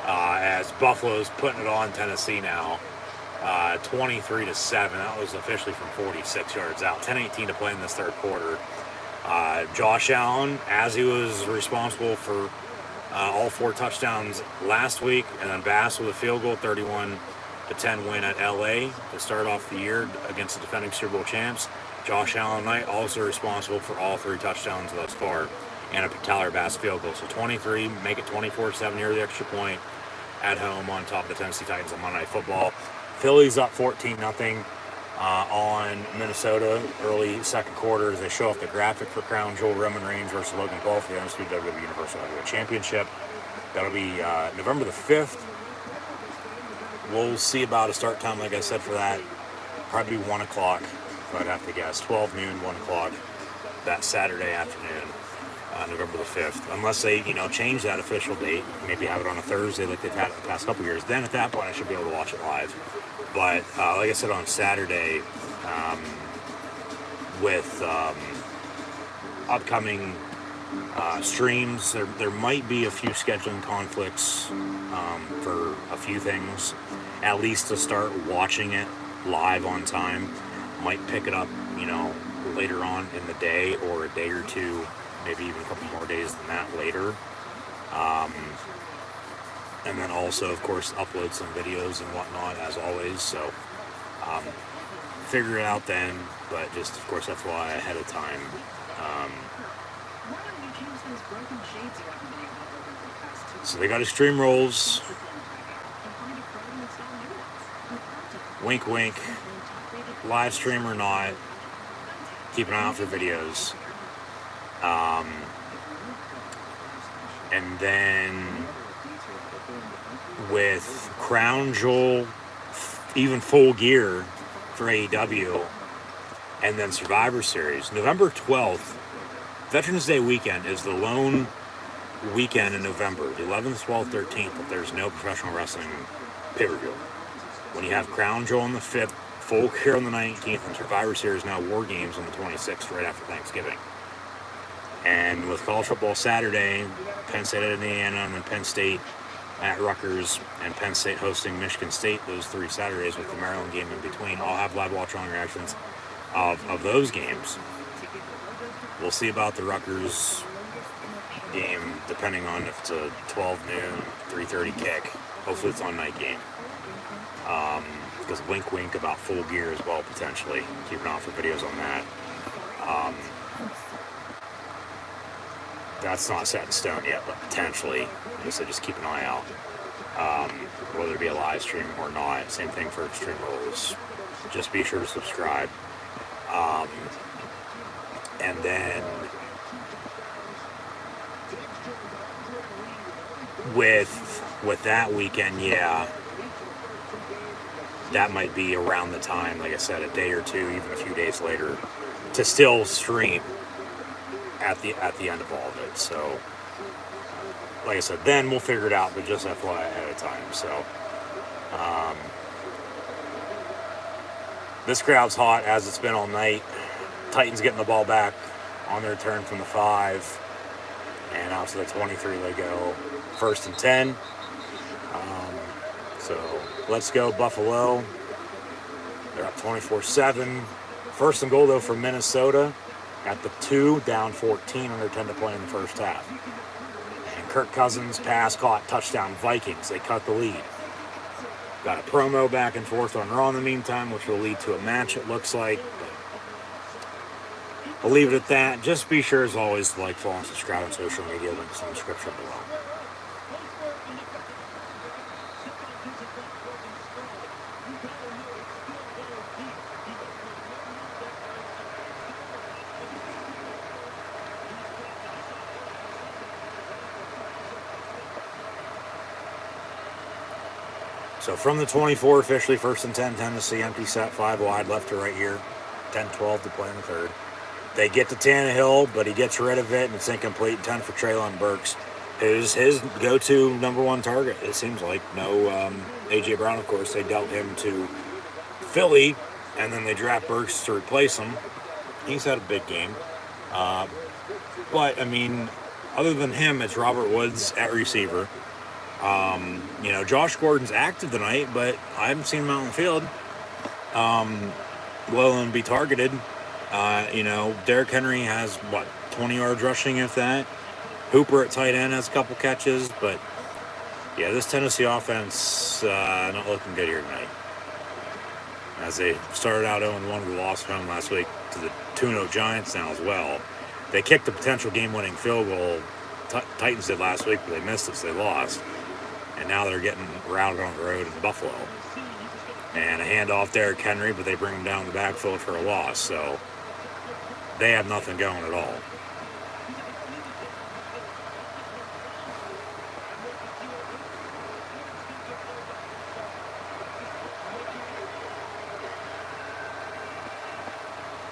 As Buffalo's putting it on Tennessee now, 23-7. That was officially from 46 yards out. 10:18 to play in this third quarter. Josh Allen, as he was responsible for all 4 touchdowns last week, and then Bass with a field goal, 31-10 win at LA to start off the year against the defending Super Bowl champs. Josh Allen Knight also responsible for all 3 touchdowns thus far, and a Tyler Bass field goal. So 23, make it 24-7 near the extra point at home on top of the Tennessee Titans on Monday Night Football. Phillies up 14-0 on Minnesota early second quarter as they show off the graphic for Crown Jewel Roman Reigns versus Logan Paul for the undisputed WWE Universal Heavyweight Championship. That'll be November the 5th. We'll see about a start time, like I said, for that. Probably 1 o'clock, if I'd have to guess. 12 noon, 1 o'clock that Saturday afternoon, November the 5th. Unless they, change that official date, maybe have it on a Thursday like they've had it the past couple years. Then at that point, I should be able to watch it live. But like I said, on Saturday, with upcoming streams, there might be a few scheduling conflicts for a few things. At least to start watching it live on time. Might pick it up, later on in the day or a day or two, maybe even a couple more days than that later. And then also, of course, upload some videos and whatnot, as always. So figure it out then, but just, of course, FYI ahead of time. So they got Extreme Rules. Wink, wink. Live stream or not, keep an eye out for videos. And then with Crown Jewel, even Full Gear for AEW, and then Survivor Series, November 12th, Veterans Day weekend is the lone weekend in November, the 11th, 12th, 13th, that there's no professional wrestling pay-per-view. When you have Crown Jewel on the 5th, Full Gear on the 19th, and Survivor Series now War Games on the 26th, right after Thanksgiving. And with college football Saturday, Penn State at Indiana, and then Penn State at Rutgers, and Penn State hosting Michigan State those 3 Saturdays with the Maryland game in between. I'll have live watch-along reactions of those games. We'll see about the Rutgers game, depending on if it's a 12 noon, 3:30 kick. Hopefully it's on night game. Because wink wink about Full Gear as well, potentially. Keep an eye out for videos on that. That's not set in stone yet, but potentially. Like I said, just keep an eye out. Whether it be a live stream or not. Same thing for Extreme Rules. Just be sure to subscribe. And then with that weekend, yeah, that might be around the time, like I said, a day or two, even a few days later, to still stream at the end of all of it. So, like I said, then we'll figure it out, but just FYI ahead of time. So, this crowd's hot as it's been all night. Titans getting the ball back on their turn from the 5, and out to the 23 they go. 1st and 10. So let's go Buffalo. They're up 24-7. 1st and goal though for Minnesota at the 2, down 14, under 10 to play in the first half. And Kirk Cousins pass caught, touchdown Vikings. They cut the lead. Got a promo back and forth on Raw in the meantime, which will lead to a match, it looks like. But I'll leave it at that. Just be sure, as always, to like, follow, and subscribe on social media. Links in the description below. So from the 24, officially 1st and 10, Tennessee, empty set, 5 wide, left to right here. 10-12 to play in the 3rd. They get to Tannehill, but he gets rid of it, and it's incomplete. 10 for Treylon Burks, who's his go-to number 1 target, it seems like. No A.J. Brown, of course. They dealt him to Philly, and then they draft Burks to replace him. He's had a big game. But, I mean, other than him, it's Robert Woods at receiver. Josh Gordon's active tonight, but I haven't seen him out on the field. And be targeted. Derrick Henry has, 20 yards rushing, if that. Hooper at tight end has a couple catches, but, yeah, this Tennessee offense not looking good here tonight. As they started out 0-1 with a loss at home last week to the 2-0 Giants now as well. They kicked a potential game-winning field goal. Titans did last week, but they missed it, so they lost. And now they're getting routed on the road in Buffalo. And a handoff Derrick Henry, but they bring him down the backfield for a loss. So they have nothing going at all.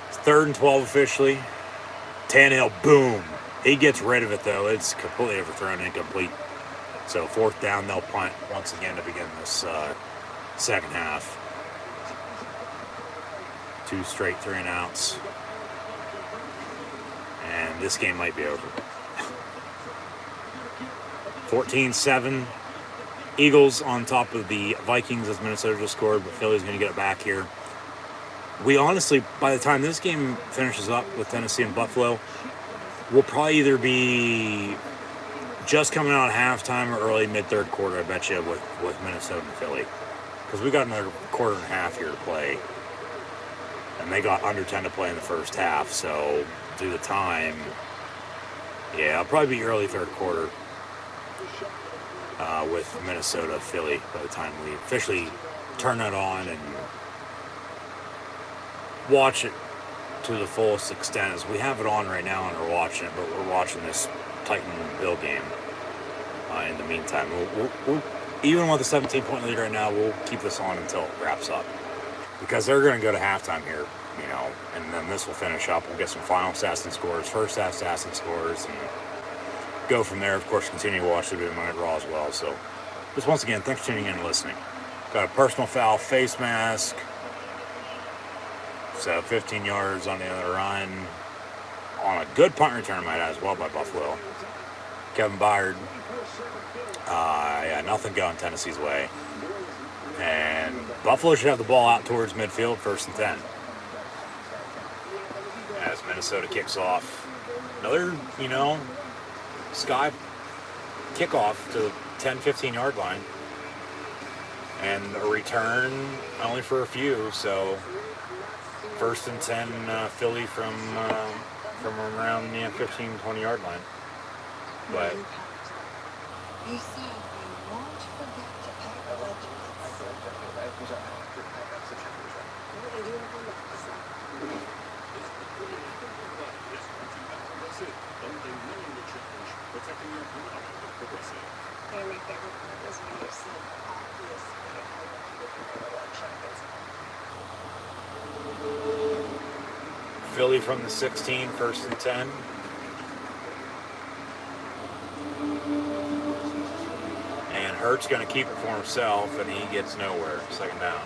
It's 3rd and 12 officially. Tannehill, boom. He gets rid of it, though. It's completely overthrown, incomplete. So 4th down, they'll punt once again to begin this second half. 2 straight 3-and-outs. And this game might be over. 14-7. Eagles on top of the Vikings as Minnesota just scored, but Philly's going to get it back here. We honestly, by the time this game finishes up with Tennessee and Buffalo, we'll probably either be just coming out of halftime or early mid-3rd quarter, I bet you, with Minnesota and Philly. Because we got another quarter and a half here to play. And they got under 10 to play in the first half, so due to time, yeah, it'll probably be early 3rd quarter with Minnesota, Philly, by the time we officially turn that on and watch it to the fullest extent. As we have it on right now and we're watching it, but we're watching this Titan-Bill game in the meantime. We'll even with a 17-point lead right now, we'll keep this on until it wraps up. Because they're going to go to halftime here, and then this will finish up. We'll get some final stats and scores, first half stats and scores, and go from there. Of course, continue to watch the video Monday Raw as well. So, just once again, thanks for tuning in and listening. Got a personal foul, face mask. So 15 yards on the other run. On a good punt return, might add as well, by Buffalo. Kevin Byard. Nothing going Tennessee's way. And Buffalo should have the ball out towards midfield, 1st and 10. Minnesota kicks off. Another, sky kickoff to the 10-15 yard line. And a return only for a few, so 1st and 10 Philly from around the 15-20 yard line. But You said you won't forget to pack the legends. Philly from the 16, 1st and 10. And Hurt's going to keep it for himself, and he gets nowhere. 2nd down.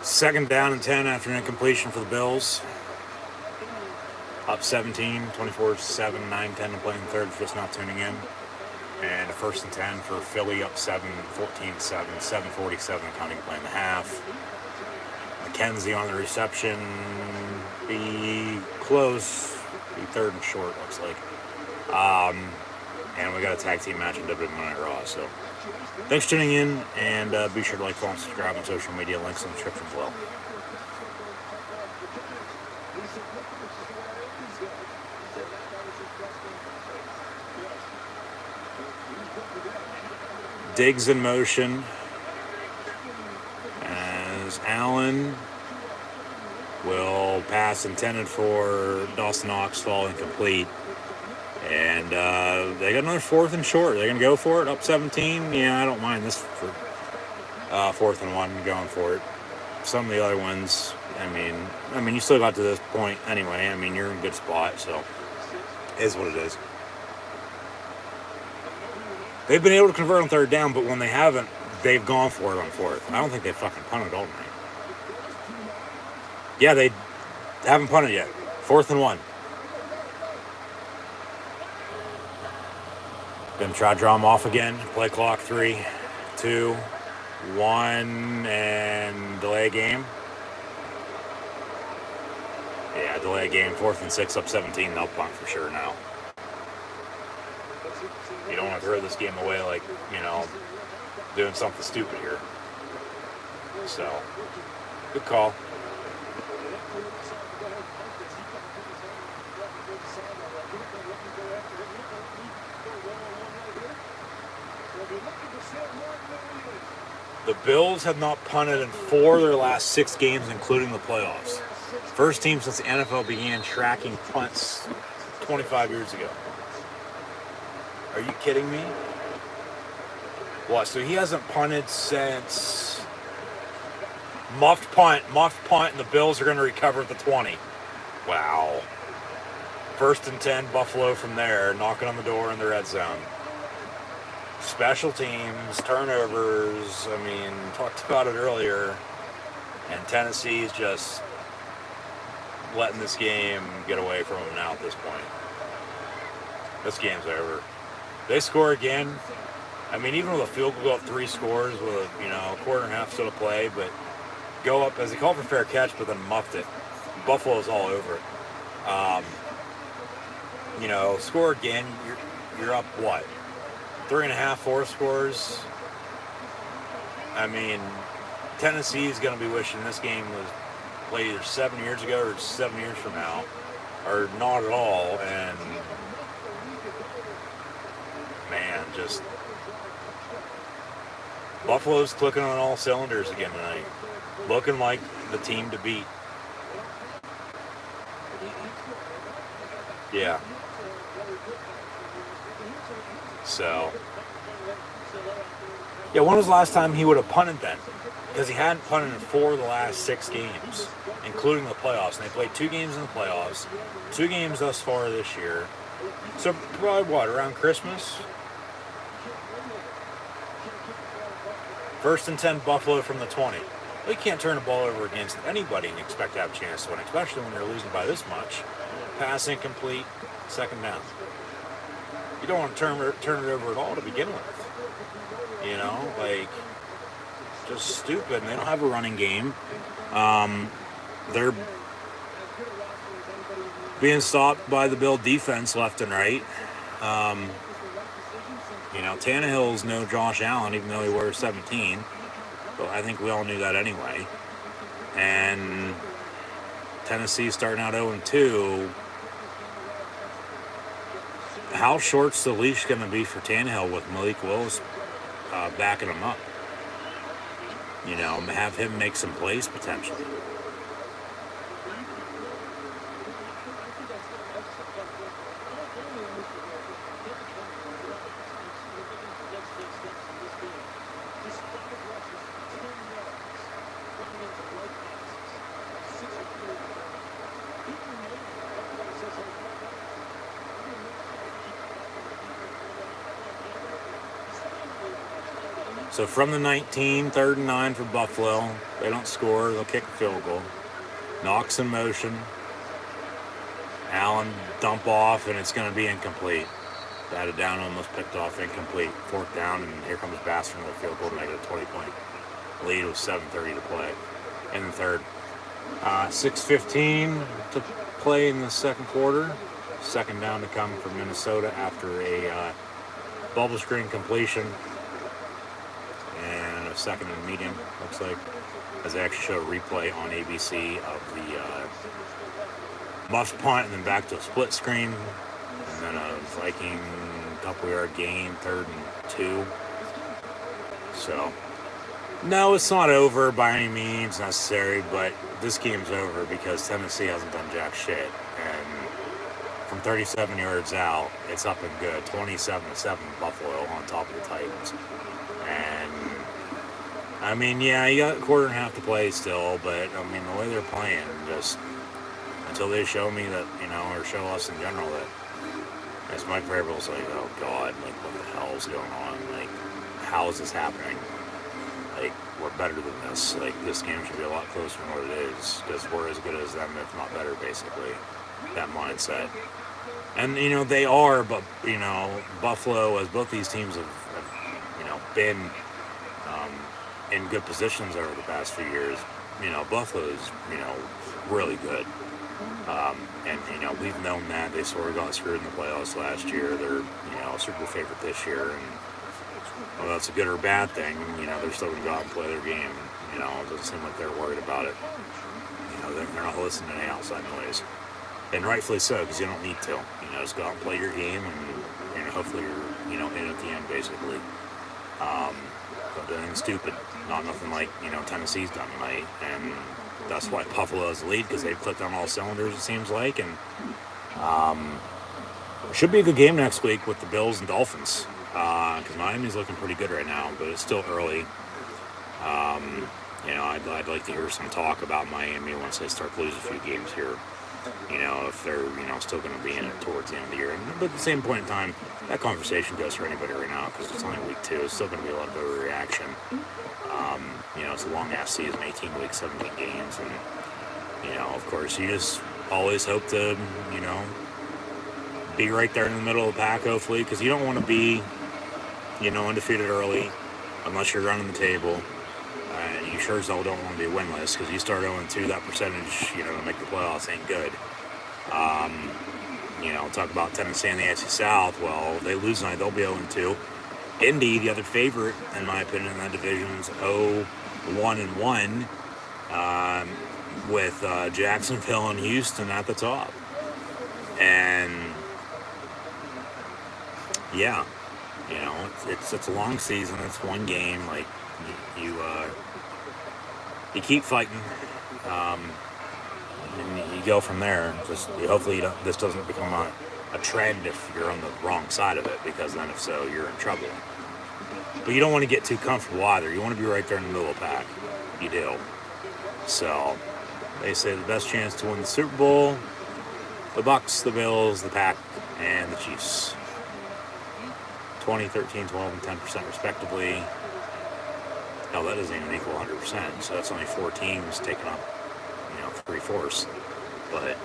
Second down and 10 after an incompletion for the Bills. Up 17, 24-7, 9-10 to play in third, just not tuning in. And a 1st and 10 for Philly, up 7, 14-7, 7:47 counting play in the half. McKenzie on the reception. Be close. Be 3rd and short, looks like. And we got a tag team match in WWE Monday Night Raw. So thanks for tuning in, and be sure to like, follow, and subscribe on social media. Links in the description below. Diggs in motion as Allen will pass intended for Dawson Knox, fall incomplete. And they got another 4th and short. They're going to go for it, up 17. Yeah, I don't mind this for 4th and 1, going for it. Some of the other ones, I mean, you still got to this point anyway. I mean, you're in a good spot, so it is what it is. They've been able to convert on 3rd down, but when they haven't, they've gone for it on 4th. I don't think they've fucking punted all night. Yeah, they haven't punted yet. 4th and 1. Gonna try to draw them off again. Play clock 3, 2, 1, and delay game. Yeah, delay game. 4th and 6, up 17. They'll punt for sure now. You don't want to throw this game away like, doing something stupid here. So, good call. The The Bills have not punted in 4 of their last 6 games, including the playoffs. First team since the NFL began tracking punts 25 years ago. Are you kidding me? What? So he hasn't punted since muffed punt, and the Bills are going to recover at the 20. Wow. 1st and 10, Buffalo from there, knocking on the door in the red zone. Special teams, turnovers, I mean, talked about it earlier. And Tennessee's just letting this game get away from them now at this point. This game's over. They score again. I mean, even with a field goal up 3 scores with a quarter and a half still to play, but go up as he called for fair catch, but then muffed it. Buffalo's all over it. Score again. You're up what? 3.5, 4 scores. I mean, Tennessee's going to be wishing this game was played either 7 years ago or 7 years from now, or not at all. And man, just Buffalo's clicking on all cylinders again tonight, looking like the team to beat. Yeah. So, yeah, when was the last time he would have punted then? Because he hadn't punted in 4 of the last 6 games, including the playoffs. And they played 2 games in the playoffs, 2 games thus far this year. So probably what, around Christmas? 1st and 10, Buffalo from the 20. Well, you can't turn the ball over against anybody and expect to have a chance to win, especially when you're losing by this much. Pass incomplete, 2nd down. You don't want to turn it over at all to begin with. Just stupid. And they don't have a running game. They're being stopped by the Bill defense left and right. Tannehill's no Josh Allen, even though he wears 17. But I think we all knew that anyway. And Tennessee's starting out 0-2. How short's the leash going to be for Tannehill with Malik Willis backing him up? Have him make some plays potentially. So from the 19, 3rd and 9 for Buffalo. They don't score, they'll kick a field goal. Knox in motion. Allen dump off, and it's going to be incomplete. Batted down, almost picked off, incomplete. 4th down, and here comes Bass for another field goal to make it a 20-point lead with 7:30 to play in the 3rd. 6:15 to play in the 2nd quarter. 2nd down to come from Minnesota after a bubble screen completion. And a 2nd and medium, looks like, as they actually show a replay on ABC of the muffed punt, and then back to a split screen, and then a Viking couple-yard gain, 3rd and 2. So, no, it's not over by any means necessary, but this game's over because Tennessee hasn't done jack shit. And from 37 yards out, it's up and good. 27-7 Buffalo on top of the Titans. And I mean, yeah, you got a quarter and a half to play still, but I mean, the way they're playing, just until they show me that, or show us in general that, as Mike Vrabel's like, oh God, like what the hell is going on? Like, how is this happening? Like, we're better than this. Like, this game should be a lot closer than what it is, because we're as good as them, if not better, basically. That mindset. And, they are, but, Buffalo, as both these teams have been in good positions over the past few years, Buffalo's, really good. And, we've known that. They sort of got screwed in the playoffs last year. They're, a Super Bowl favorite this year. And whether that's a good or bad thing, they're still going to go out and play their game. It doesn't seem like they're worried about it. They're not listening to any outside noise. And rightfully so, because you don't need to. Just go out and play your game, and hopefully you're, in at the end, basically. Don't do anything stupid. Not nothing like, Tennessee's done tonight. And that's why Buffalo is the lead, because they've clicked on all cylinders, it seems like. And it should be a good game next week with the Bills and Dolphins. Because Miami's looking pretty good right now, but it's still early. I'd like to hear some talk about Miami once they start losing a few games here. If they're, still going to be in it towards the end of the year. But at the same point in time, that conversation goes for anybody right now because it's only week 2. It's still going to be a lot of overreaction. It's a long-ass season, 18 weeks, 17 games. And, of course, you just always hope to, be right there in the middle of the pack, hopefully, because you don't want to be, undefeated early unless you're running the table. And you sure as hell don't want to be winless, because you start 0-2, that percentage, to make the playoffs ain't good. Talk about Tennessee and the AFC South. Well, they lose tonight, they'll be 0-2. Indy, the other favorite, in my opinion, in that division, is 0-1-1, with Jacksonville and Houston at the top. And yeah, it's a long season. It's one game. Like you keep fighting, and you go from there. Just hopefully this doesn't become a trend if you're on the wrong side of it, because then if so, you're in trouble. But you don't want to get too comfortable either. You want to be right there in the middle of the pack. You do. So they say the best chance to win the Super Bowl: the Bucks, the Bills, the Pack, and the Chiefs. 20, 13, 12, and 10% respectively. Hell, that doesn't even equal 100%. So that's only 4 teams taking up, 3/4. But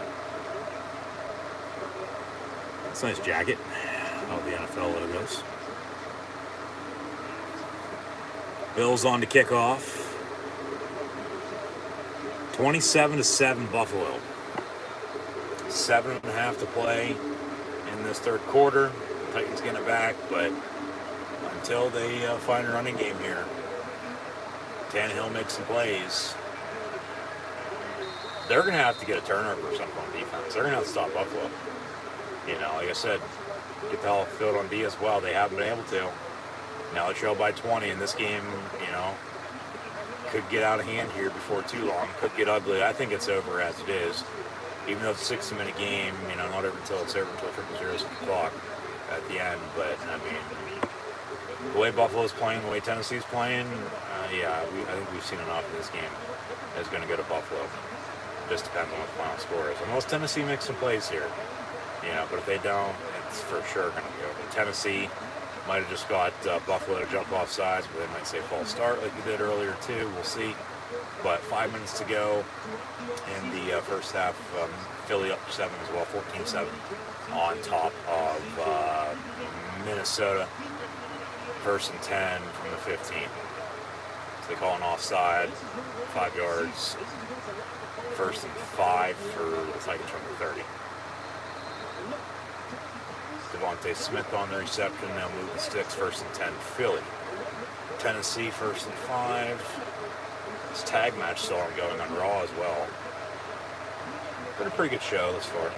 it's a nice jacket. All the NFL logos. Bills on to kick off. 27-7 Buffalo. 7.5 to play in this third quarter. Titans getting it back, but until they find a running game here, Tannehill makes some plays. They're going to have to get a turnover or something on defense. They're going to have to stop Buffalo. Like I said, get the hell off the field on D as well. They haven't been able to. Now they trail by 20, and this game, could get out of hand here before too long. Could get ugly. I think it's over as it is. Even though it's a 60-minute game, not over until it's over until 0-0 o'clock at the end. But, the way Buffalo's playing, the way Tennessee's playing, I think we've seen enough in this game. It's going to go to Buffalo. Just depends on what the final score is. Unless Tennessee makes some plays here. But if they don't, it's for sure going to be over. Tennessee might have just got Buffalo to jump off sides, but they might say false start like we did earlier too. We'll see. But 5 minutes to go in the first half. Philly up 7 as well, 14-7 on top of Minnesota. 1st and 10 from the 15. So they call an offside, 5 yards. 1st and 5 for the Titans from the 30. Devontae Smith on the reception. Now move the sticks. 1st and 10 Philly. Tennessee 1st and 5. This tag match still ongoing on Raw as well. Been a pretty good show this far.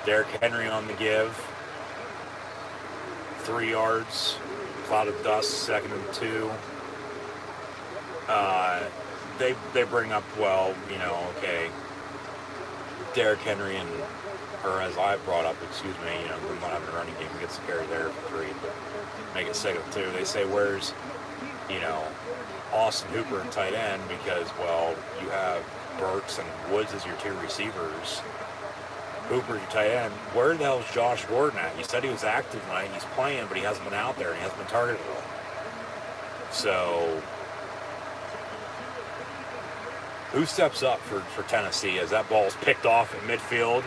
Derrick Henry on the give. 3 yards. Cloud of dust, 2nd and 2. They bring up, okay, Derrick Henry or as I brought up, them not having a running game, gets the carry there for 3, but make it 2nd and 2. They say, where's, Austin Hooper and tight end, because, you have Burks and Woods as your 2 receivers. Hooper's your tight end. Where the hell is Josh Gordon at? You said he was active tonight. He's playing, but he hasn't been out there, and he hasn't been targeted at all. So, who steps up for Tennessee as that ball's picked off at midfield?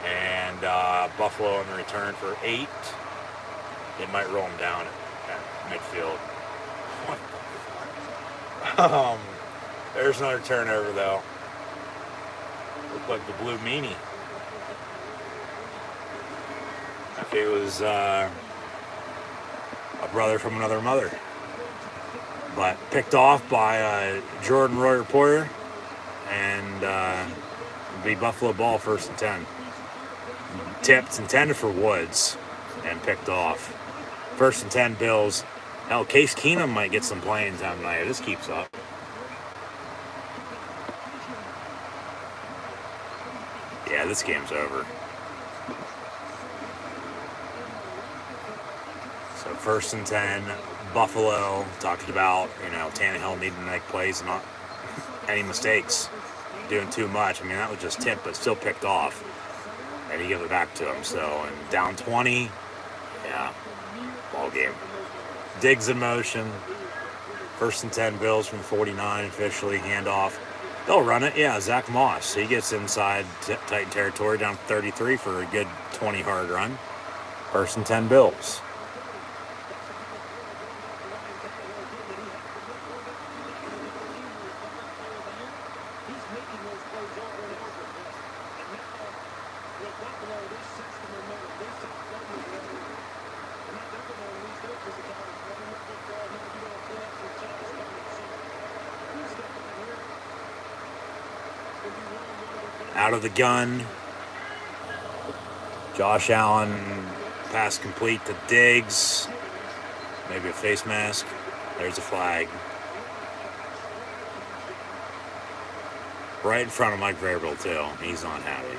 And Buffalo on the return for 8. They might roll him down at midfield. There's another turnover, though. Looked like the blue meanie. If it was a brother from another mother. But picked off by Jordan Royer Poyer, and be Buffalo ball 1st and 10. Tipped, intended for Woods, and picked off. 1st and 10 Bills. Hell, Case Keenum might get some playing time tonight if this keeps up. Yeah, this game's over. So 1st and 10, Buffalo. Talked about, Tannehill needing to make plays, not any mistakes, doing too much. I mean, that was just tipped, but still picked off. And he gave it back to him. So, and down 20, yeah, ball game. Diggs in motion. 1st and 10 Bills from 49 officially. Handoff. They'll run it. Yeah, Zach Moss. He gets inside Titan territory down 33 for a good 20-yard run. 1st and 10 Bills. Out of the gun. Josh Allen, pass complete to Diggs. Maybe a face mask. There's a flag. Right in front of Mike Vrabel, too. He's not happy.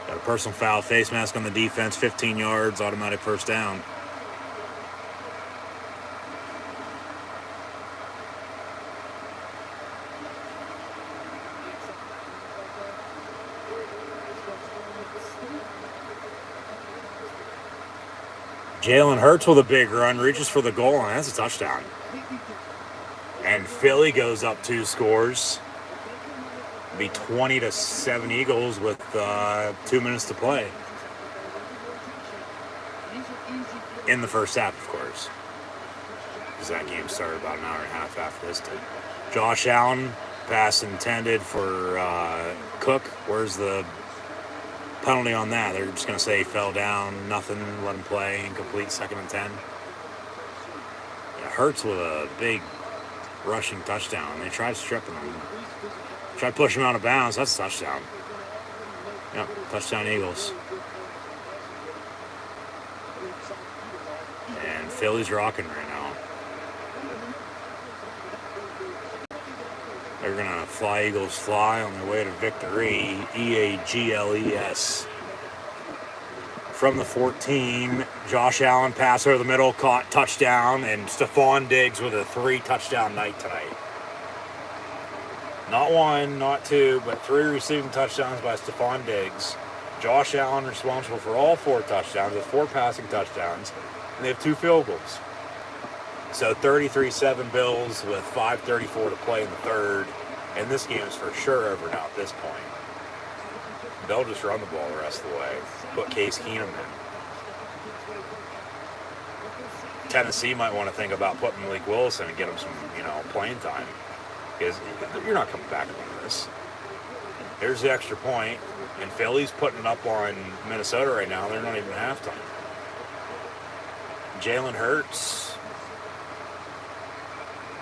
Got a personal foul, face mask on the defense, 15 yards, automatic 1st down. Jalen Hurts with a big run, reaches for the goal line. That's a touchdown. And Philly goes up 2 scores. It'll be 20-7 Eagles with 2 minutes to play. In the 1st half, of course. Because that game started about an hour and a half after this did. Josh Allen, pass intended for Cook. Where's the penalty on that? They're just going to say he fell down, nothing, let him play, incomplete, 2nd and 10. It hurts with a big rushing touchdown. They tried stripping him. Tried pushing him out of bounds. That's a touchdown. Yep, touchdown Eagles. And Philly's rocking right now. They're going to fly Eagles fly on their way to victory. EAGLES. From the 14, Josh Allen, pass over the middle, caught, touchdown, and Stephon Diggs with a 3-touchdown night tonight. Not 1, not 2, but 3 receiving touchdowns by Stephon Diggs. Josh Allen responsible for all 4 touchdowns with 4 passing touchdowns, and they have 2 field goals. So 33-7 Bills with 5:34 to play in the 3rd, and this game is for sure over now at this point. They'll just run the ball the rest of the way. Put Case Keenum in. Tennessee might want to think about putting Malik Willis in and get him some, playing time. Because you're not coming back from this. Here's the extra point, and Philly's putting it up on Minnesota right now. They're not even at halftime. Jalen Hurts,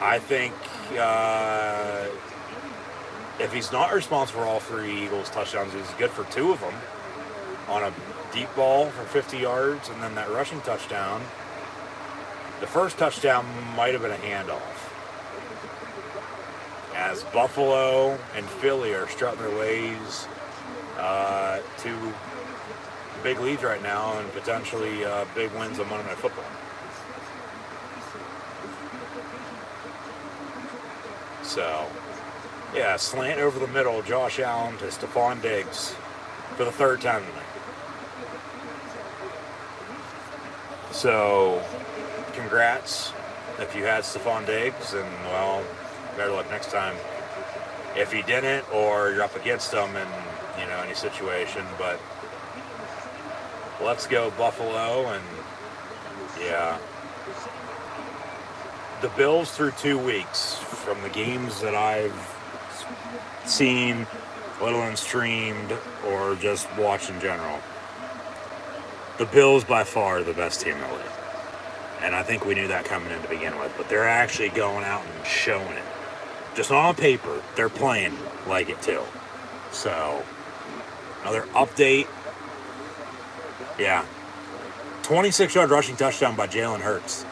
I think if he's not responsible for all 3 Eagles touchdowns, he's good for 2 of them on a deep ball for 50 yards and then that rushing touchdown. The first touchdown might have been a handoff. As Buffalo and Philly are strutting their ways to big leads right now and potentially big wins on Monday Night Football. So, yeah, slant over the middle, Josh Allen to Stephon Diggs for the 3rd time tonight. So, congrats if you had Stephon Diggs, and, well, better luck next time if he didn't, or you're up against him in, any situation. But let's go Buffalo, and, yeah. The Bills through 2 weeks, from the games that I've seen, little and streamed, or just watched in general, the Bills by far are the best team in the league. And I think we knew that coming in to begin with, but they're actually going out and showing it. just on paper, they're playing like it too. So, another update. Yeah. 26-yard rushing touchdown by Jalen Hurts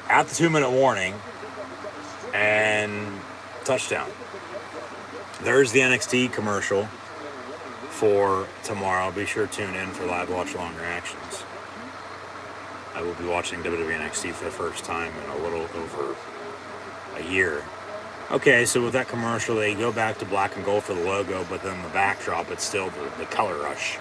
at the 2-minute warning, and touchdown. There's the NXT commercial for tomorrow. Be sure to tune in for live watch along reactions. I will be watching WWE NXT for the first time in a little over a year. Okay, so with that commercial, they go back to black and gold for the logo, but then the backdrop, it's still the color rush.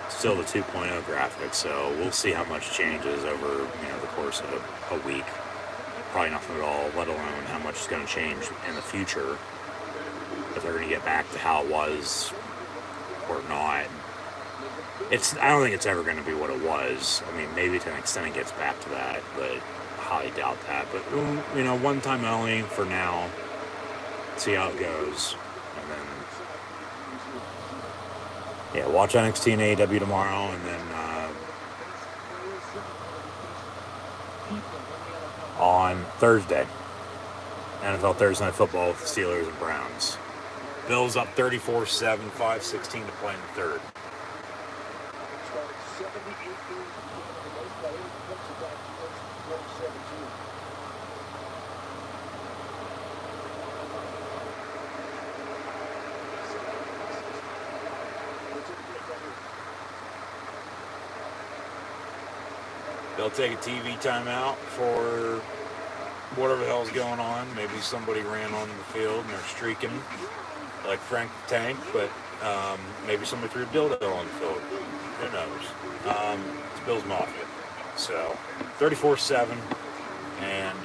Still the 2.0 graphics, so we'll see how much changes over the course of a week. Probably nothing at all, let alone how much is going to change in the future. If they're going to get back to how it was or not. I don't think it's ever going to be what it was. I mean, maybe to an extent it gets back to that, but I highly doubt that. But, one time only for now. See how it goes. And then, yeah, watch NXT and AEW tomorrow, and then on Thursday, NFL Thursday Night Football with the Steelers and Browns. Bills up 34-7, 5:16 to play in the third. They'll take a TV timeout for whatever the hell's going on. Maybe somebody ran on the field and they're streaking like Frank the Tank, but maybe somebody threw a dildo on the field. Who knows? It's Bills Mafia. So 34-7, and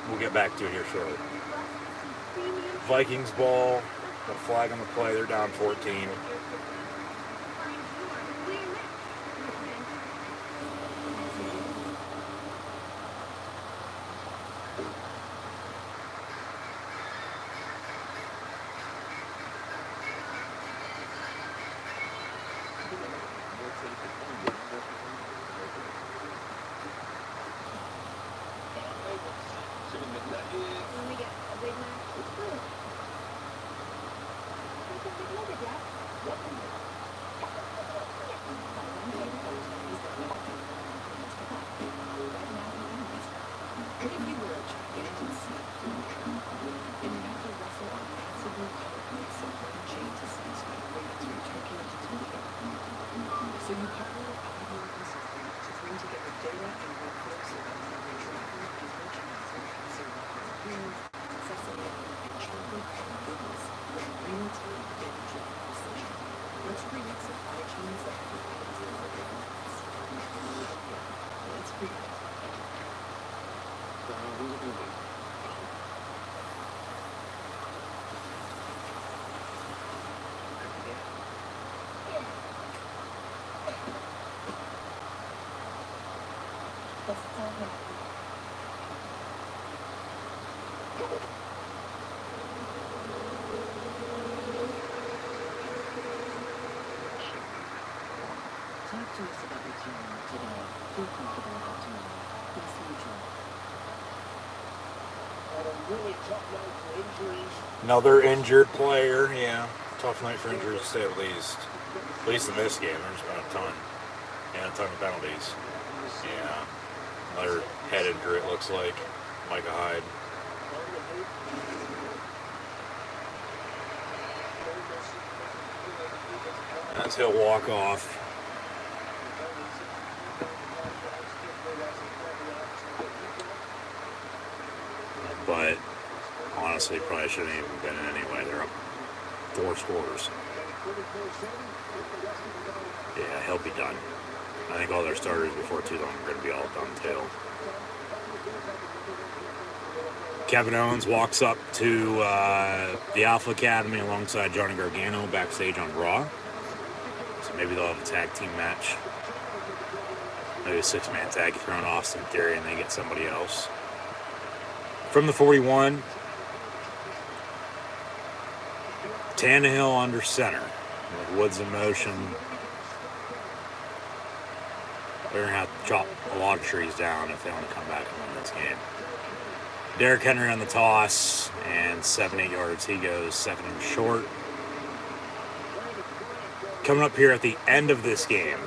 we'll get back to it here shortly. Vikings ball, the flag on the play, they're down 14. Another injured player, yeah. Tough night for injuries to say at least. At least in this game, there's been a ton. And a ton of penalties. Yeah. Another head injury, it looks like. Micah Hyde. As he'll walk off. But honestly, probably shouldn't even been in anyway. They're up 4 scores. Yeah, he'll be done. I think all their starters before too long are going to be all done too. Kevin Owens walks up to the Alpha Academy alongside Johnny Gargano backstage on Raw. So maybe they'll have a tag team match. Maybe a 6-man tag, you throw in Austin Theory and they get somebody else. From the 41, Tannehill under center with Woods in motion. They're going to have to chop a lot of trees down if they want to come back and win this game. Derrick Henry on the toss, and 7-8 yards. He goes, second and short. Coming up here at the end of this game,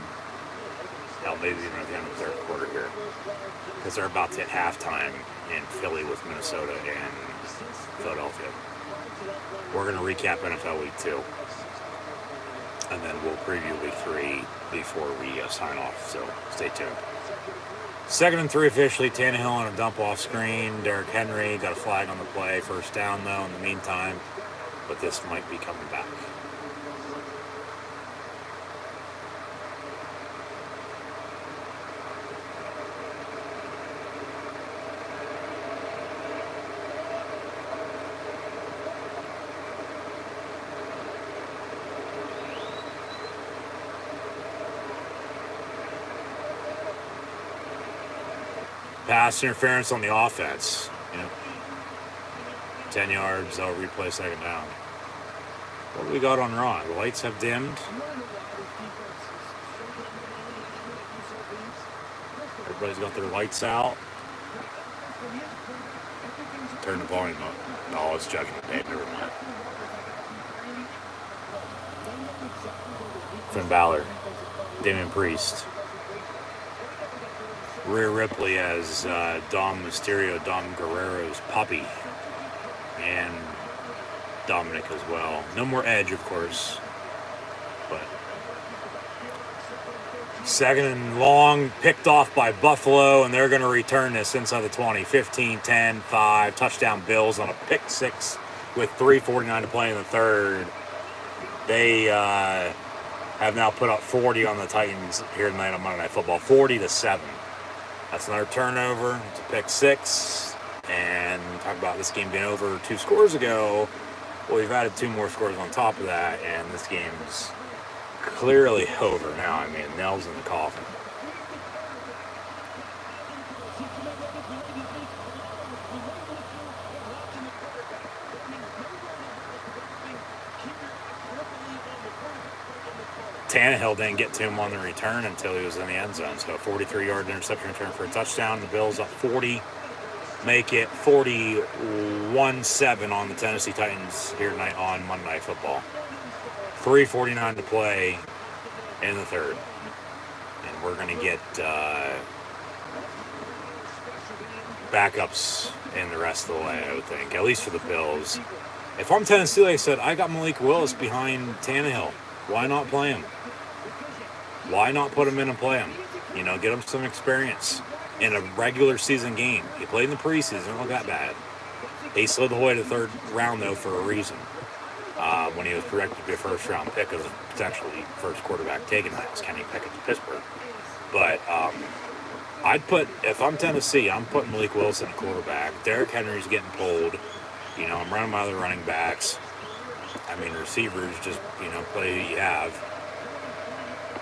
hell, maybe even at the end of the third quarter here, because they're about to hit halftime in Philly with Minnesota and Philadelphia. We're going to recap NFL Week 2, and then we'll preview Week 3 before we sign off, so stay tuned. 2nd and 3 officially. Tannehill on a dump off screen. Derrick Henry got a flag on the play. First down, though, in the meantime, but this might be coming back. Pass interference on the offense. Yep. 10 yards, they'll replay second down. What do we got on wrong? The lights have dimmed. Everybody's got their lights out. Turn the volume up. No, it's Judgment Day. Never mind. Finn Balor. Damian Priest. Rhea Ripley as Dom Mysterio, Dom Guerrero's puppy, and Dominic as well. No more Edge, of course, but 2nd and long, picked off by Buffalo, and they're going to return this inside the 20. 15, 10, 5, touchdown Bills on a pick 6 with 3:49 to play in the third. They have now put up 40 on the Titans here tonight on Monday Night Football, 40-7. That's another turnover. It's a pick 6. And talk about this game being over 2 scores ago. Well, we've added 2 more scores on top of that, and this game's clearly over now. I mean, nails in the coffin. Tannehill didn't get to him on the return until he was in the end zone. So 43-yard interception return for a touchdown. The Bills up 40. Make it 41-7 on the Tennessee Titans here tonight on Monday Night Football. 3:49 to play in the third. And we're going to get backups in the rest of the way, I would think, at least for the Bills. If I'm Tennessee, like I said, I got Malik Willis behind Tannehill. Why not play him? Why not put him in and play him? You know, get him some experience in a regular season game. He played in the preseason, not that bad. He slid the way to the third round, though, for a reason. When he was projected to be a first-round pick as a potentially first quarterback taken, that was Kenny Pickett to Pittsburgh. But if I'm Tennessee, I'm putting Malik Willis in a quarterback. Derrick Henry's getting pulled. You know, I'm running my other running backs. I mean, receivers, just, you know, play who you have.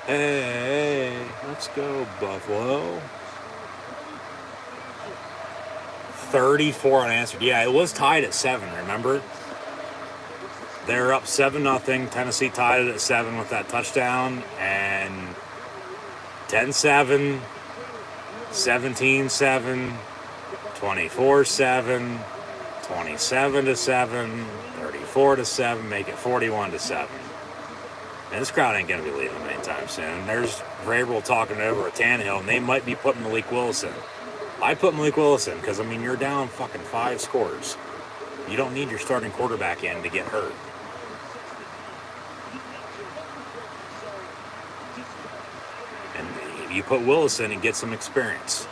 Hey, let's go, Buffalo. 34 unanswered. Yeah, it was tied at 7, remember? They're up 7-0. Tennessee tied it at 7 with that touchdown. And 10-7, 17-7, 24-7, 27-7, 34-7, make it 41-7. And this crowd ain't going to be leaving anytime soon. There's Vrabel talking over at Tannehill, and they might be putting Malik Willis in. I put Malik Willis in because, I mean, you're down fucking 5 scores. You don't need your starting quarterback in to get hurt. And you put Willis in and get some experience.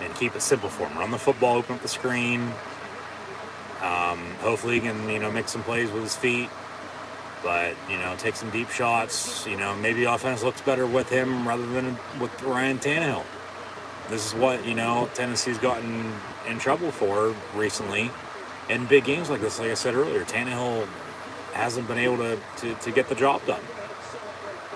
And keep it simple for him. Run the football, open up the screen. Hopefully he can, you know, make some plays with his feet. But, you know, take some deep shots. You know, maybe offense looks better with him rather than with Ryan Tannehill. This is what, you know, Tennessee's gotten in trouble for recently in big games like this. Like I said earlier, Tannehill hasn't been able to get the job done.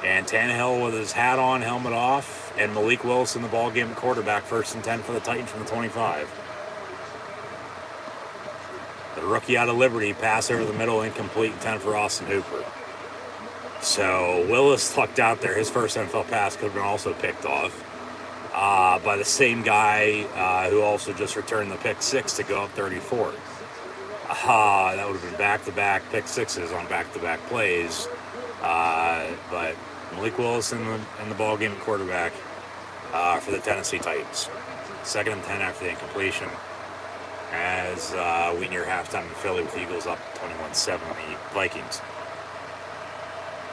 And Tannehill with his hat on, helmet off, and Malik Willis in the ballgame at quarterback, 1st and 10 for the Titans from the 25. The rookie out of Liberty, pass over the middle, incomplete, 10 for Austin Hooper. So Willis lucked out there. His first NFL pass could have been also picked off by the same guy who also just returned the pick six to go up 34. That would have been back-to-back pick sixes on back-to-back plays. But Malik Willis in the ball game at quarterback for the Tennessee Titans. 2nd and 10 after the incompletion. As we near halftime in Philly with the Eagles up 21-7 on the Vikings.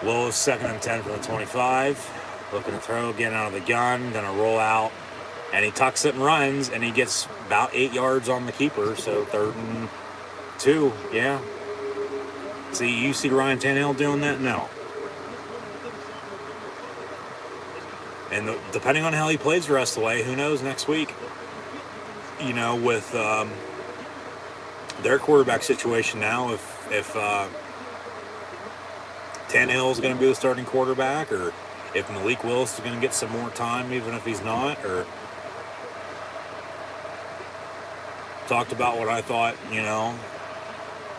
Willis 2nd and 10 from the 25. Looking to throw, getting out of the gun, gonna roll out, and he tucks it and runs, and he gets about 8 yards on the keeper. So 3rd and 2, yeah. See, you see Ryan Tannehill doing that? No. And depending on how he plays the rest of the way, who knows next week? You know, with their quarterback situation now, if Tannehill is going to be the starting quarterback, or if Malik Willis is going to get some more time, even if he's not, or talked about what I thought, you know,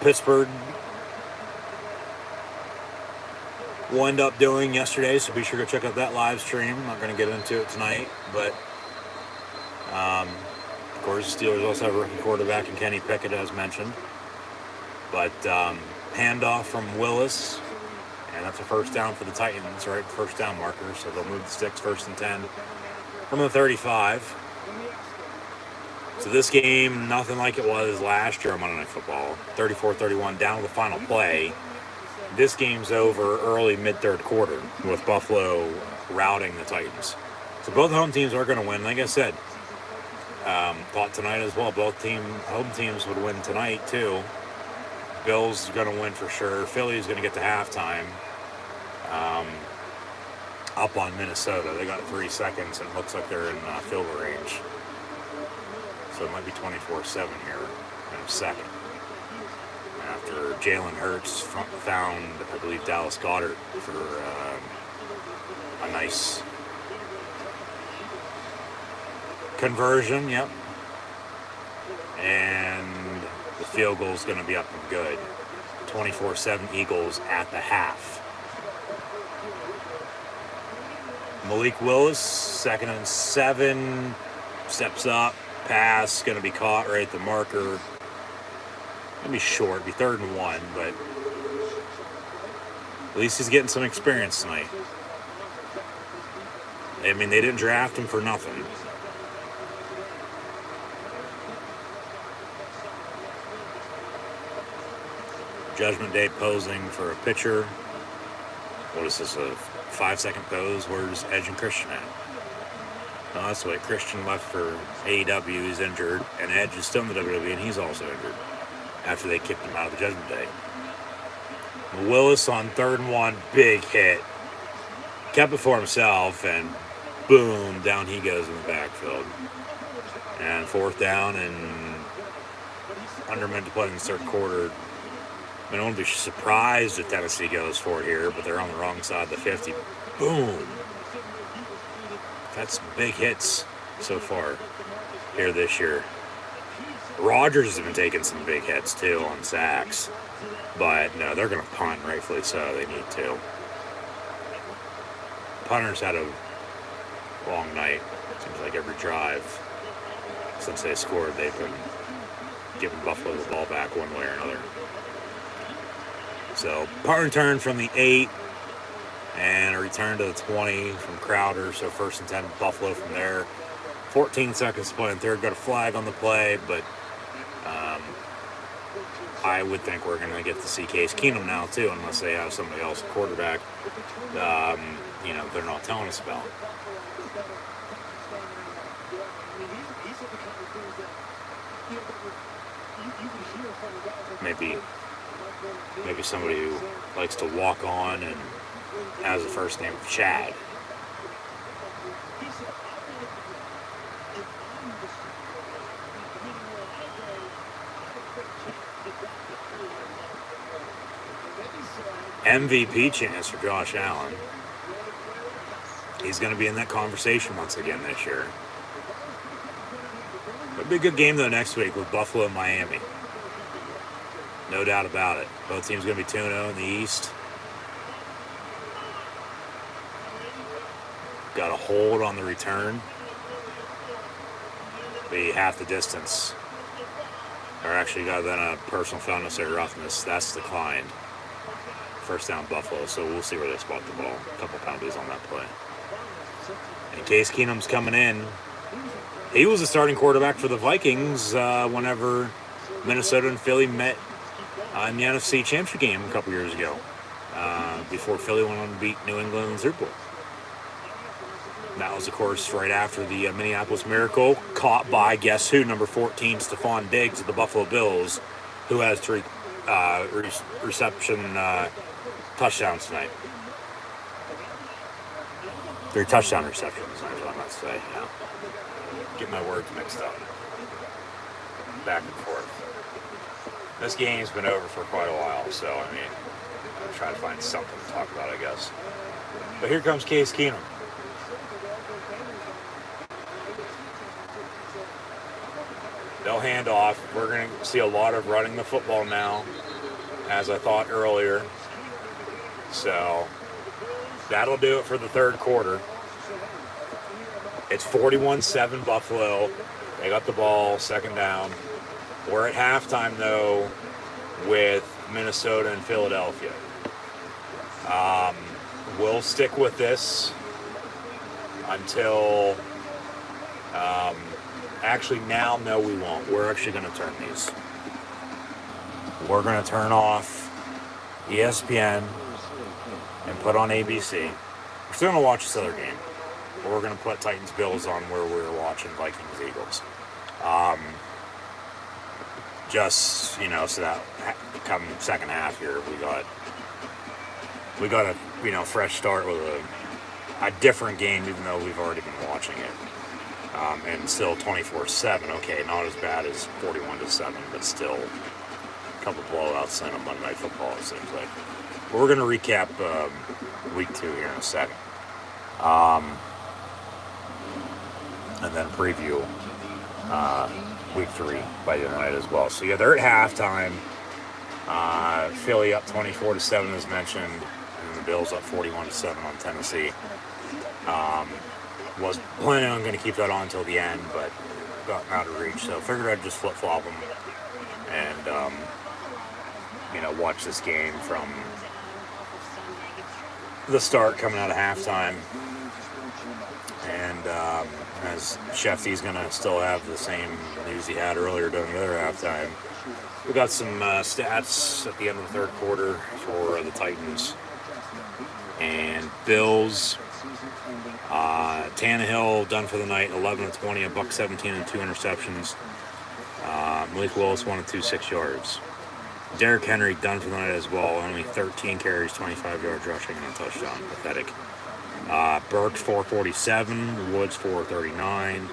Pittsburgh will end up doing yesterday, so be sure to check out that live stream. I'm not going to get into it tonight, but of course the Steelers also have a rookie quarterback in Kenny Pickett, as mentioned. But handoff from Willis, and that's a first down for the Titans, right? First down marker, so they'll move the sticks 1st and 10 from the 35. So this game, nothing like it was last year on Monday Night Football. 34-31 down to the final play. This game's over early mid-3rd quarter with Buffalo routing the Titans. So both home teams are going to win. Like I said, thought tonight as well. Both home teams would win tonight too. Bills going to win for sure. Philly's going to get to halftime up on Minnesota. They got 3 seconds, and it looks like they're in field goal range. So it might be 24-7 here in a second. After Jalen Hurts found, I believe, Dallas Goedert for a nice conversion, yep. And the field goal is going to be up and good. 24-7 Eagles at the half. Malik Willis, 2nd and 7, steps up, pass, going to be caught right at the marker. It'll be short, be 3rd and 1, but at least he's getting some experience tonight. I mean, they didn't draft him for nothing. Judgment Day posing for a pitcher. What is this, a 5-second pose? Where's Edge and Christian at? No, that's the way Christian left for AEW. He's injured, and Edge is still in the WWE, and he's also injured after they kicked him out of the Judgment Day. Willis on 3rd and 1, big hit. Kept it for himself, and boom, down he goes in the backfield. And 4th down, and under a minute to play in the 3rd quarter. I don't be surprised if Tennessee goes for it here, but they're on the wrong side of the 50. Boom. That's big hits so far here this year. Rodgers has been taking some big hits too on sacks, but no, they're going to punt, rightfully so. They need to. Punters had a long night. Seems like every drive since they scored, they've been giving Buffalo the ball back one way or another. So, punt return from the 8, and a return to the 20 from Crowder. So, 1st and 10, Buffalo from there. 14 seconds to play in 3rd. Got a flag on the play, but I would think we're going to get to see Case Keenum now, too, unless they have somebody else quarterback, you know, they're not telling us about. Maybe somebody who likes to walk on and has the first name of Chad. MVP chance for Josh Allen. He's going to be in that conversation once again this year. It'll be a good game, though, next week with Buffalo and Miami. No doubt about it. Both teams going to be 2-0 in the East. got a hold on the return. Be half the distance. Or actually got then a personal foul, necessary roughness. That's declined. First down Buffalo, so we'll see where they spot the ball. A couple penalties on that play. And Case Keenum's coming in. He was the starting quarterback for the Vikings whenever Minnesota and Philly met in the NFC Championship game a couple years ago. Before Philly went on to beat New England in the Super Bowl. That was, of course, right after the Minneapolis Miracle, caught by, guess who, number 14, Stephon Diggs of the Buffalo Bills, who has 3 reception touchdowns tonight. 3 touchdown receptions, is what I'm about to say. Yeah. Get my words mixed up. Back and forth. This game's been over for quite a while, so, I mean, I'm trying to find something to talk about, I guess. But here comes Case Keenum. No handoff. We're going to see a lot of running the football now, as I thought earlier. So that'll do it for the third quarter. It's 41-7 Buffalo. They got the ball, second down. We're at halftime, though, with Minnesota and Philadelphia. We'll stick with this until... Actually, now, no, we won't. We're actually going to turn these. We're going to turn off ESPN and put on ABC. We're still going to watch this other game. But we're going to put Titans-Bills on where we were watching Vikings-Eagles. Just, so that come second half here, we got a, fresh start with a different game, even though we've already been watching it. And still 24-7. Okay, not as bad as 41-7, but still a couple blowouts in a Monday Night Football, it seems like. We're going to recap week 2 here in a second. And then preview week 3 by the night as well. So, yeah, they're at halftime. Philly up 24-7, as mentioned. And the Bills up 41-7 on Tennessee. Was planning on going to keep that on until the end, but got out of reach. So figured I'd just flip-flop them and, watch this game from the start coming out of halftime. And as Shefty's going to still have the same news he had earlier during the other halftime, we got some stats at the end of the third quarter for the Titans and Bills. Tannehill done for the night, 11-20, $117 and 2 interceptions. Malik Willis 1 of 2, 6 yards. Derrick Henry done for the night as well, only 13 carries, 25 yards rushing and a touchdown. Pathetic. Burks 447, Woods 439.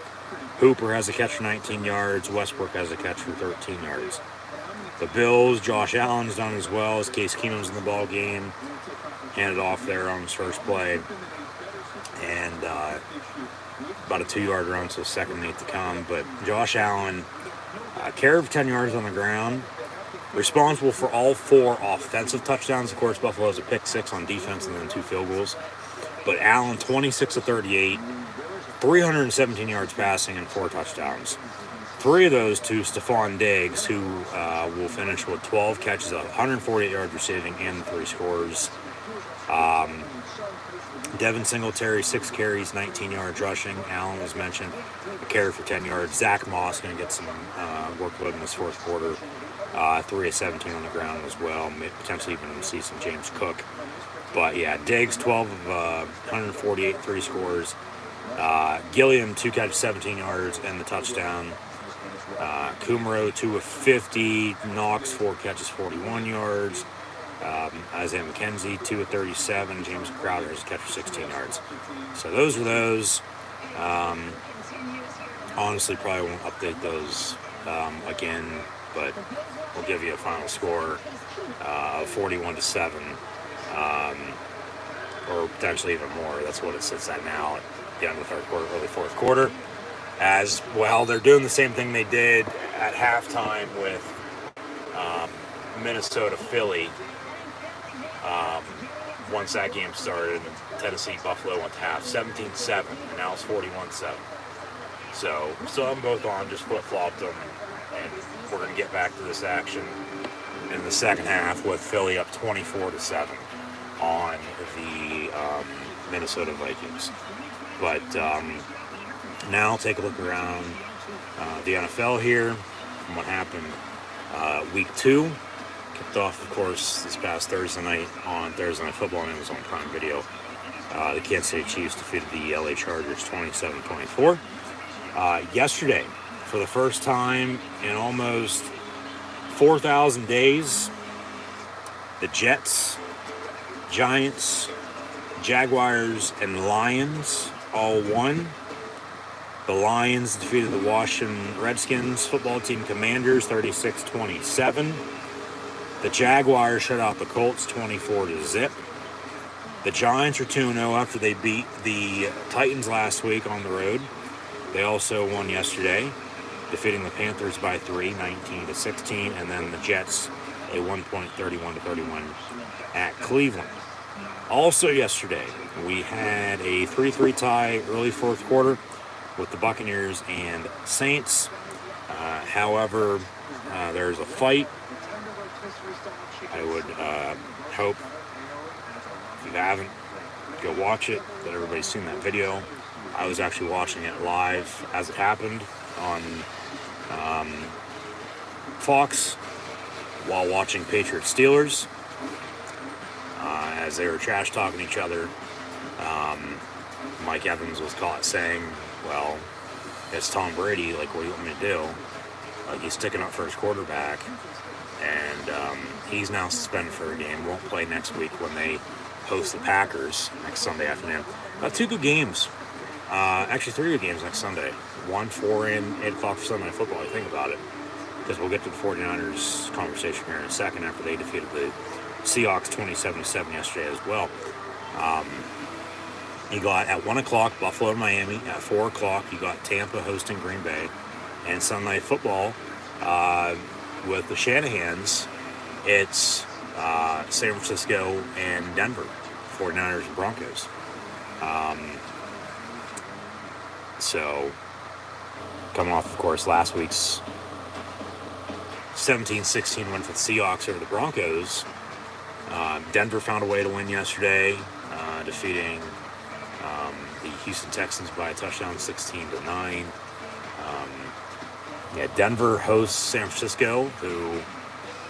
Hooper has a catch for 19 yards. Westbrook has a catch for 13 yards. The Bills, Josh Allen's done as well as Case Keenum's in the ball game. Handed off there on his first play. And about a 2-yard run, so second and 8 to come. But Josh Allen, carry for 10 yards on the ground, responsible for all 4 offensive touchdowns. Of course, Buffalo has a pick 6 on defense and then 2 field goals. But Allen, 26 of 38, 317 yards passing and 4 touchdowns. 3 of those to Stephon Diggs, who will finish with 12 catches, 148 yards receiving, and 3 scores. Devin Singletary, 6 carries, 19 yards rushing. Allen was mentioned, a carry for 10 yards. Zach Moss going to get some workload in this fourth quarter. 3 of 17 on the ground as well. Maybe potentially even see some James Cook. But yeah, Diggs, 12 of 148, 3 scores. Gilliam, 2 catches, 17 yards, and the touchdown. Kumaro, 2 of 50. Knox, 4 catches, 41 yards. Isaiah McKenzie, 2 of 37. James Crowder has a catch for 16 yards. So those are those. Honestly, probably won't update those again, but we'll give you a final score of 41-7, or potentially even more. That's what it sits at now at the end of the third quarter, early fourth quarter. As well, they're doing the same thing they did at halftime with Minnesota Philly. once that game started, Tennessee Buffalo went to half 17-7, and now it's 41-7. So still have them both on, just flip-flopped them, and we're going to get back to this action in the second half with Philly up 24-7 on the Minnesota Vikings. But now take a look around the NFL here from what happened week 2. Kicked off, of course, this past Thursday night on Thursday Night Football on Amazon Prime Video. The Kansas City Chiefs defeated the LA Chargers 27-24. Yesterday, for the first time in almost 4,000 days, the Jets, Giants, Jaguars, and Lions all won. The Lions defeated the Washington Redskins football team Commanders 36-27. The Jaguars shut out the Colts 24-0. The Giants are 2-0 after they beat the Titans last week on the road. They also won yesterday, defeating the Panthers by 3, 19-16, and then the Jets a 1-point 31-31 at Cleveland. Also yesterday, we had a 3-3 tie early fourth quarter with the Buccaneers and Saints. However, there's a fight. I would hope, if you haven't, go watch it, that everybody's seen that video. I was actually watching it live as it happened on Fox while watching Patriots Steelers as they were trash talking each other. Mike Evans was caught saying, well, it's Tom Brady, like, what do you want me to do? Like, he's sticking up for his quarterback, and he's now suspended for a game, won't play next week when they host the Packers next Sunday afternoon. 2 good games. Actually 3 good games next Sunday. 1, 4, and 8 o'clock for Sunday Night Football. I think about it, because we'll get to the 49ers conversation here in a second after they defeated the Seahawks 27-7 yesterday as well. You got at 1 o'clock Buffalo and Miami. At 4 o'clock you got Tampa hosting Green Bay. And Sunday Night Football with the Shanahans, it's San Francisco and Denver, 49ers and Broncos. So, coming off, of course, last week's 17-16 win for the Seahawks over the Broncos, Denver found a way to win yesterday, defeating the Houston Texans by a touchdown, 16-9. Denver hosts San Francisco, who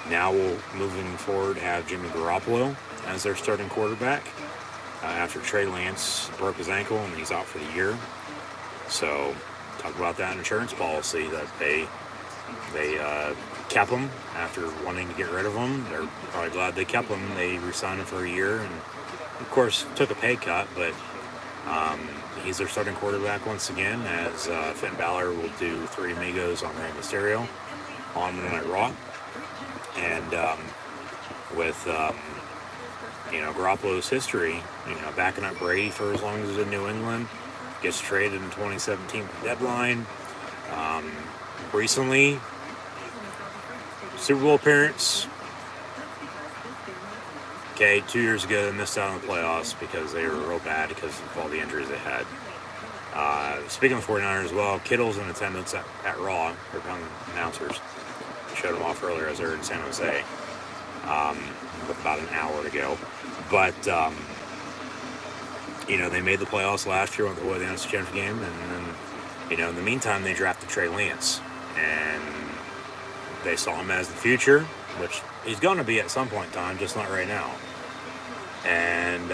now will, moving forward, have Jimmy Garoppolo as their starting quarterback after Trey Lance broke his ankle and he's out for the year. So, talk about that insurance policy that they kept him after wanting to get rid of him. They're probably glad they kept him. They re-signed him for a year and, of course, took a pay cut, but he's their starting quarterback once again, as Finn Balor will do Three Amigos on Rey Mysterio on Monday Night Raw. And with Garoppolo's history, backing up Brady for as long as he's in New England, gets traded in 2017 deadline. Recently, Super Bowl appearance. Okay, 2 years ago they missed out on the playoffs because they were real bad because of all the injuries they had. Speaking of 49ers as well, Kittle's in attendance at Raw. Here come the announcers. Showed him off earlier as they were in San Jose with about an hour to go. But, they made the playoffs last year, went the way of the NFC Championship game, and then, in the meantime, they drafted Trey Lance. And they saw him as the future, which he's going to be at some point in time, just not right now. And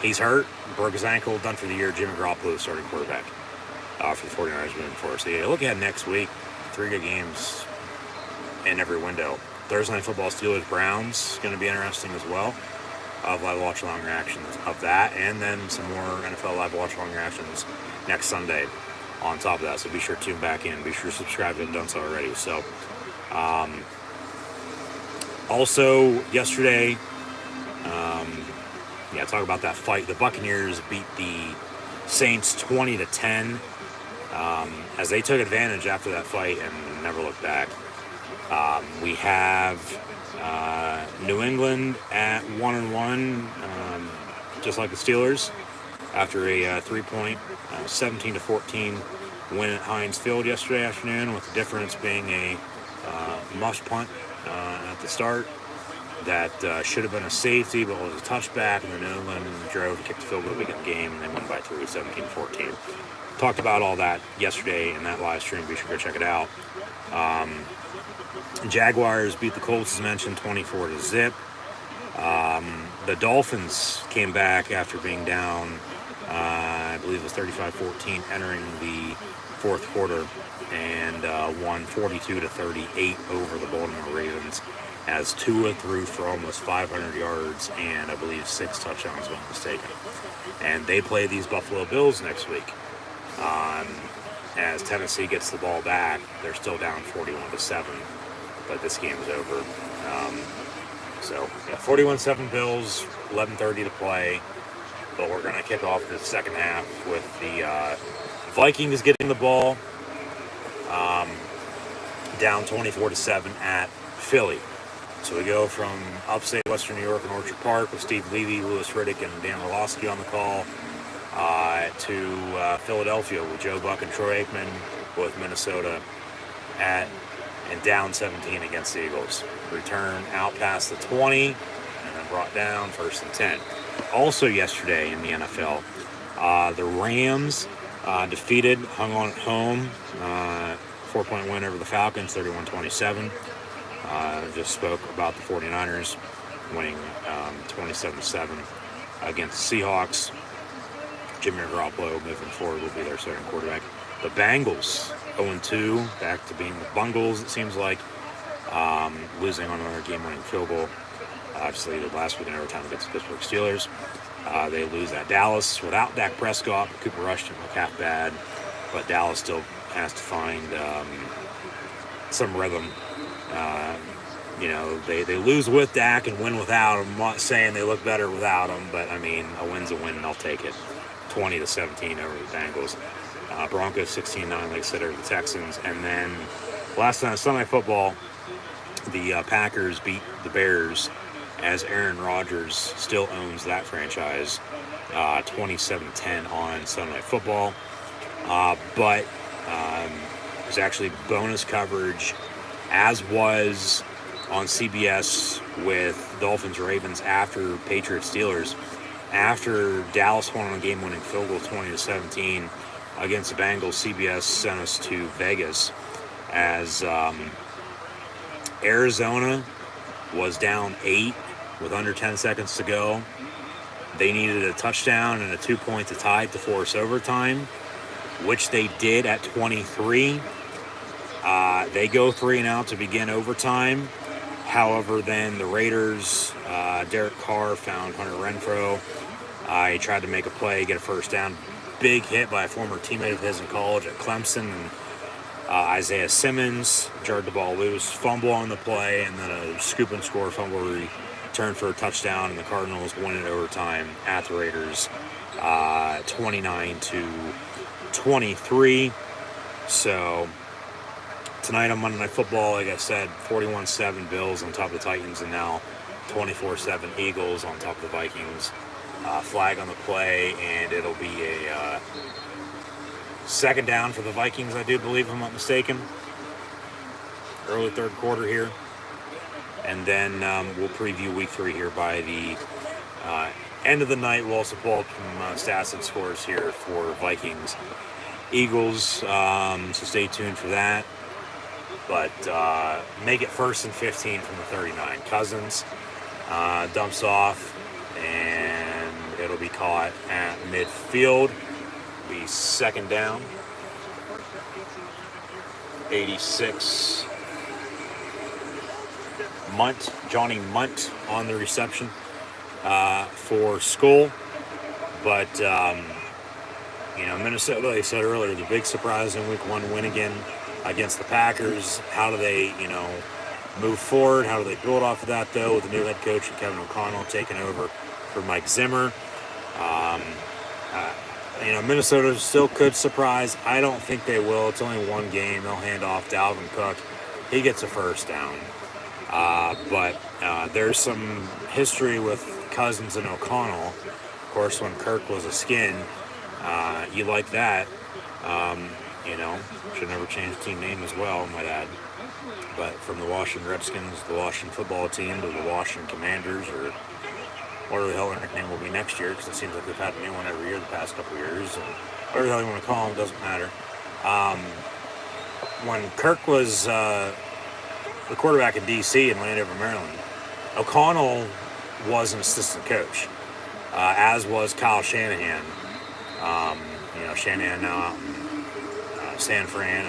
he's hurt, broke his ankle, done for the year. Jimmy Garoppolo starting quarterback for the 49ers moving forward. So, look at next week. 3 good games in every window. Thursday Night Football, Steelers, Browns, going to be interesting as well. Live watch along reactions of that, and then some more NFL live watch along reactions next Sunday on top of that. So be sure to tune back in. Be sure to subscribe if you haven't done so already. So, also yesterday, talk about that fight. The Buccaneers beat the Saints 20-10 as they took advantage after that fight and never looked back. We have New England at 1-1, just like the Steelers, after a 3-point, 17-14 win at Heinz Field yesterday afternoon, with the difference being a mush punt at the start that should have been a safety, but was a touchback, and then New England drove to kick the field goal to begin the game, and they won by 3, 17-14. Talked about all that yesterday in that live stream. Be sure to go check it out. Jaguars beat the Colts, as mentioned, 24-0. The Dolphins came back after being down, I believe it was 35-14, entering the fourth quarter, and won 42-38 over the Baltimore Ravens, as Tua threw for almost 500 yards and I believe 6 touchdowns, if I'm not mistaken. And they play these Buffalo Bills next week. As Tennessee gets the ball back, they're still down 41-7, but this game is over. So, 41-7 Bills, 11:30 to play, but we're going to kick off the second half with the Vikings getting the ball, down 24-7 at Philly. So we go from upstate Western New York and Orchard Park with Steve Levy, Louis Riddick, and Dan Orlowski on the call, to Philadelphia with Joe Buck and Troy Aikman with Minnesota and down 17 against the Eagles. Return out past the 20 and then brought down 1st and 10. Also yesterday in the NFL, the Rams hung on at home, 4-point win over the Falcons, 31-27. Just spoke about the 49ers winning 27-7 against the Seahawks. Jimmy Garoppolo moving forward will be their starting quarterback. The Bengals 0-2, back to being the Bungles, it seems like, losing on another game-winning field goal. Obviously, the last week in overtime against the Pittsburgh Steelers. They lose at Dallas without Dak Prescott. Cooper Rush didn't look half bad, but Dallas still has to find some rhythm. They lose with Dak and win without him. I'm not saying they look better without him, but I mean, a win's a win, and I'll take it. 20-17 over the Bengals. Broncos 16-9, like I said, over the Texans. And then last night, Sunday football, the Packers beat the Bears, as Aaron Rodgers still owns that franchise, 27-10 on Sunday Night Football. But there's actually bonus coverage, as was on CBS with Dolphins-Ravens after Patriots-Steelers. After Dallas won on a game-winning field goal 20-17 against the Bengals, CBS sent us to Vegas, as Arizona was down 8 with under 10 seconds to go. They needed a touchdown and a 2-point to tie to force overtime, which they did at 23. They go 3-and-out to begin overtime. However, then the Raiders, Derek Carr found Hunter Renfrow. He tried to make a play, get a first down. Big hit by a former teammate of his in college at Clemson. And Isaiah Simmons jarred the ball loose, fumble on the play, and then a scoop and score fumble return for a touchdown. And the Cardinals win it overtime at the Raiders, 29-23. So tonight on Monday Night Football, like I said, 41-7 Bills on top of the Titans, and now 24-7 Eagles on top of the Vikings. Flag on the play, and it'll be a second down for the Vikings, I do believe, if I'm not mistaken. Early third quarter here. And then we'll preview week 3 here by the end of the night. We'll also pull up some stats and scores here for Vikings Eagles, so stay tuned for that. But make it 1st and 15 from the 39. Cousins dumps off, and it'll be caught at midfield. Be second down. 86. Johnny Munt on the reception for Skull. But, Minnesota, like I said earlier, the big surprise in week 1 win again against the Packers. How do they, move forward? How do they build off of that, though, with the new head coach and Kevin O'Connell taking over for Mike Zimmer? Minnesota still could surprise. I don't think they will. It's only one game. They'll hand off Dalvin Cook. He gets a first down. But There's some history with Cousins and O'Connell. Of course, when Kirk was a skin, you like that. Should never change team name as well, might add. But from the Washington Redskins, the Washington football team, to the Washington Commanders, or whatever the hell their nickname will be next year, because it seems like they've had a new one every year the past couple of years. And whatever the hell you want to call them, doesn't matter. When Kirk was the quarterback in D.C. in Landover, Maryland, O'Connell was an assistant coach, as was Kyle Shanahan. Shanahan now out in San Fran.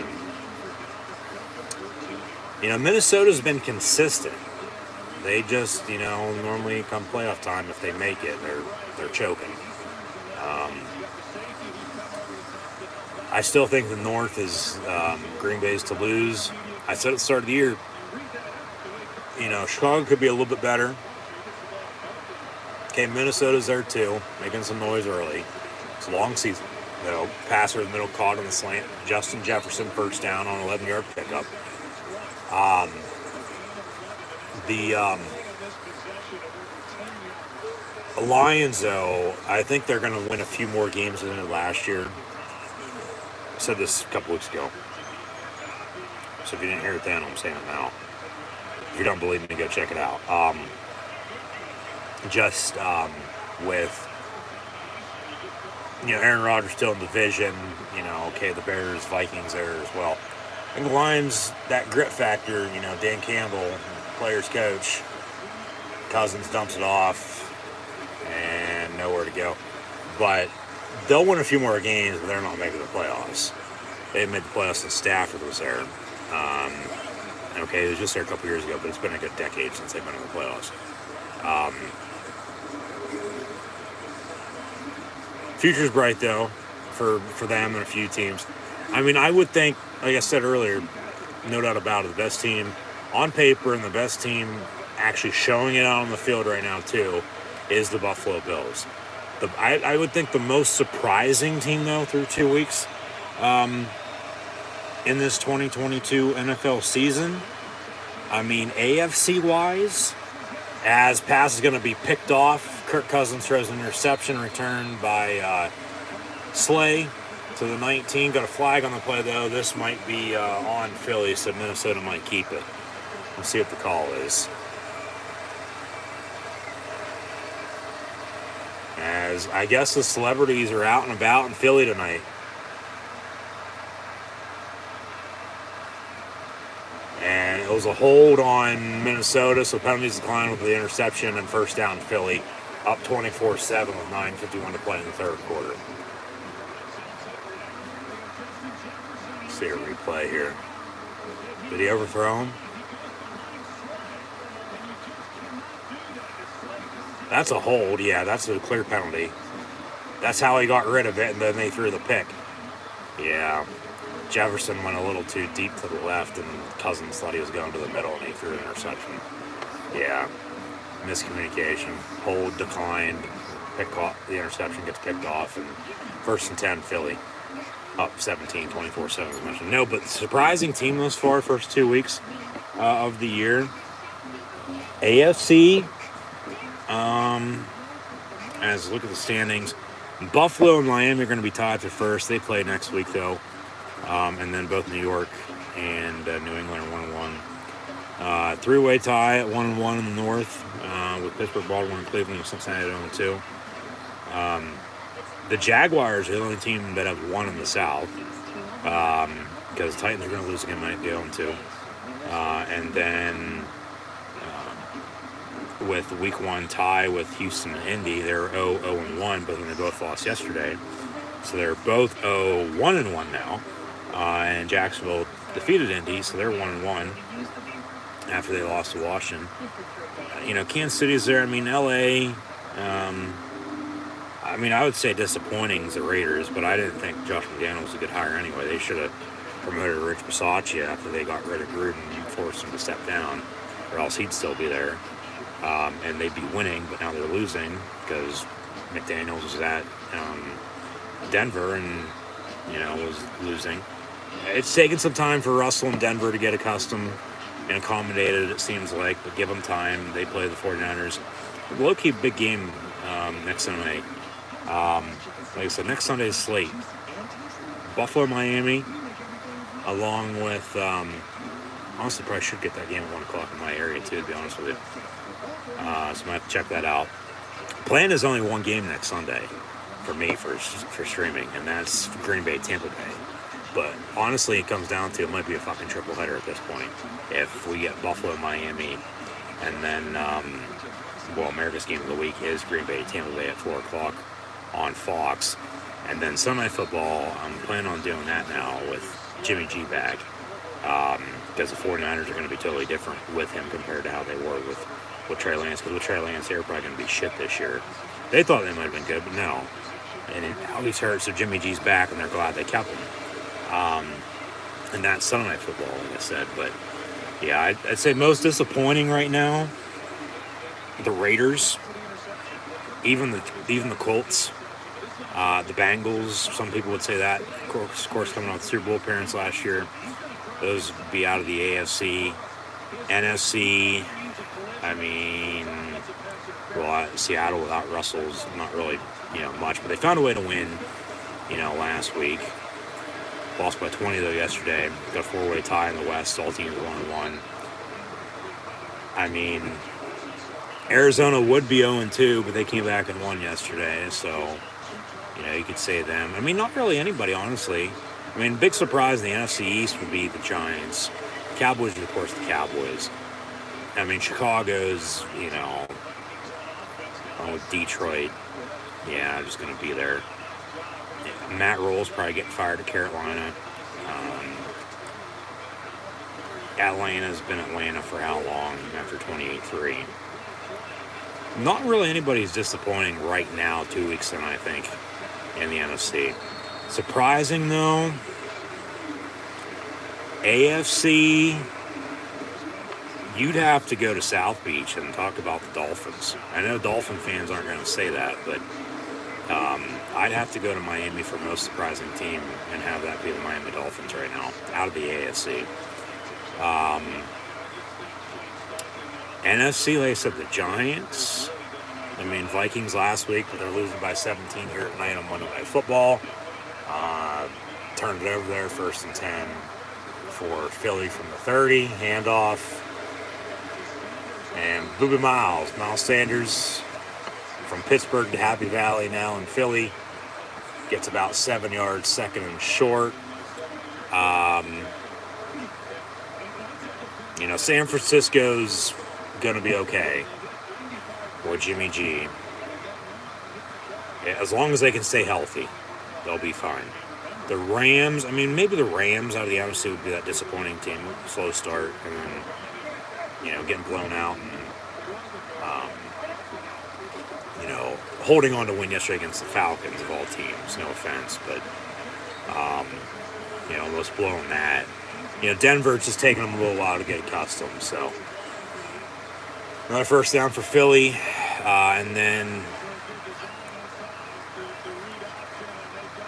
And, Minnesota's been consistent. They just, normally come playoff time, if they make it, they're choking. I still think the North is Green Bay's to lose. I said at the start of the year, Chicago could be a little bit better. Okay, Minnesota's there too, making some noise early. It's a long season. Passer in the middle, caught on the slant. Justin Jefferson first down on 11-yard pickup. The Lions, though, I think they're going to win a few more games than they did last year. I said this a couple weeks ago. So if you didn't hear it then, I'm saying it now. If you don't believe me, go check it out. With Aaron Rodgers still in the division, the Bears, Vikings there as well. I think the Lions, that grit factor, Dan Campbell, players coach, Cousins dumps it off, and nowhere to go. But they'll win a few more games, but they're not making the playoffs. They made the playoffs since Stafford was there. He was just there a couple years ago, but it's been a good decade since they've been in the playoffs. Future's bright, though, for them and a few teams. I would think, like I said earlier, no doubt about it, the best team on paper and the best team actually showing it out on the field right now, too, is the Buffalo Bills. I would think the most surprising team, though, through 2 weeks in this 2022 NFL season, AFC-wise, as pass is going to be picked off. Kirk Cousins throws an interception returned by Slay to the 19. Got a flag on the play, though. This might be on Philly, so Minnesota might keep it. Let's see what the call is. As I guess the celebrities are out and about in Philly tonight. And it was a hold on Minnesota, so penalties declined with the interception and first down Philly. Up 24-7 with 9:51 to play in the third quarter. See a replay here. Did he overthrow him? That's a hold. Yeah, that's a clear penalty. That's how he got rid of it, and then they threw the pick. Yeah. Jefferson went a little too deep to the left, and Cousins thought he was going to the middle, and he threw an interception. Yeah. Miscommunication. Hold declined. The interception gets picked off, and 1st and 10, Philly. Up 17, 24-7, as I mentioned. No, but surprising team thus far, first 2 weeks of the year. AFC, as look at the standings, Buffalo and Miami are going to be tied for first. They play next week, though. And then both New York and New England are 1-1. Three-way tie at 1-1 in the North, with Pittsburgh, Baltimore, and Cleveland, and Cincinnati at 0-2. The Jaguars are the only team that have won in the South, because the Titans are going to lose again, might be 0-2. And then with the Week 1 tie with Houston and Indy, they're 0-1, but then they both lost yesterday. So they're both 0-1 now. And Jacksonville defeated Indy, so they're 1-1 after they lost to Washington. Kansas City's there. LA, I would say disappointing is the Raiders, but I didn't think Josh McDaniels was a good hire anyway. They should have promoted Rich Bisaccia after they got rid of Gruden and forced him to step down, or else he'd still be there. And they'd be winning, but now they're losing because McDaniels was at Denver and, was losing. It's taken some time for Russell and Denver to get accustomed and accommodated, it seems like, but give them time. They play the 49ers. Low-key big game next Sunday. Like I said, next Sunday's slate. Buffalo, Miami, along with, honestly, probably should get that game at 1 o'clock in my area, too, to be honest with you. So I might have to check that out. Plan is only one game next Sunday for me for streaming, and that's Green Bay, Tampa Bay. But honestly, it comes down to it might be a fucking triple header at this point. If we get Buffalo, Miami, and then, America's game of the week is Green Bay, Tampa Bay at 4 o'clock on Fox. And then Sunday football, I'm planning on doing that now with Jimmy G back. Because the 49ers are going to be totally different with him compared to how they were with Trey Lance. Because with Trey Lance, they were probably going to be shit this year. They thought they might have been good, but no. And now he's hurt, so Jimmy G's back, and they're glad they kept him. And that's Sunday Night Football, like I said. But, yeah, I'd say most disappointing right now, the Raiders, even the Colts, the Bengals, some people would say that. Of course, coming off the Super Bowl appearance last year. Those would be out of the AFC. NFC, I mean, Seattle without Russell's not really, much. But they found a way to win, last week. Lost by 20, though, yesterday. Got a 4-way tie in the West. All teams 1-1. I mean, Arizona would be 0-2, but they came back and won yesterday. So, you could say them. I mean, not really anybody, honestly. I mean, big surprise in the NFC East would be the Giants. Cowboys, of course, the Cowboys. I mean, Chicago's, Detroit. Yeah, just going to be there. Matt Rule's probably getting fired at Carolina. Atlanta's been Atlanta for how long after 28-3? Not really anybody's disappointing right now, 2 weeks in, I think, in the NFC. Surprising, though, AFC, you'd have to go to South Beach and talk about the Dolphins. I know Dolphin fans aren't going to say that, but I'd have to go to Miami for most surprising team and have that be the Miami Dolphins right now, out of the AFC. NFC, like I said, the Giants. I mean, Vikings last week, but they're losing by 17 here tonight on Monday Night Football. Turned it over there, 1st and 10 for Philly from the 30, handoff. And Miles Sanders from Pittsburgh to Happy Valley now in Philly. Gets about 7 yards, 2nd and short. San Francisco's going to be okay with Jimmy G. As long as they can stay healthy, they'll be fine. The Rams, maybe the Rams out of the NFC would be that disappointing team. Slow start and then, getting blown out and, holding on to win yesterday against the Falcons of all teams. No offense, but, almost blowing that. Denver's just taking them a little while to get accustomed, so. Another first down for Philly, and then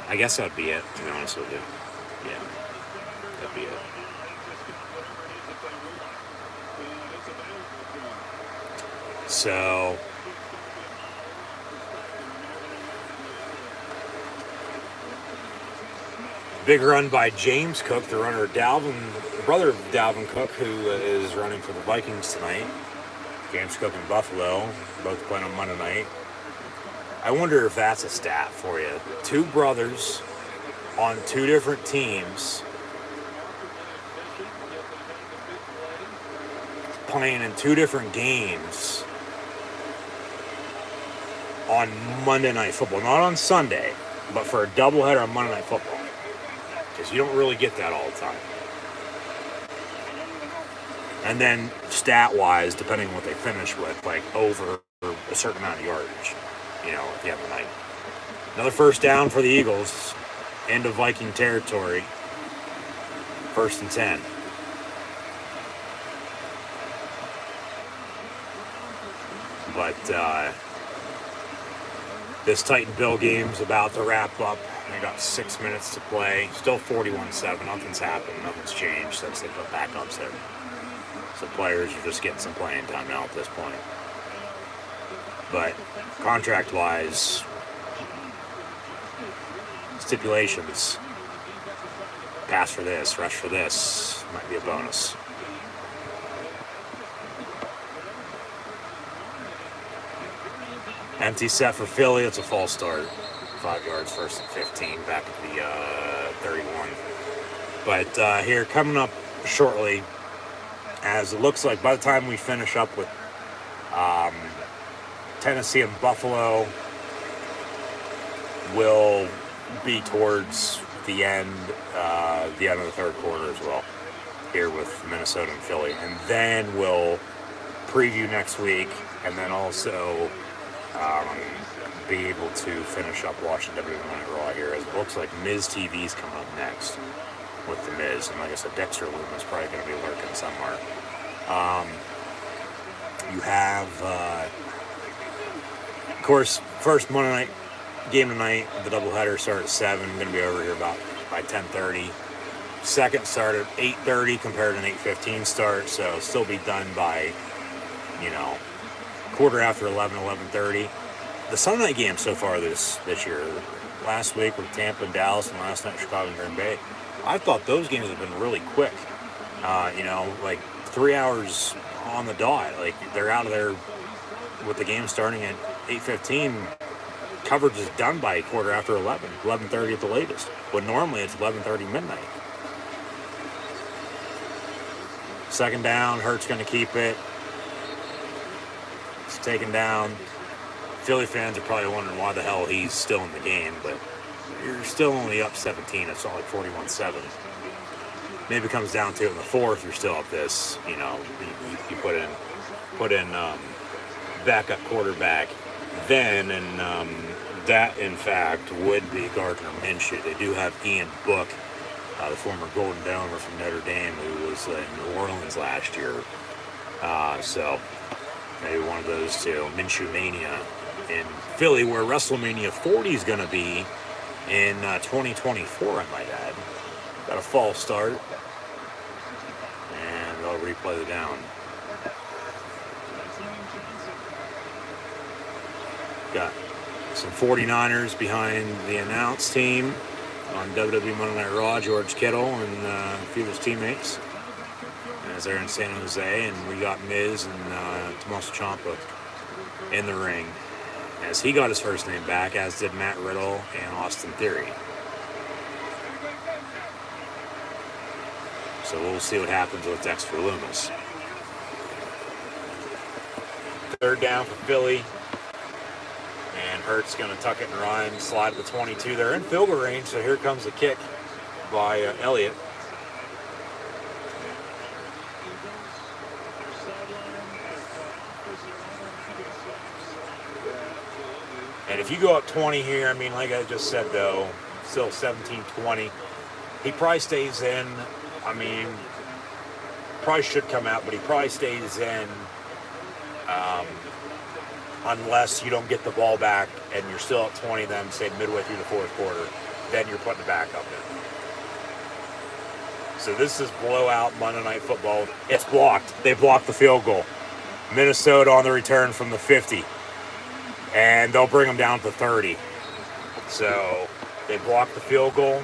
I guess that'd be it, to be honest with you. Yeah, that'd be it. So, big run by James Cook, the runner, brother of Dalvin Cook, who is running for the Vikings tonight. James Cook in Buffalo, both playing on Monday night. I wonder if that's a stat for you. 2 brothers on 2 different teams playing in 2 different games on Monday Night Football. Not on Sunday, but for a doubleheader on Monday Night Football. Because you don't really get that all the time. And then stat-wise, depending on what they finish with, like over a certain amount of yardage, at the end of the night. Another first down for the Eagles. End of Viking territory. 1st and 10. But this Titan-Bill game's about to wrap up. They got 6 minutes to play. Still 41-7. Nothing's happened. Nothing's changed since they put backups in. So players are just getting some playing time now at this point. But contract-wise, stipulations, pass for this, rush for this, might be a bonus. Empty set for Philly. It's a false start. 5 yards, 1st and 15, back at the 31. But here, coming up shortly, as it looks like by the time we finish up with Tennessee and Buffalo, will be towards the end of the 3rd quarter as well, here with Minnesota and Philly. And then we'll preview next week, and then also be able to finish up watching WWE Monday Night Raw here, as it looks like Miz TV's coming up next with the Miz. And like I said, Dexter Lumis probably going to be lurking somewhere. You have, of course, first Monday night game tonight, the doubleheader started at 7, going to be over here by 10:30. Second start at 8:30 compared to an 8:15 start, so still be done by, quarter after 11, 11:30. The Sunday night games so far this year, last week with Tampa and Dallas, and last night Chicago and Green Bay, I thought those games have been really quick. Like 3 hours on the dot. Like, they're out of there with the game starting at 8:15. Coverage is done by quarter after 11, 11:30 at the latest. But normally it's 11:30 midnight. Second down, Hurts going to keep it. It's taken down. Philly fans are probably wondering why the hell he's still in the game, but you're still only up 17. It's not like 41-7. Maybe it comes down to it in the 4th. You're still up this. You put in backup quarterback then, and that in fact would be Gardner Minshew. They do have Ian Book, the former Golden Domer from Notre Dame, who was in New Orleans last year. So maybe one of those two. Minshew Mania in Philly, where WrestleMania 40 is going to be in 2024, I might add. Got a false start, and they'll replay the down. Got some 49ers behind the announce team on WWE Monday Night Raw, George Kittle and a few of his teammates, as they're in San Jose. And we got Miz and Tommaso Ciampa in the ring, as he got his first name back, as did Matt Riddle and Austin Theory. So we'll see what happens with Dexter Lumis. Third down for Philly. And Hurts going to tuck it and run, slide to the 22. They're in field goal range, so here comes the kick by Elliott. And if you go up 20 here, I mean, like I just said, though, still 17-20. He probably stays in. I mean, probably should come out, but he probably stays in unless you don't get the ball back and you're still at 20, then say midway through the 4th quarter, then you're putting the backup in. So this is blowout Monday Night Football. It's blocked. They blocked the field goal. Minnesota on the return from the 50. And they'll bring them down to 30. So they blocked the field goal.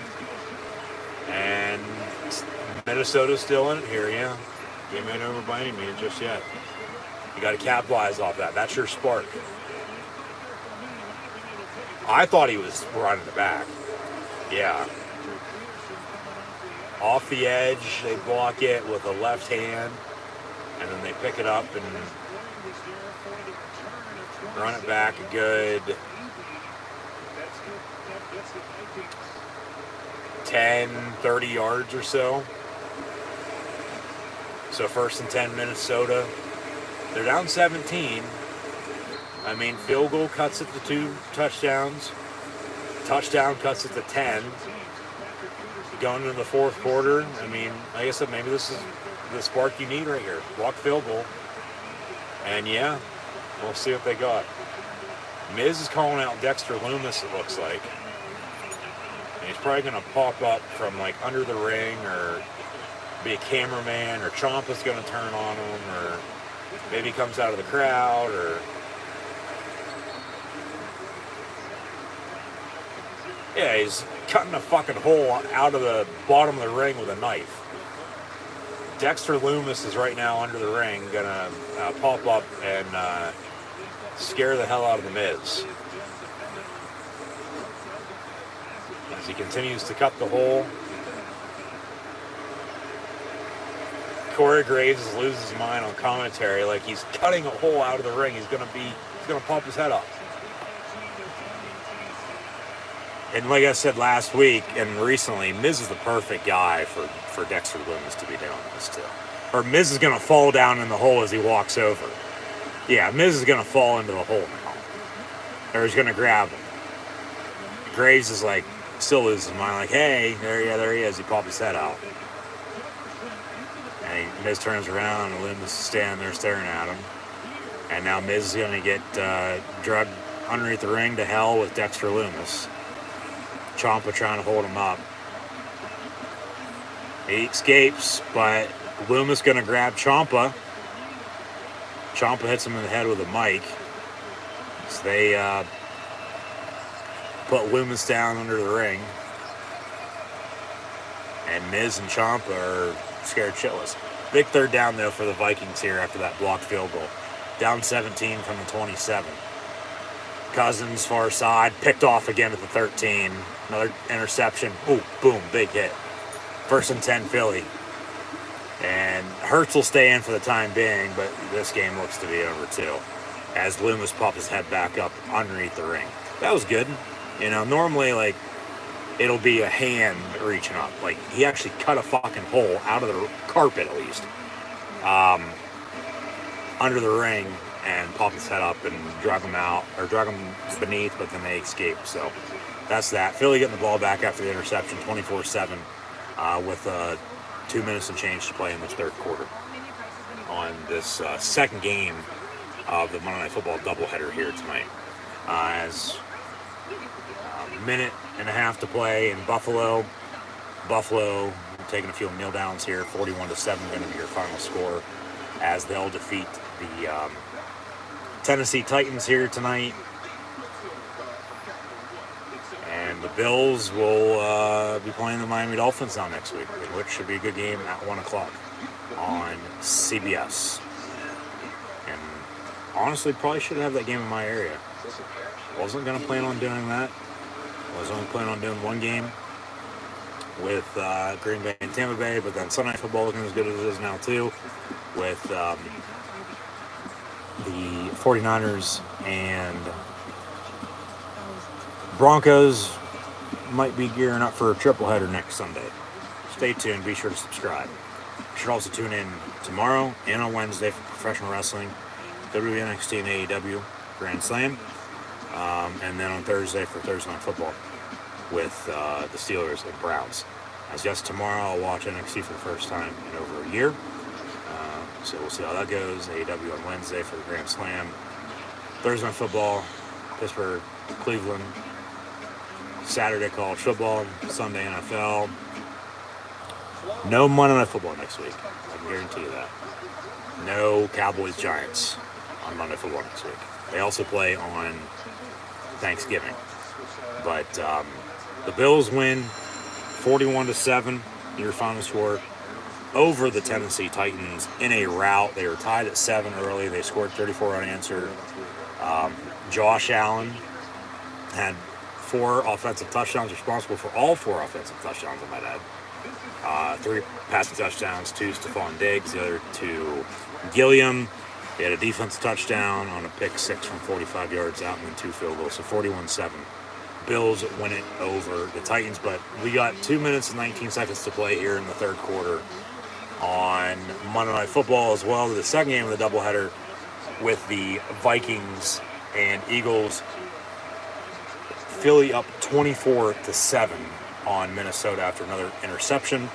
And Minnesota's still in it here, yeah. Game ain't over by any means just yet. You got to capitalize off that. That's your spark. I thought he was running the back. Yeah. Off the edge, they block it with a left hand, and then they pick it up and run it back a good 10, 30 yards or so. So 1st and 10 Minnesota. They're down 17. I mean, field goal cuts it to 2 touchdowns. Touchdown cuts it to 10. Going into the 4th quarter, I mean, like I said, maybe this is the spark you need right here. Block field goal. And yeah, we'll see what they got. Miz is calling out Dexter Lumis, it looks like. And he's probably going to pop up from like under the ring or be a cameraman, or Ciampa's going to turn on him, or maybe he comes out of the crowd, or yeah, he's cutting a fucking hole out of the bottom of the ring with a knife. Dexter Lumis is right now under the ring, gonna pop up and scare the hell out of the Miz. As he continues to cut the hole, Corey Graves loses his mind on commentary, like he's cutting a hole out of the ring. He's gonna pop his head up. And like I said last week and recently, Miz is the perfect guy for Dexter Lumis to be doing this too. Or Miz is gonna fall down in the hole as he walks over. Yeah, Miz is gonna fall into the hole now. Or he's gonna grab him. Graves is like, still loses his mind, like, hey, there he is. He popped his head out. And Miz turns around and Lumis is standing there staring at him. And now Miz is gonna get drugged underneath the ring to hell with Dexter Lumis. Ciampa trying to hold him up. He escapes, but Lumis gonna grab Ciampa. Ciampa hits him in the head with a mic. So they put Lumis down under the ring. And Miz and Ciampa are scared shitless. Big third down, though, for the Vikings here after that blocked field goal. Down 17 from the 27. Cousins, far side, picked off again at the 13. Another interception. Ooh, boom, big hit. 1st and 10 Philly. And Hurts will stay in for the time being, but this game looks to be over too, as Lumis pops his head back up underneath the ring. That was good. You know, normally, like, it'll be a hand reaching up. Like, he actually cut a fucking hole out of the carpet, at least, under the ring, and pop his head up and drag him out, or drag him beneath, but then they escape. So that's that. Philly getting the ball back after the interception, 24-7, with 2 minutes and change to play in this third quarter on this second game of the Monday Night Football doubleheader here tonight. As a minute and a half to play in Buffalo. Buffalo taking a few kneel downs here, 41-7 going to be your final score, as they'll defeat the Tennessee Titans here tonight. And the Bills will be playing the Miami Dolphins now next week, which should be a good game at 1 o'clock on CBS. And honestly, probably should have that game in my area. Wasn't going to plan on doing that. Was only planning on doing one game with Green Bay and Tampa Bay, but then Sunday Night Football looking as good as it is now too, with the 49ers and Broncos might be gearing up for a triple header next Sunday. Stay tuned. Be sure to subscribe. You should also tune in tomorrow and on Wednesday for professional wrestling, WWE, NXT, and AEW Grand Slam. And then on Thursday for Thursday Night Football with the Steelers and Browns. As yes, tomorrow I'll watch NXT for the first time in over a year. So we'll see how that goes. AEW on Wednesday for the Grand Slam. Thursday Night Football, Pittsburgh, Cleveland. Saturday college football, Sunday NFL. No Monday Night Football next week. I can guarantee you that. No Cowboys Giants on Monday Football next week. They also play on Thanksgiving. But the Bills win 41-7, your final score, over the Tennessee Titans in a rout. They were tied at 7 early. They scored 34 unanswered. Josh Allen had 4 offensive touchdowns, responsible for all 4 offensive touchdowns, I might add. 3 passing touchdowns, 2 Stephon Diggs, the other 2 Gilliam. They had a defensive touchdown on a pick 6 from 45 yards out, and then 2 field goals, so 41-7. Bills win it over the Titans, but we got 2 minutes and 19 seconds to play here in the third quarter on Monday Night Football as well. The second game of the doubleheader with the Vikings and Eagles. Philly up 24-7 on Minnesota after another interception.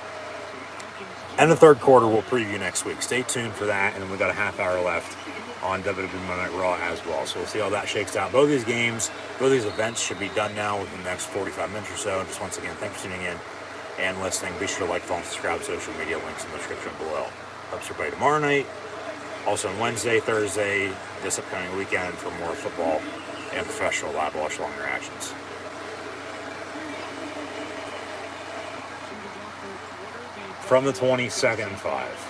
And the third quarter we'll preview next week. Stay tuned for that, and then we've got a half hour left on WWE Monday Night Raw as well. So we'll see how that shakes out. Both these games, both these events should be done now within the next 45 minutes or so. And just once again, thanks for tuning in. and listening. Be sure to like, follow, and subscribe. Social media links in the description below. Hope to everybody tomorrow night. Also on Wednesday, Thursday, this upcoming weekend for more football and professional live watch long reactions. From the 22nd and 5.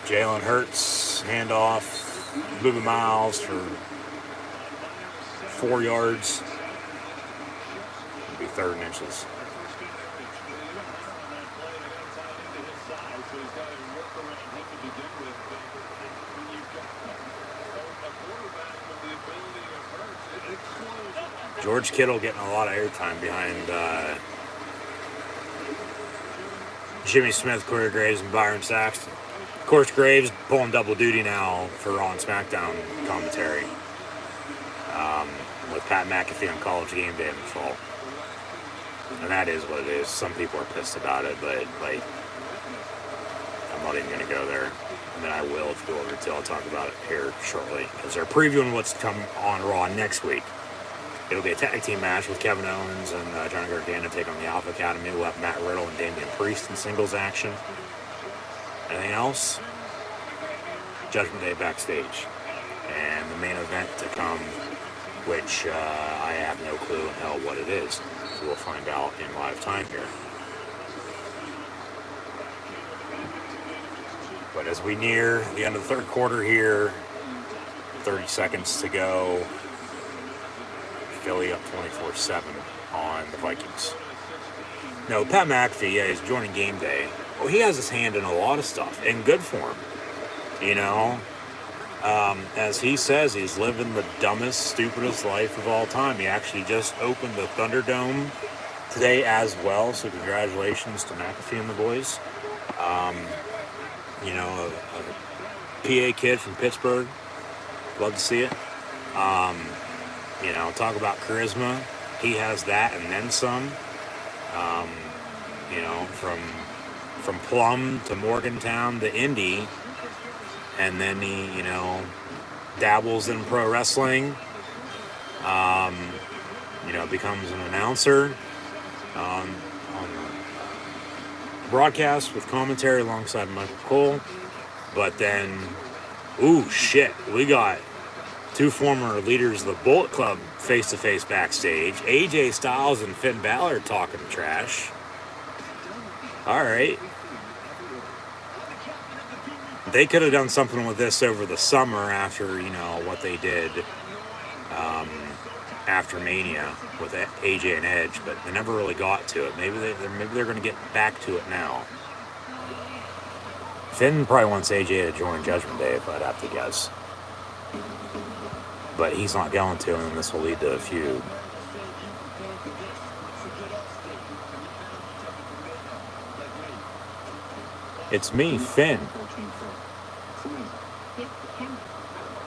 Jalen Hurts, handoff, moving miles for 4 yards. It'll be 3rd and inches. George Kittle getting a lot of airtime behind Jimmy Smith, Corey Graves, and Byron Saxton. Of course, Graves pulling double duty now for Raw and SmackDown commentary with Pat McAfee on College Game Day in the fall. And that is what it is. Some people are pissed about it, but like, I'm not even going to go there. I mean, I will if you go over to. I'll talk about it here shortly because they're previewing what's to come on Raw next week. It'll be a tag team match with Kevin Owens and Johnny Gargano take on the Alpha Academy. We'll have Matt Riddle and Damian Priest in singles action. Anything else? Judgment Day backstage. And the main event to come, which I have no clue in hell what it is. So we'll find out in live time here. But as we near the end of the 3rd quarter here, 30 seconds to go. Philly up 24-7 on the Vikings. No, Pat McAfee, yeah, he's joining Game Day. Well, he has his hand in a lot of stuff, and good for him. You know, as he says, he's living the dumbest, stupidest life of all time. He actually just opened the Thunderdome today as well, so congratulations to McAfee and the boys. You know, a PA kid from Pittsburgh. Love to see it. You know, talk about charisma. He has that and then some. You know, from Plum to Morgantown to Indy. And then he, you know, dabbles in pro wrestling. You know, becomes an announcer on broadcast with commentary alongside Michael Cole. But then, ooh, shit, we got 2 former leaders of the Bullet Club face-to-face backstage. AJ Styles and Finn Balor talking trash. All right. They could have done something with this over the summer after, you know, what they did after Mania with AJ and Edge, but they never really got to it. Maybe they're going to get back to it now. Finn probably wants AJ to join Judgment Day, if I'd have to guess. But he's not going to, and this will lead to a feud. It's me, Finn.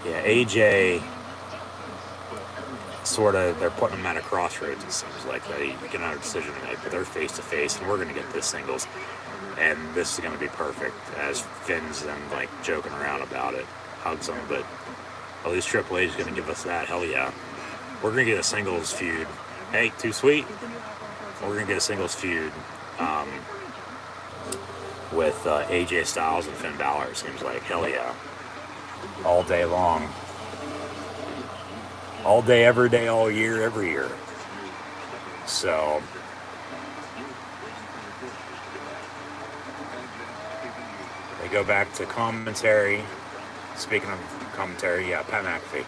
Yeah, AJ, sort of, they're putting him at a crossroads, it seems like. They get another decision to make, but they're face-to-face, and we're going to get this singles. And this is going to be perfect, as Finn's then, like, joking around about it. Hugs him, but at least Triple H is going to give us that. Hell yeah. We're going to get a singles feud. Hey, too sweet. We're going to get a singles feud with AJ Styles and Finn Balor. Seems like, hell yeah. All day long. All day, every day, all year, every year. So, they go back to commentary. Speaking of commentary, yeah, Pat McAfee.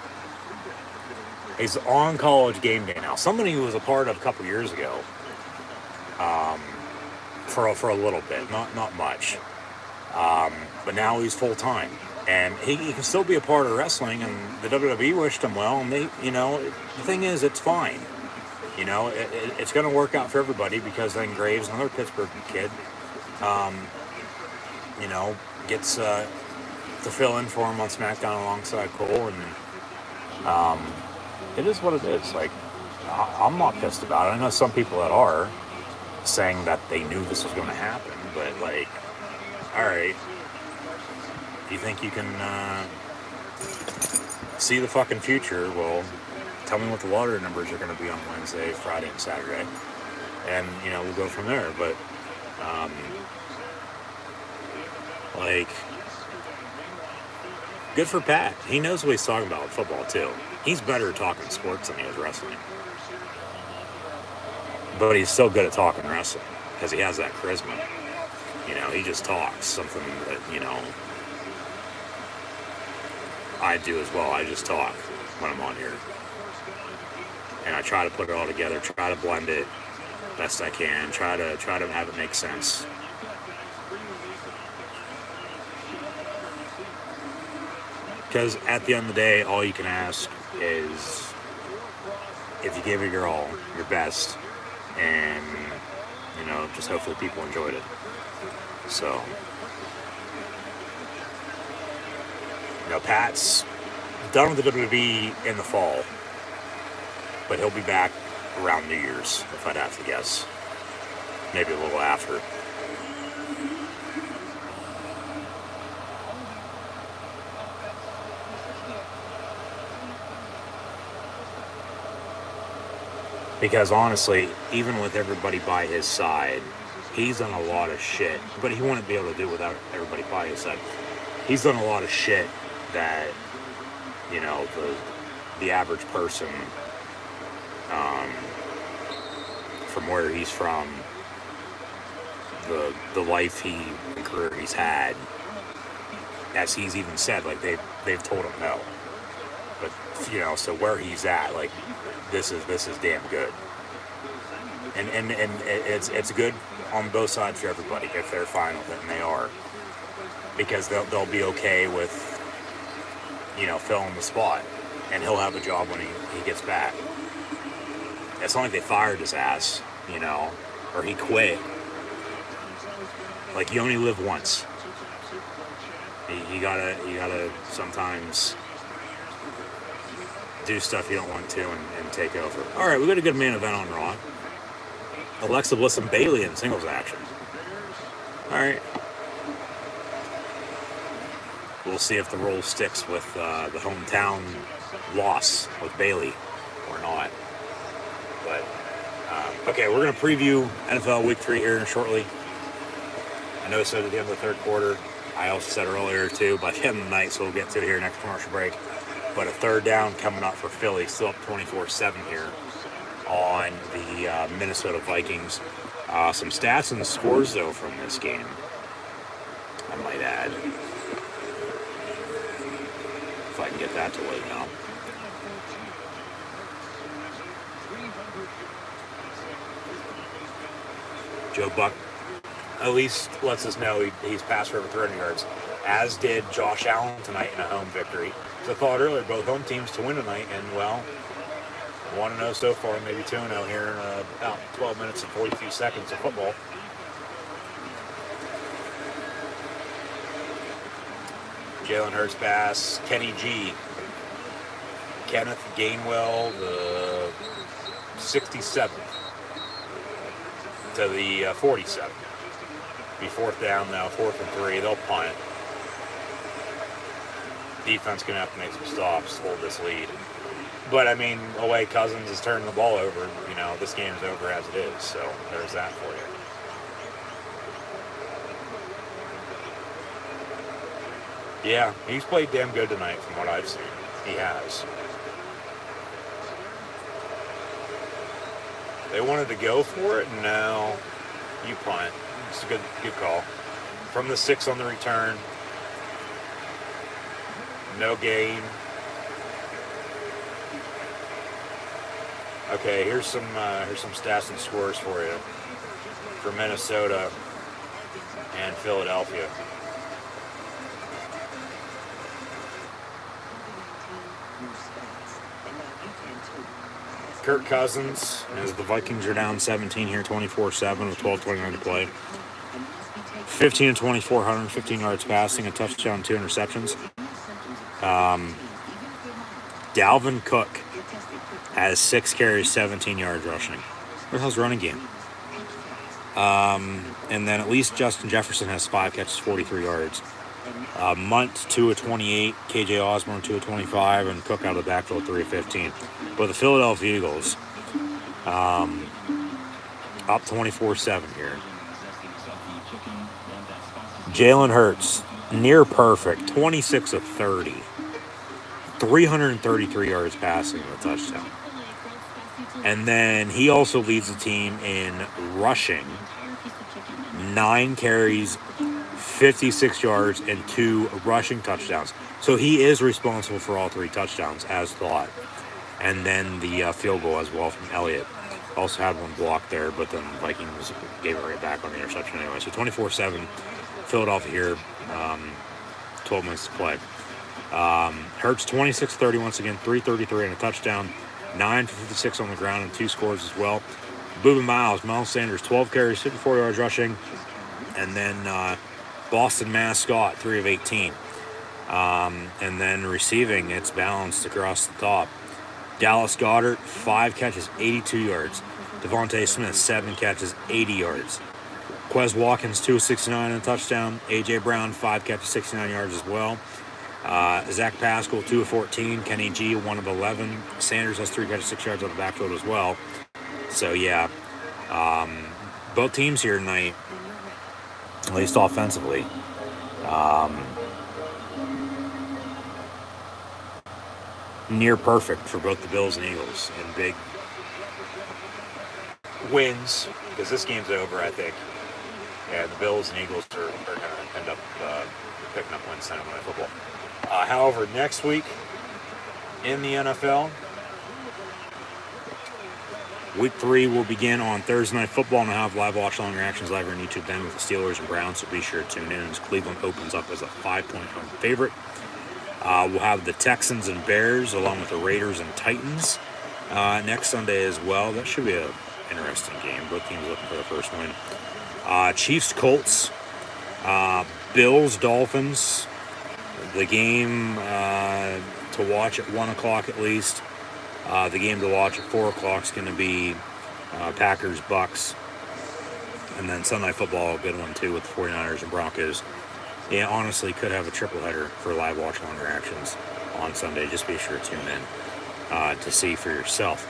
He's on College Game Day now. Somebody who was a part of a couple years ago. For a little bit, not much. But now he's full time. And he can still be a part of wrestling, and the WWE wished him well, and they, you know, the thing is, it's fine. You know, it's going to work out for everybody, because then Graves, another Pittsburgh kid, you know, gets to fill in for him on SmackDown alongside Cole, and it is what it is. Like, I'm not pissed about it. I know some people that are saying that they knew this was going to happen, but, like, all right. You think you can see the fucking future? Well, tell me what the lottery numbers are going to be on Wednesday, Friday, and Saturday. And, we'll go from there. But, good for Pat. He knows what he's talking about with football, too. He's better at talking sports than he is wrestling. But he's so good at talking wrestling because he has that charisma. He just talks something that, I do as well. I just talk when I'm on here. And I try to put it all together, try to blend it best I can, try to have it make sense. Because at the end of the day, all you can ask is if you give it your all, your best, and, just hopefully people enjoyed it. So, Pat's done with the WWE in the fall, but he'll be back around New Year's, if I'd have to guess. Maybe a little after. Because honestly, even with everybody by his side, he's done a lot of shit, but he wouldn't be able to do it without everybody by his side. He's done a lot of shit that, the average person, from where he's from, the life and career he's had, as he's even said, they've told him no. But, so where he's at, this is damn good. And it's good on both sides for everybody if they're fine with it, and they are. Because they'll be okay with, filling the spot. And he'll have a job when he gets back. It's not like they fired his ass, or he quit. You only live once. You gotta sometimes do stuff you don't want to and take over. All right, we got a good main event on Raw. Alexa Bliss and Bayley in singles action. All right. We'll see if the role sticks with the hometown loss with Bayley or not. But, okay, we're going to preview NFL Week 3 here shortly. I know I said at the end of the third quarter. I also said earlier, too, by the end of the night, so we'll get to it here next commercial break. But a third down coming up for Philly, still up 24-7 here on the Minnesota Vikings. Some stats and scores, though, from this game, I might add. If I can get that to load now. Joe Buck at least lets us know he's passed for over 300 yards, as did Josh Allen tonight in a home victory. As I thought earlier, both home teams to win tonight, and 1-0 so far, maybe 2-0 here in about 12 minutes and 42 seconds of football. Jalen Hurts pass, Kenny G. Kenneth Gainwell, the 67th to the 47th. Be fourth down now, 4th and 3. They'll punt it. Defense going to have to make some stops to hold this lead. But, away Cousins is turning the ball over. This game's over as it is. So, there's that for you. Yeah, he's played damn good tonight from what I've seen. He has. They wanted to go for it, and now you punt. It's a good call. From the 6 on the return. No gain. Okay, here's some stats and scores for you for Minnesota and Philadelphia. Kirk Cousins, as the Vikings are down 17 here, 24-7 with 12:29 to play. 15-24, 115 yards passing, a touchdown, 2 interceptions. Dalvin Cook has 6 carries, 17 yards rushing. Where the hell's running game? And then at least Justin Jefferson has 5 catches, 43 yards. Munt 2 of 28, KJ Osborne 2 of 25, and Cook out of the backfield 3 of 15. But the Philadelphia Eagles up 24-7 here. Jalen Hurts, near perfect, 26 of 30, 333 yards passing and a touchdown. And then he also leads the team in rushing, 9 carries, 56 yards, and 2 rushing touchdowns. So he is responsible for all 3 touchdowns, as thought. And then the field goal as well from Elliott. Also had one blocked there, but then the Vikings gave it right back on the interception anyway. So 24-7, Philadelphia here, 12 minutes to play. Hurts 26-30 once again, 333 and a touchdown, 9 for 56 on the ground and 2 scores as well. Boobin Miles Sanders, 12 carries, 54 yards rushing, and then Boston Mascot, 3 of 18. And then receiving, it's balanced across the top. Dallas Goedert, 5 catches, 82 yards. Devontae Smith, 7 catches, 80 yards. Quez Watkins, 2 of 69 and a touchdown. A.J. Brown, 5 catches, 69 yards as well. Zach Pascal, 2 of 14. Kenny G, 1 of 11. Sanders has 3 catches, 6 yards on the backfield as well. So, yeah, both teams here tonight, at least offensively, near perfect for both the Bills and Eagles in big wins, because this game's over, I think. And the Bills and Eagles are going to end up picking up wins Sunday Night Football. However, next week in the NFL, Week 3 will begin on Thursday Night Football, and I'll have live watch-along reactions live on YouTube then with the Steelers and Browns, so be sure to tune in as Cleveland opens up as a 5-point home favorite. We'll have the Texans and Bears along with the Raiders and Titans next Sunday as well. That should be an interesting game. Both teams looking for the first win. Chiefs, Colts, Bills, Dolphins. The game to watch at 1 o'clock at least. The game to watch at 4 o'clock is going to be Packers, Bucks. And then Sunday Night Football, a good one too with the 49ers and Broncos. Yeah, honestly, could have a triple header for live watch-along reactions on Sunday. Just be sure to tune in to see for yourself.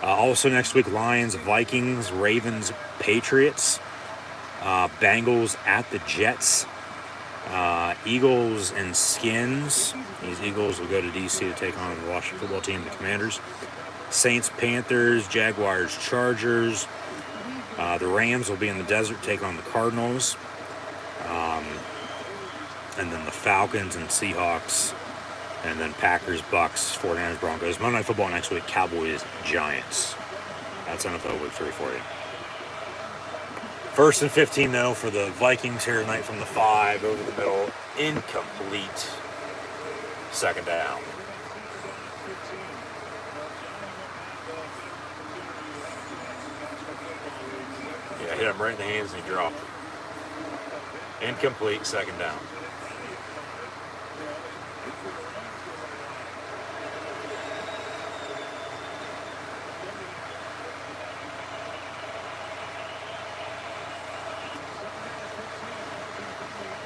Also next week, Lions, Vikings, Ravens, Patriots, Bengals at the Jets, Eagles and Skins. These Eagles will go to D.C. to take on the Washington football team, the Commanders. Saints, Panthers, Jaguars, Chargers. The Rams will be in the desert, take on the Cardinals. And then the Falcons and Seahawks. And then Packers, Bucks, 49ers, Broncos. Monday Night Football next week, Cowboys, Giants. That's NFL Week 3 for you. 1st and 15, though, for the Vikings here tonight from the 5, over the middle, incomplete. 2nd down. Yeah, hit him right in the hands and he dropped it. Incomplete, 2nd down.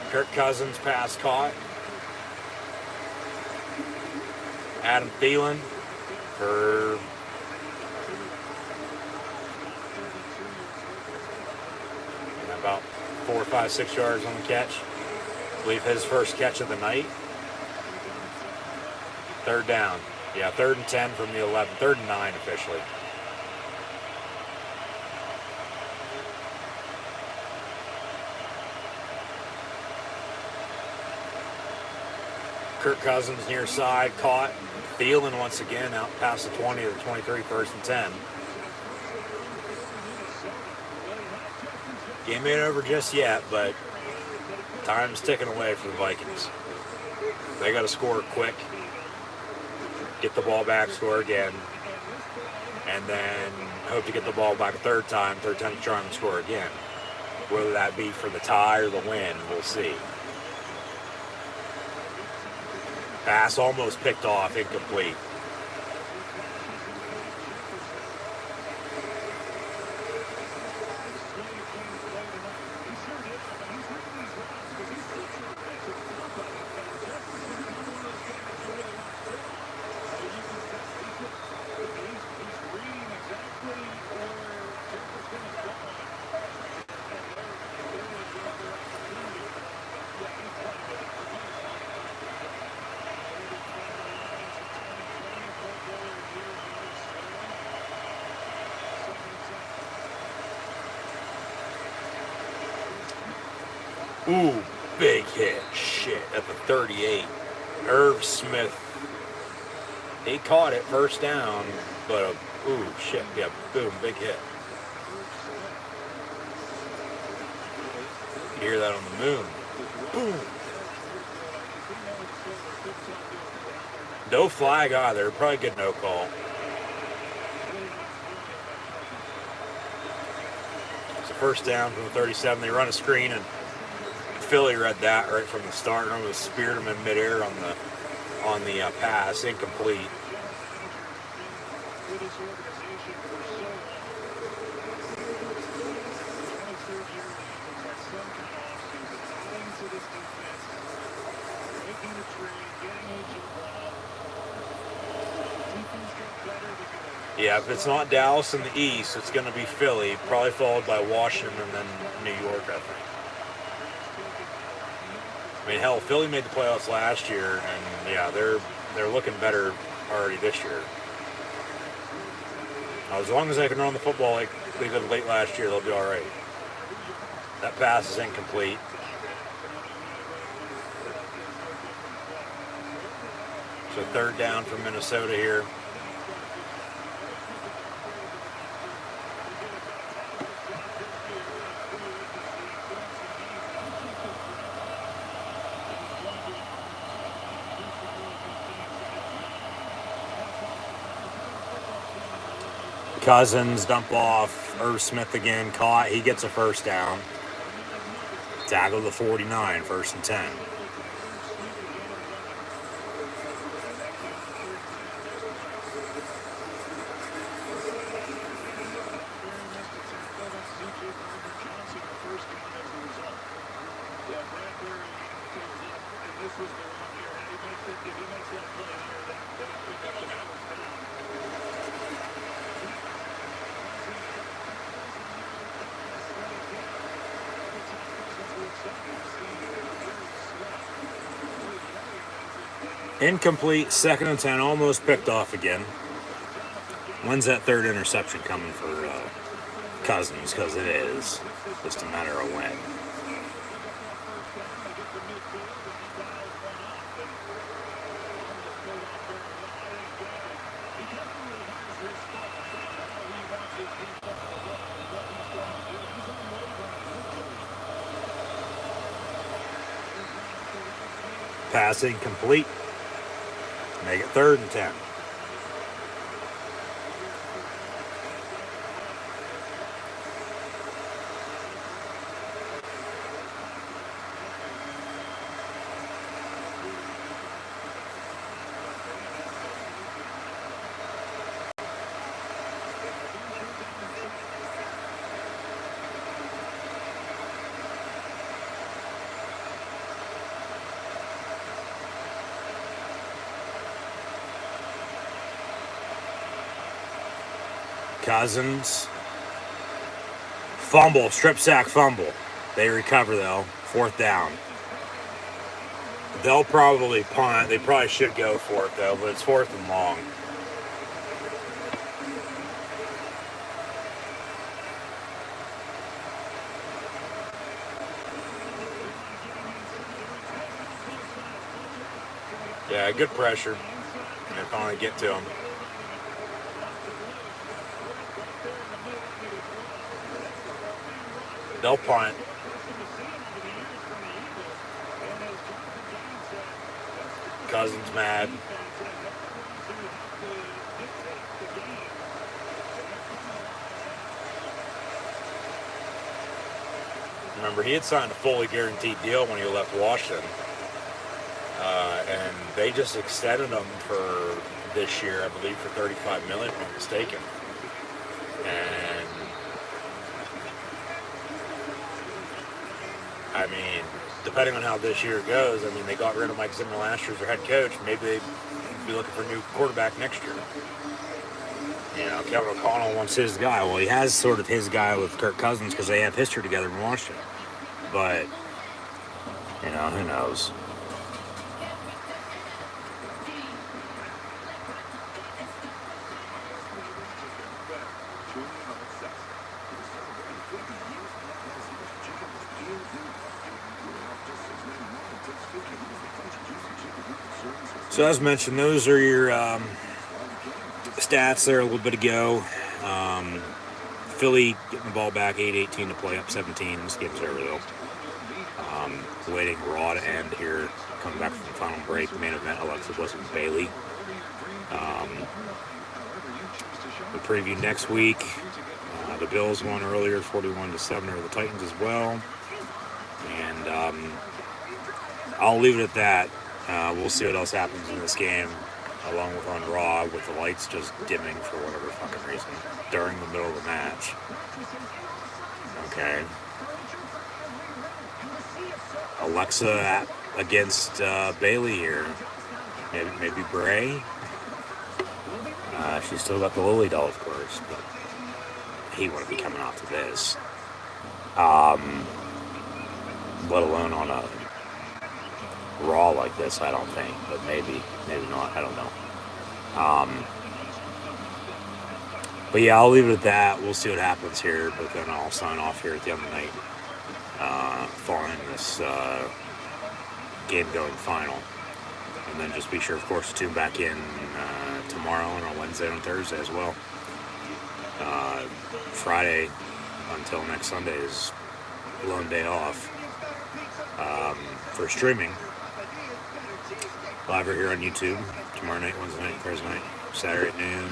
Kirk Cousins pass caught. Adam Thielen for about 4, 5, 6 yards on the catch. I believe his first catch of the night. 3rd down. Yeah, 3rd and 10 from the 11. 3rd and 9 officially. Kirk Cousins near side, caught. Thielen once again out past the 20 to the 23, 1st and 10. Game ain't over just yet, but time's ticking away for the Vikings. They got to score quick, get the ball back, score again, and then hope to get the ball back a third time to try and score again. Whether that be for the tie or the win, we'll see. Pass almost picked off, incomplete. Ooh, big hit. Shit, at the 38. Irv Smith. He caught it first down, but ooh, shit. Yeah, boom, big hit. You hear that on the moon. Boom. No flag either. Probably good no call. It's a first down from the 37. They run a screen, and Philly read that right from the start and almost speared him in midair on the pass, incomplete. Yeah, if it's not Dallas in the East, it's going to be Philly, probably followed by Washington and then New York, I think. I mean, hell, Philly made the playoffs last year, and yeah, they're looking better already this year. As long as they can run the football like they did late last year, they'll be all right. That pass is incomplete. So third down for Minnesota here. Cousins dump off. Irv Smith again caught. He gets a first down. Tackle the 49, 1st and 10. Incomplete, 2nd and 10, almost picked off again. When's that third interception coming for Cousins? Because it is. Just a matter of when. Passing complete. Make it 3rd and 10. Cousins. Fumble, strip sack fumble. They recover though. 4th down. They'll probably punt. They probably should go for it though, but it's 4th and long. Yeah, good pressure. They finally get to him. They'll punt. Cousins mad. Remember, he had signed a fully guaranteed deal when he left Washington. And they just extended him for this year, I believe, for $35 million, if I'm not mistaken. And I mean, depending on how this year goes, I mean, they got rid of Mike Zimmer last year as their head coach. Maybe they'd be looking for a new quarterback next year. You know, Kevin O'Connell wants his guy. Well, he has sort of his guy with Kirk Cousins because they have history together in Washington. But, you know, who knows? So as mentioned, those are your stats there a little bit ago. Philly getting the ball back, 8:18 to play, up 17. This game's over though. Waiting Raw to end here. Coming back from the final break. Main event, Alexa Bliss and Bailey. The preview next week. The Bills won earlier, 41-7 over the Titans as well. And I'll leave it at that. We'll see what else happens in this game, along with on Raw, with the lights just dimming for whatever fucking reason during the middle of the match. Okay. Alexa against Bailey here. Maybe Bray. She's still got the Lily doll, of course, but he wouldn't be coming off to this. Let alone on a Raw like this, I don't think. But maybe not. I don't know. But yeah, I'll leave it at that. We'll see what happens here. But then I'll sign off here at the end of the night, following this game-going final. And then just be sure, of course, to tune back in tomorrow and on Wednesday and on Thursday as well. Friday until next Sunday is lone day off for streaming. Live right here on YouTube tomorrow night, Wednesday night, Thursday night, Saturday at noon,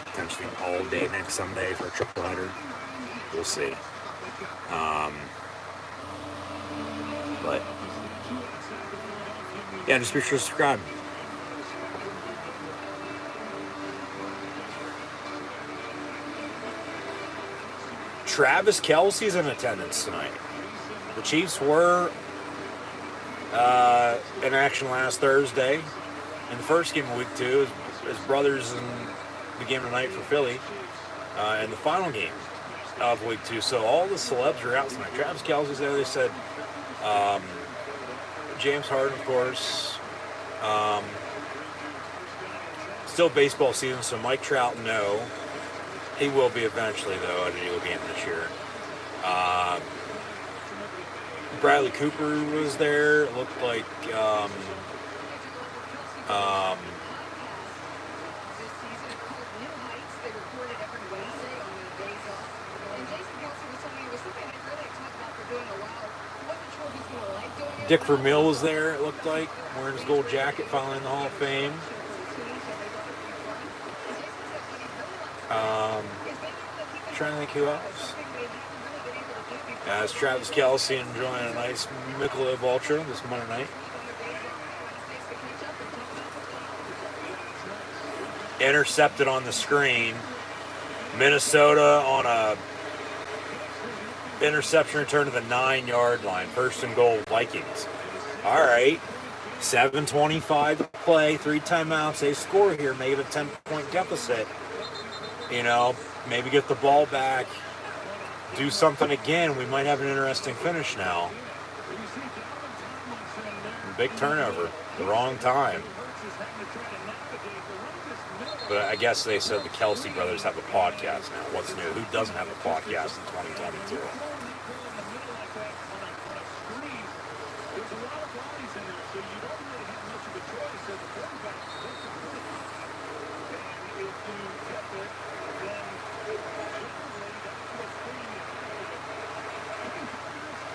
potentially all day next Sunday for a triple header. We'll see. But yeah, just be sure to subscribe. Travis Kelce's in attendance tonight. The Chiefs were in action last Thursday in the first game of week 2. His brothers in the game tonight for Philly in the final game of week 2. So all the celebs are out tonight. Travis Kelce's there. They said James Harden, of course. Still baseball season, so Mike Trout, no. He will be eventually, though, at a new game this year. Bradley Cooper was there. It looked like Dick Vermeil was there, it looked like, wearing his gold jacket, finally in the Hall of Fame. Trying to think who else. As Travis Kelce enjoying a nice Michelob Ultra this Monday night. Intercepted on the screen. Minnesota on a interception return to the 9-yard line. First and goal, Vikings. All right. 7:25 to play. 3 timeouts. They score here. Make it a 10-point deficit. You know, maybe get the ball back. Do something again. We might have an interesting finish now. Big turnover. The wrong time. But I guess they said the Kelce brothers have a podcast now. What's new? Who doesn't have a podcast in 2022?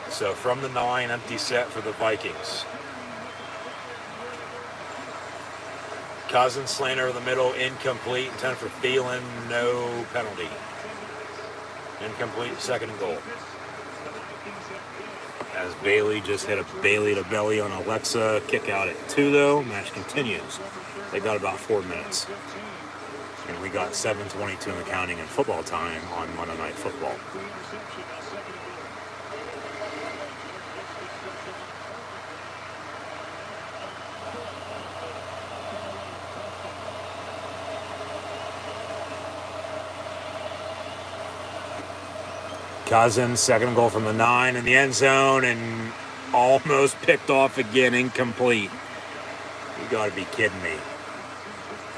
So from the 9, empty set for the Vikings. Cousins slant over the middle, incomplete. Intended for Thielen, no penalty. Incomplete, second and goal. As Bailey just hit a Bailey to belly on Alexa. Kick out at 2 though. Match continues. They got about 4 minutes. And we got 7:22 in the counting in football time on Monday Night Football. Cousins, second goal from the 9 in the end zone, and almost picked off again, incomplete. You got to be kidding me.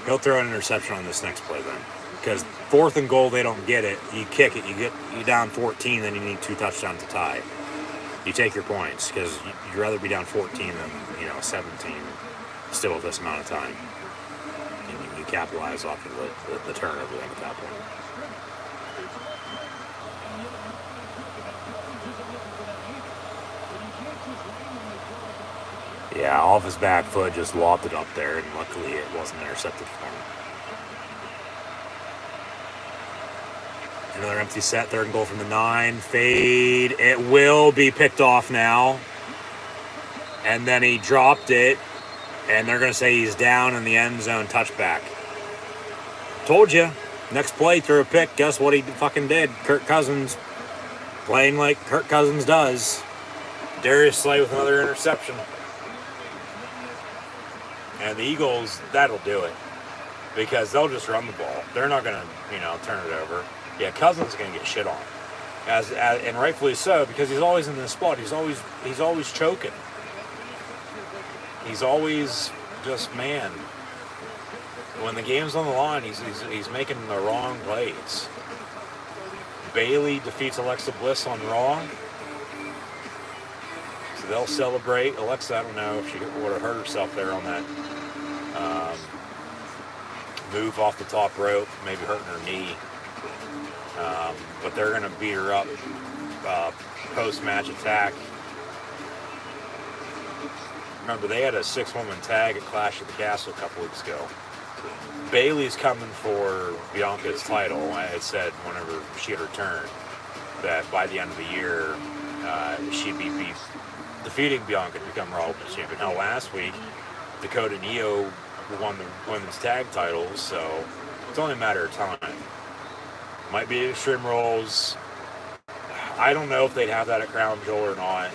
He'll throw an interception on this next play then, because 4th and goal, they don't get it. You kick it, you down 14, then you need 2 touchdowns to tie. You take your points because you'd rather be down 14 than 17. still with this amount of time. And you capitalize off of the turnover then at that point. Yeah, off his back foot, just lobbed it up there, and luckily it wasn't intercepted for him. Another empty set, 3rd and goal from the 9. Fade. It will be picked off now. And then he dropped it, and they're going to say he's down in the end zone, touchback. Told you. Next play, threw a pick. Guess what he fucking did? Kirk Cousins playing like Kirk Cousins does. Darius Slay with another interception. And the Eagles, that'll do it. Because they'll just run the ball. They're not going to, turn it over. Yeah, Cousins is going to get shit on. And rightfully so, because he's always in this spot. He's always choking. He's always just, man. When the game's on the line, he's making the wrong plays. Bailey defeats Alexa Bliss on Raw. So they'll celebrate. Alexa, I don't know if she would have hurt herself there on that move off the top rope, maybe hurting her knee. But they're going to beat her up post-match attack. Remember, they had a 6-woman tag at Clash of the Castle a couple weeks ago. Bailey's coming for Bianca's title. It said whenever she had returned that by the end of the year, she'd be defeating Bianca to become Raw Women's Champion. Now, last week, Dakota and Io won the women's tag titles, so it's only a matter of time. Might be Extreme Rules. I don't know if they'd have that at Crown Jewel or not.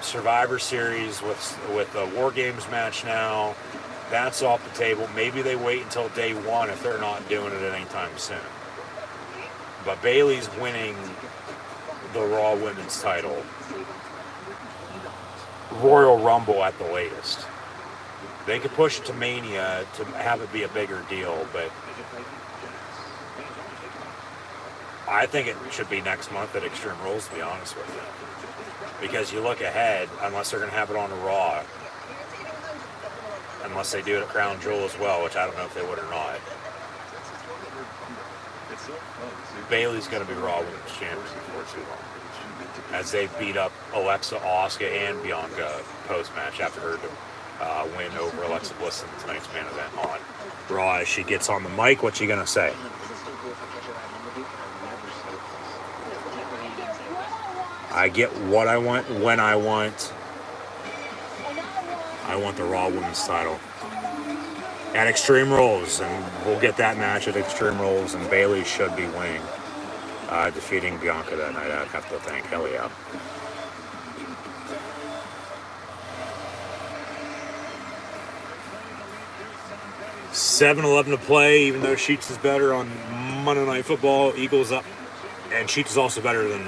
Survivor Series with a War Games match now, that's off the table. Maybe they wait until day 1 if they're not doing it anytime soon. But Bailey's winning the Raw Women's title. Royal Rumble at the latest. They could push it to Mania to have it be a bigger deal, but I think it should be next month at Extreme Rules, to be honest with you. Because you look ahead, unless they're going to have it on a Raw, unless they do it at Crown Jewel as well, which I don't know if they would or not. Bailey's going to be Raw Women's Champion before too long, as they beat up Alexa, Asuka, and Bianca post-match after her win over Alexa Bliss in tonight's main event on Raw. As she gets on the mic, what's she going to say? I get what I want when I want. I want the Raw Women's title at Extreme Rules, and we'll get that match at Extreme Rules, and Bailey should be winning, defeating Bianca that night. I'd have to think. Hell yeah. $7-11 to play, even though Sheets is better on Monday Night Football. Eagles up, and Sheets is also better than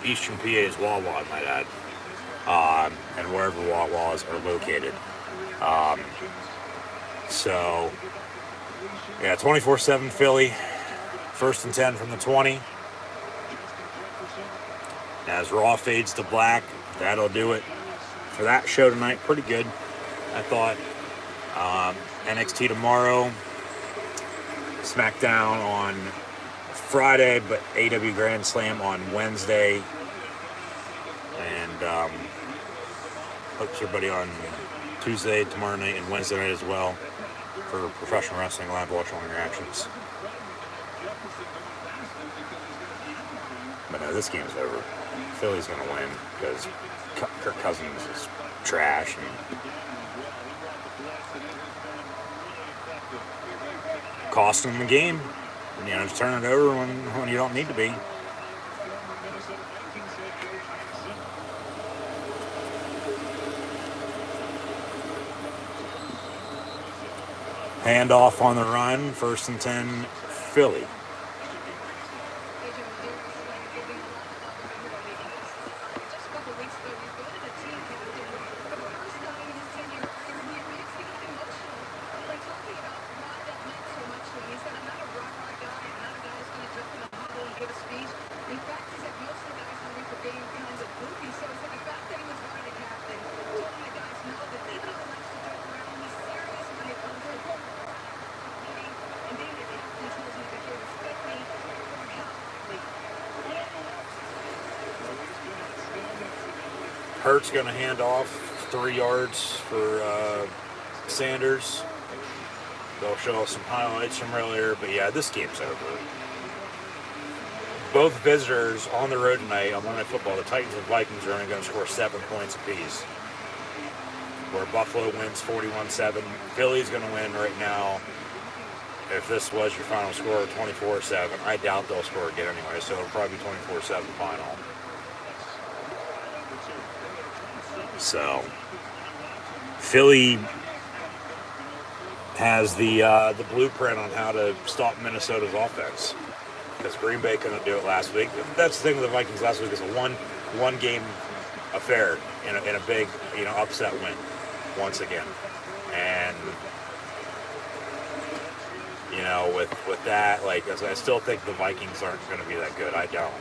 Eastern PA's Wawa, I might add, and wherever Wawas are located. So, yeah, 24-7 Philly, 1st and 10 from the 20. As Raw fades to black, that'll do it for that show tonight. Pretty good, I thought. NXT tomorrow, SmackDown on Friday, but AW Grand Slam on Wednesday. And hope everybody on Tuesday, tomorrow night, and Wednesday night as well for professional wrestling live watch-along reactions. But no, this game's over. Philly's going to win because Kirk Cousins is trash. And costing them the game. Just turn it over when you don't need to be. Handoff on the run, 1st and 10, Philly. Hurts going to hand off 3 yards for Sanders. They'll show us some highlights from earlier, but yeah, this game's over. Both visitors on the road tonight on Monday Night Football, the Titans and Vikings are only going to score 7 points apiece. Where Buffalo wins 41-7. Philly's going to win right now. If this was your final score, 24-7. I doubt they'll score again anyway, so it'll probably be 24-7 final. So, Philly has the blueprint on how to stop Minnesota's offense, because Green Bay couldn't do it last week. That's the thing with the Vikings last week, is a one game affair in a big upset win once again. And with that, like, I still think the Vikings aren't going to be that good. I don't.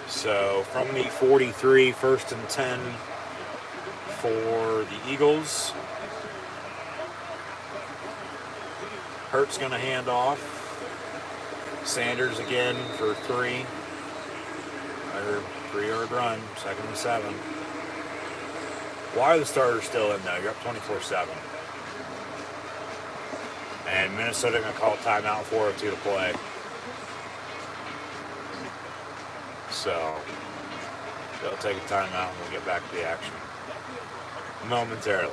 So from the 43, 1st and 10 for the Eagles. Hurts going to hand off. Sanders again for 3. Another 3-yard run, 2nd and 7. Why are the starters still in though? You're up 24-7. And Minnesota going to call timeout, 4:02 to play. So they'll take a timeout and we'll get back to the action momentarily.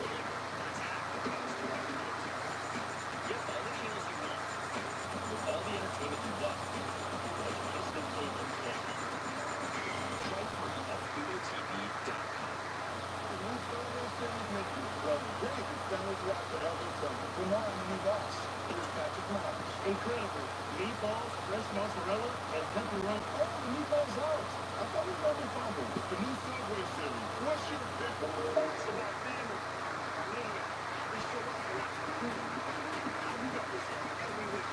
Incredible. Meatballs, fresh mozzarella, and pepperoni. Oh, the meatballs out. I thought we were going to fumble. The new Subway series. What's your pick? It's about family. Literally, we show up for us. We got this every week.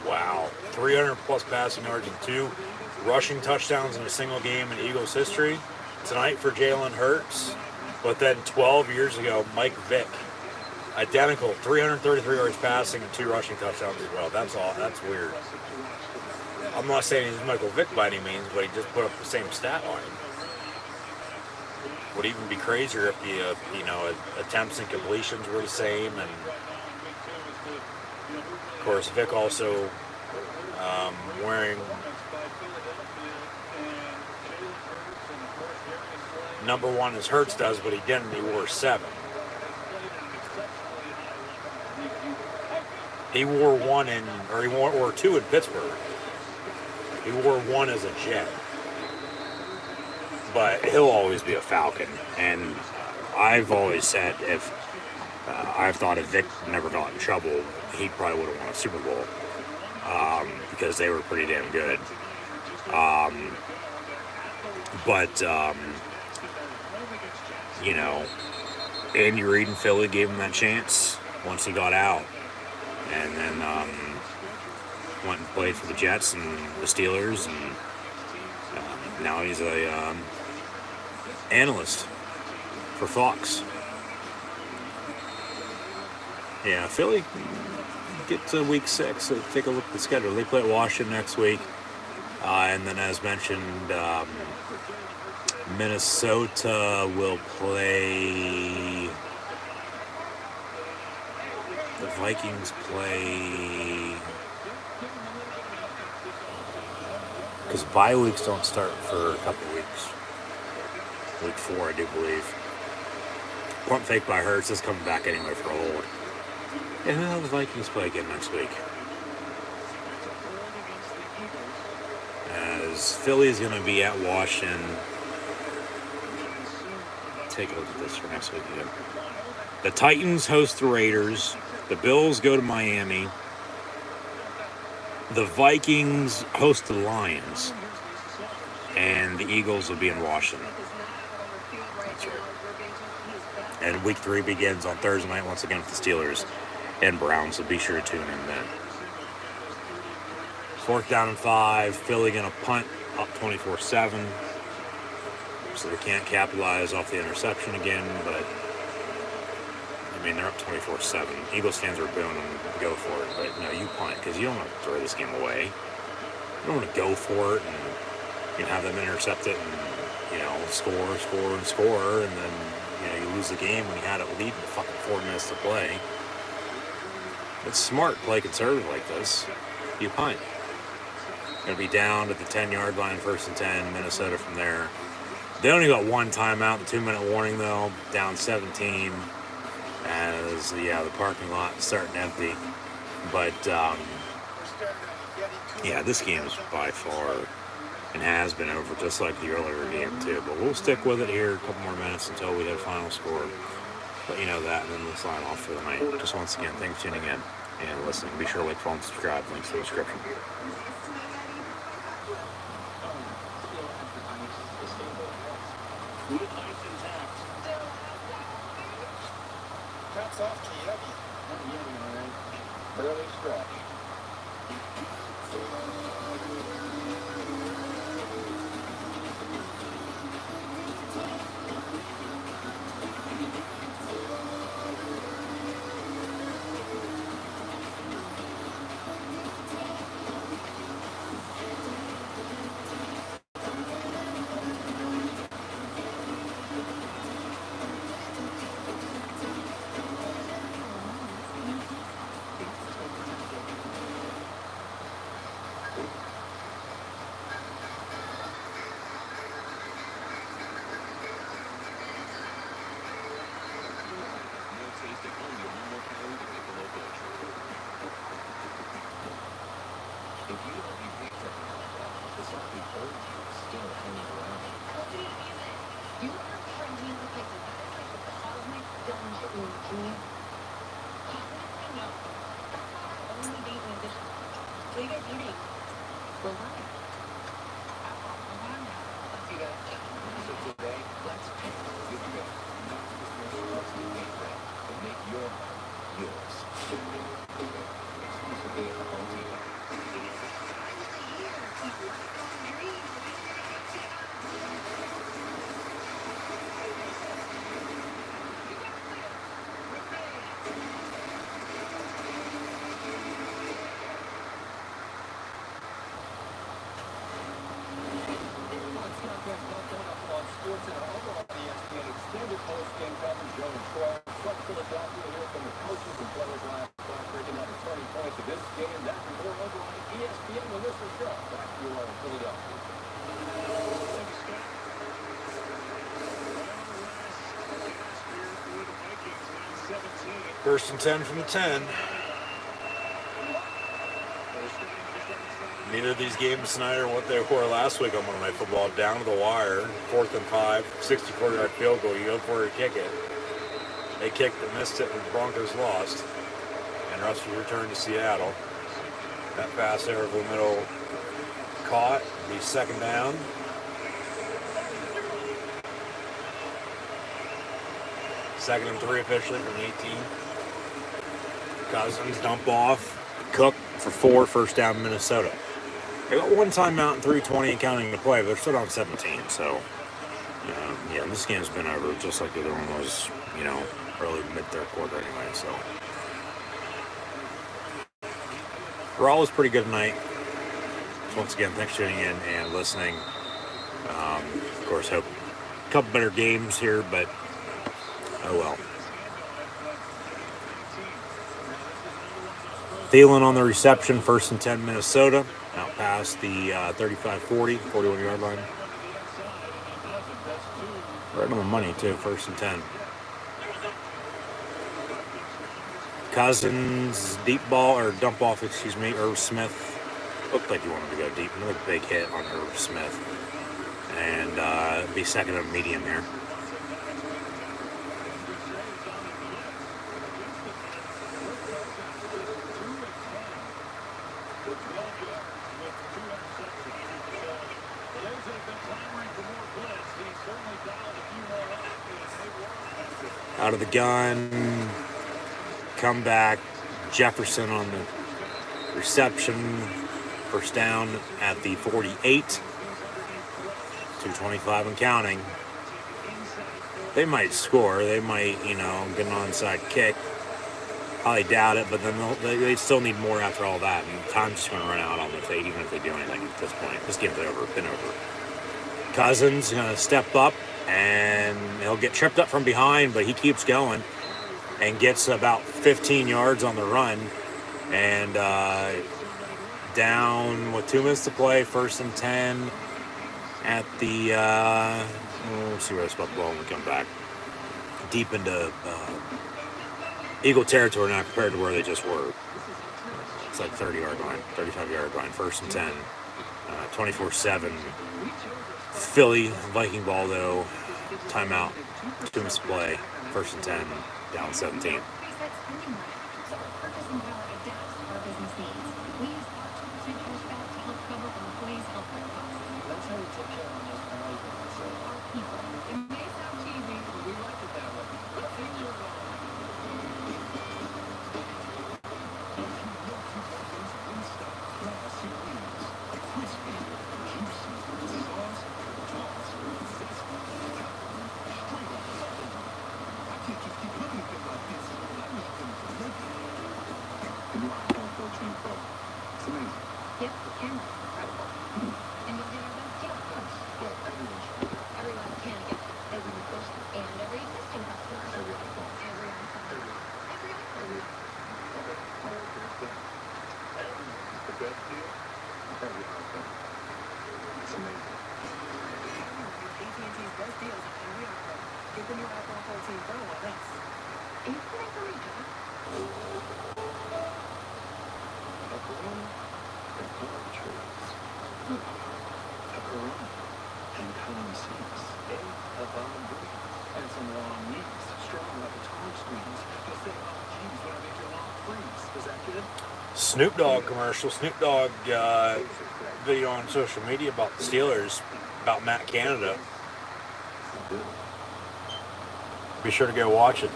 Wow. 300 plus passing yards and 2 rushing touchdowns in a single game in Eagles history. Tonight for Jalen Hurts. But then 12 years ago, Mike Vick. Identical, 333 yards passing and 2 rushing touchdowns as well. That's all. That's weird. I'm not saying he's Michael Vick by any means, but he just put up the same stat line. Would even be crazier if the attempts and completions were the same. And of course, Vick also wearing number 1 as Hurts does, but he didn't. He wore 7. He wore 2 in Pittsburgh. He wore 1 as a Jet. But he'll always be a Falcon. And I've always said, if I thought if Vic never got in trouble, he probably would have won a Super Bowl because they were pretty damn good. But you know, Andy Reid and Philly gave him that chance once he got out, and then went and played for the Jets and the Steelers, and now he's a analyst for Fox. Yeah, Philly get to week 6. So take a look at the schedule. They play at Washington next week, and then as mentioned, Minnesota will play. The Vikings play. Because bye weeks don't start for a couple weeks. Week 4, I do believe. Pump fake by Hurts is coming back anyway for a hold. And who the hell the Vikings play again next week? As Philly is going to be at Washington. Take a look at this for next week again. The Titans host the Raiders. The Bills go to Miami. The Vikings host the Lions. And the Eagles will be in Washington. That's right. And week 3 begins on Thursday night once again with the Steelers and Browns, so be sure to tune in then. 4th down and 5. Philly going to punt up 24-7. So they can't capitalize off the interception again, but I mean, they're up 24-7. Eagles fans are booing them to go for it, but no, you punt because you don't want to throw this game away. You don't want to go for it and have them intercept it and score, and then you lose the game when you had it lead in fucking 4 minutes to play. It's smart to play conservative like this. You punt. Going to be down at the 10-yard line, 1st and 10. Minnesota from there. They only got 1 timeout, the 2-minute warning though. Down 17. As the parking lot is starting to empty. But this game is by far and has been over, just like the earlier game too. But we'll stick with it here a couple more minutes until we hit a final score. Let you know that, and then we'll sign off for the night. Just once again, thanks for tuning in and listening. Be sure to like, follow, and subscribe. Links in the description. Cuts off to Yeti. Barely stretch. First and 10 from the 10. Neither of these games tonight are what they were last week on Monday Night Football. Down to the wire. 4th and 5, 64-yard field goal. You go for it, kick it. They kicked it, missed it, and the Broncos lost. And Russell's return to Seattle. That pass there over the middle caught. Be second down. Second and 3 officially from the 18. Cousins dump off. Cook for 4, first down Minnesota. They got one timeout and 3:20 and counting to play, but they're still down 17. So, yeah, this game's been over just like the other one was, early mid-third quarter anyway. So, Raw was pretty good tonight. Once again, thanks for tuning in and listening. Of course, hope a couple better games here, but oh well. Thielen on the reception, first and 10 Minnesota. Out past the 35-40, 41-yard line. Right on the money, too, first and 10. Cousins, deep ball, or dump off, Irv Smith. Looked like he wanted to go deep. Another big hit on Irv Smith. And be second and medium here. Out of the gun, come back, Jefferson on the reception, first down at the 48, 2:25 and counting. They might score, they might, get an onside kick. Probably doubt it, but then they still need more after all that, and time's just going to run out on them even if they do anything at this point. This game's been over. Cousins going to step up. And he'll get tripped up from behind, but he keeps going and gets about 15 yards on the run. And down with 2 minutes to play, first and 10 at the, we'll see where it's about to blow when we come back. Deep into Eagle territory now compared to where they just were. It's like 30-yard line, 35-yard line, first and 10, 24-7. Philly, Viking ball though, timeout, 2 minutes to play, first and 10, down 17. Snoop Dogg commercial. Snoop Dogg video on social media about the Steelers, about Matt Canada. Be sure to go watch it.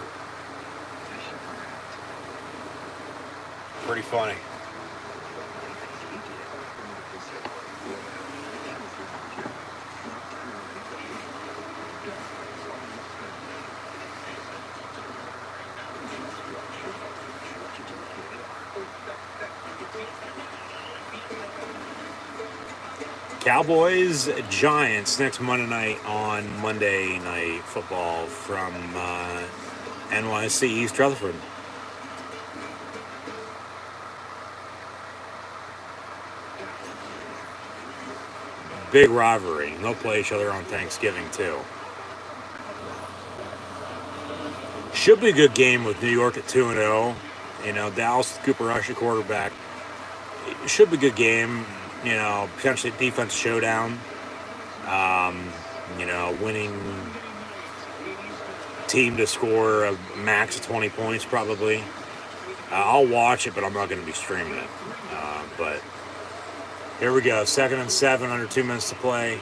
Pretty funny. Cowboys, Giants next Monday night on Monday Night Football from NYC East Rutherford. Big rivalry. They'll play each other on Thanksgiving too. Should be a good game with New York at 2-0. Dallas Cooper Rush at quarterback. It should be a good game. Potentially defense showdown. Winning team to score a max of 20 points probably. I'll watch it, but I'm not going to be streaming it. But here we go. 2nd and 7, under 2 minutes to play.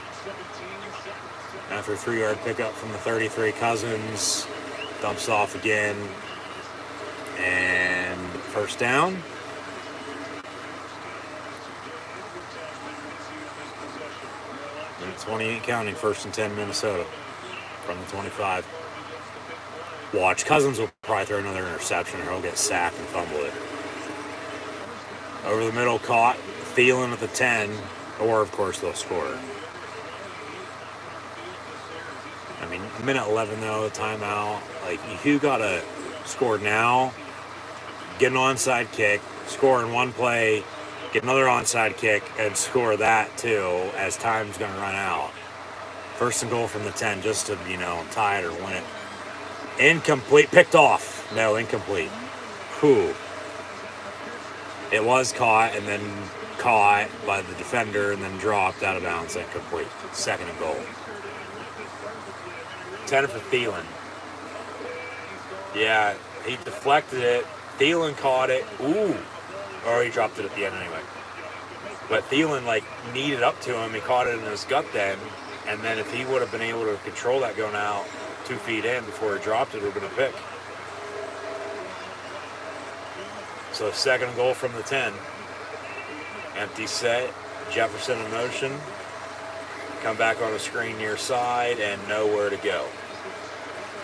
After a 3-yard pickup from the 33, Cousins dumps off again. And first down. And 28 counting, 1st and 10 Minnesota from the 25. Watch. Cousins will probably throw another interception or he'll get sacked and fumble it. Over the middle, caught. Thielen at the 10. Or, of course, they'll score. I mean, minute 11, though, timeout. Like, you got to score now, get an onside kick, score in one play, get another onside kick, and score that, too, as time's going to run out. 1st and goal from the 10, just to, tie it or win it. Incomplete. Picked off. No, incomplete. Whew. It was caught, and then caught by the defender, and then dropped out of bounds. Incomplete. 2nd and goal. 10 for Thielen. Yeah, he deflected it. Thielen caught it. Ooh. Or he dropped it at the end anyway. But Thielen, kneed it up to him. He caught it in his gut then. And then if he would have been able to control that going out 2 feet in before he dropped it, it would have been a pick. So 2nd and goal from the 10. Empty set. Jefferson in motion. Come back on the screen near side and nowhere to go.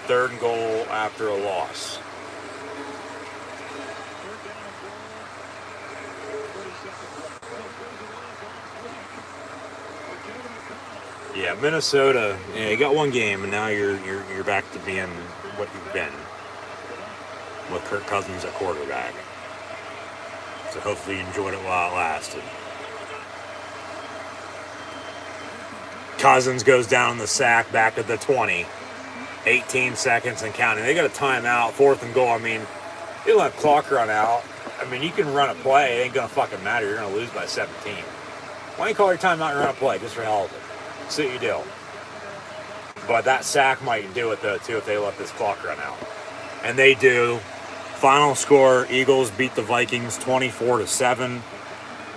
3rd and goal after a loss. Yeah, Minnesota. Yeah, you got one game, and now you're back to being what you've been with Kirk Cousins at quarterback. So hopefully you enjoyed it while it lasted. Cousins goes down the sack back at the 20. 18 seconds and counting. They got a timeout, 4th and goal. I mean, you let clock run out. I mean, you can run a play. It ain't going to fucking matter. You're going to lose by 17. Why don't you call your timeout and run a play just for hell of it? See what you do. But that sack might do it, though, too, if they let this clock run out. And they do. Final score, Eagles beat the Vikings 24-7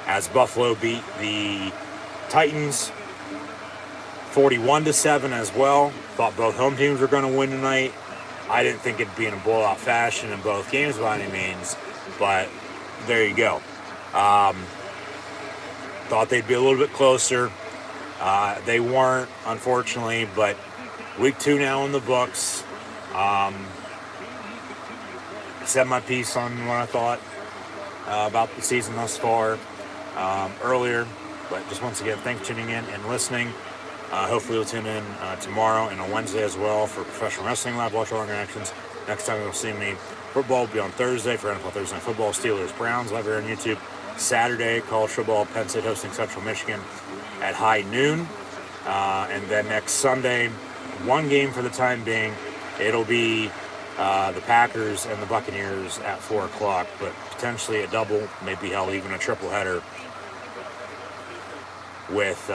as Buffalo beat the Titans 41-7 as well. Thought both home teams were going to win tonight. I didn't think it'd be in a blowout fashion in both games by any means, but there you go. Thought they'd be a little bit closer. They weren't, unfortunately, but week 2 now in the books. Said my piece on what I thought about the season thus far earlier, but just once again, thanks for tuning in and listening. Hopefully you'll tune in tomorrow and on Wednesday as well for Professional Wrestling Live Watch Along Reactions. Next time you'll see me. Football will be on Thursday for NFL Thursday Night Football. Steelers Browns live here on YouTube. Saturday, college football, Penn State hosting Central Michigan at high noon. And then next Sunday, one game for the time being. It'll be the Packers and the Buccaneers at 4 o'clock, but potentially a double, maybe hell, even a triple header with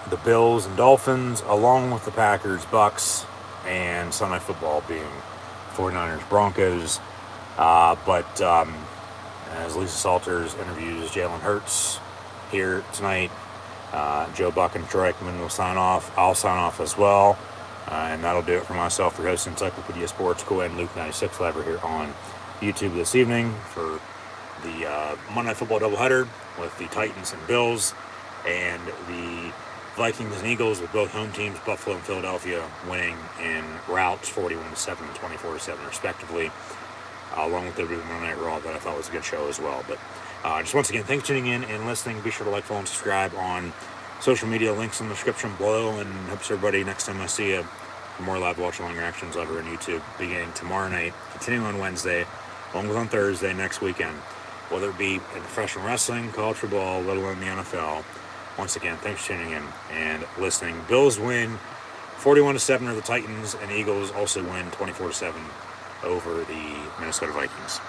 the Bills and Dolphins, along with the Packers, Bucks, and Sunday football being 49ers, Broncos. But as Lisa Salters interviews Jalen Hurts here tonight, Joe Buck and Troy Aikman will sign off. I'll sign off as well. And that'll do it for myself, for host Encyclopedia Sports. Go ahead and Luke 96 live here on YouTube this evening for the Monday Night Football doubleheader with the Titans and Bills, and the Vikings and Eagles with both home teams, Buffalo and Philadelphia, winning in routes 41-7 and 24-7 respectively, along with the Monday Night Raw that I thought was a good show as well. But just once again, thanks for tuning in and listening. Be sure to like, follow, and subscribe on social media. Links in the description below, and hope everybody next time I see you for more live watch along reactions over on YouTube beginning tomorrow night, continuing on Wednesday, along with on Thursday next weekend, whether it be in professional wrestling, college football, let alone the NFL. Once again, thanks for tuning in and listening. Bills win 41-7 over the Titans, and Eagles also win 24-7 over the Minnesota Vikings.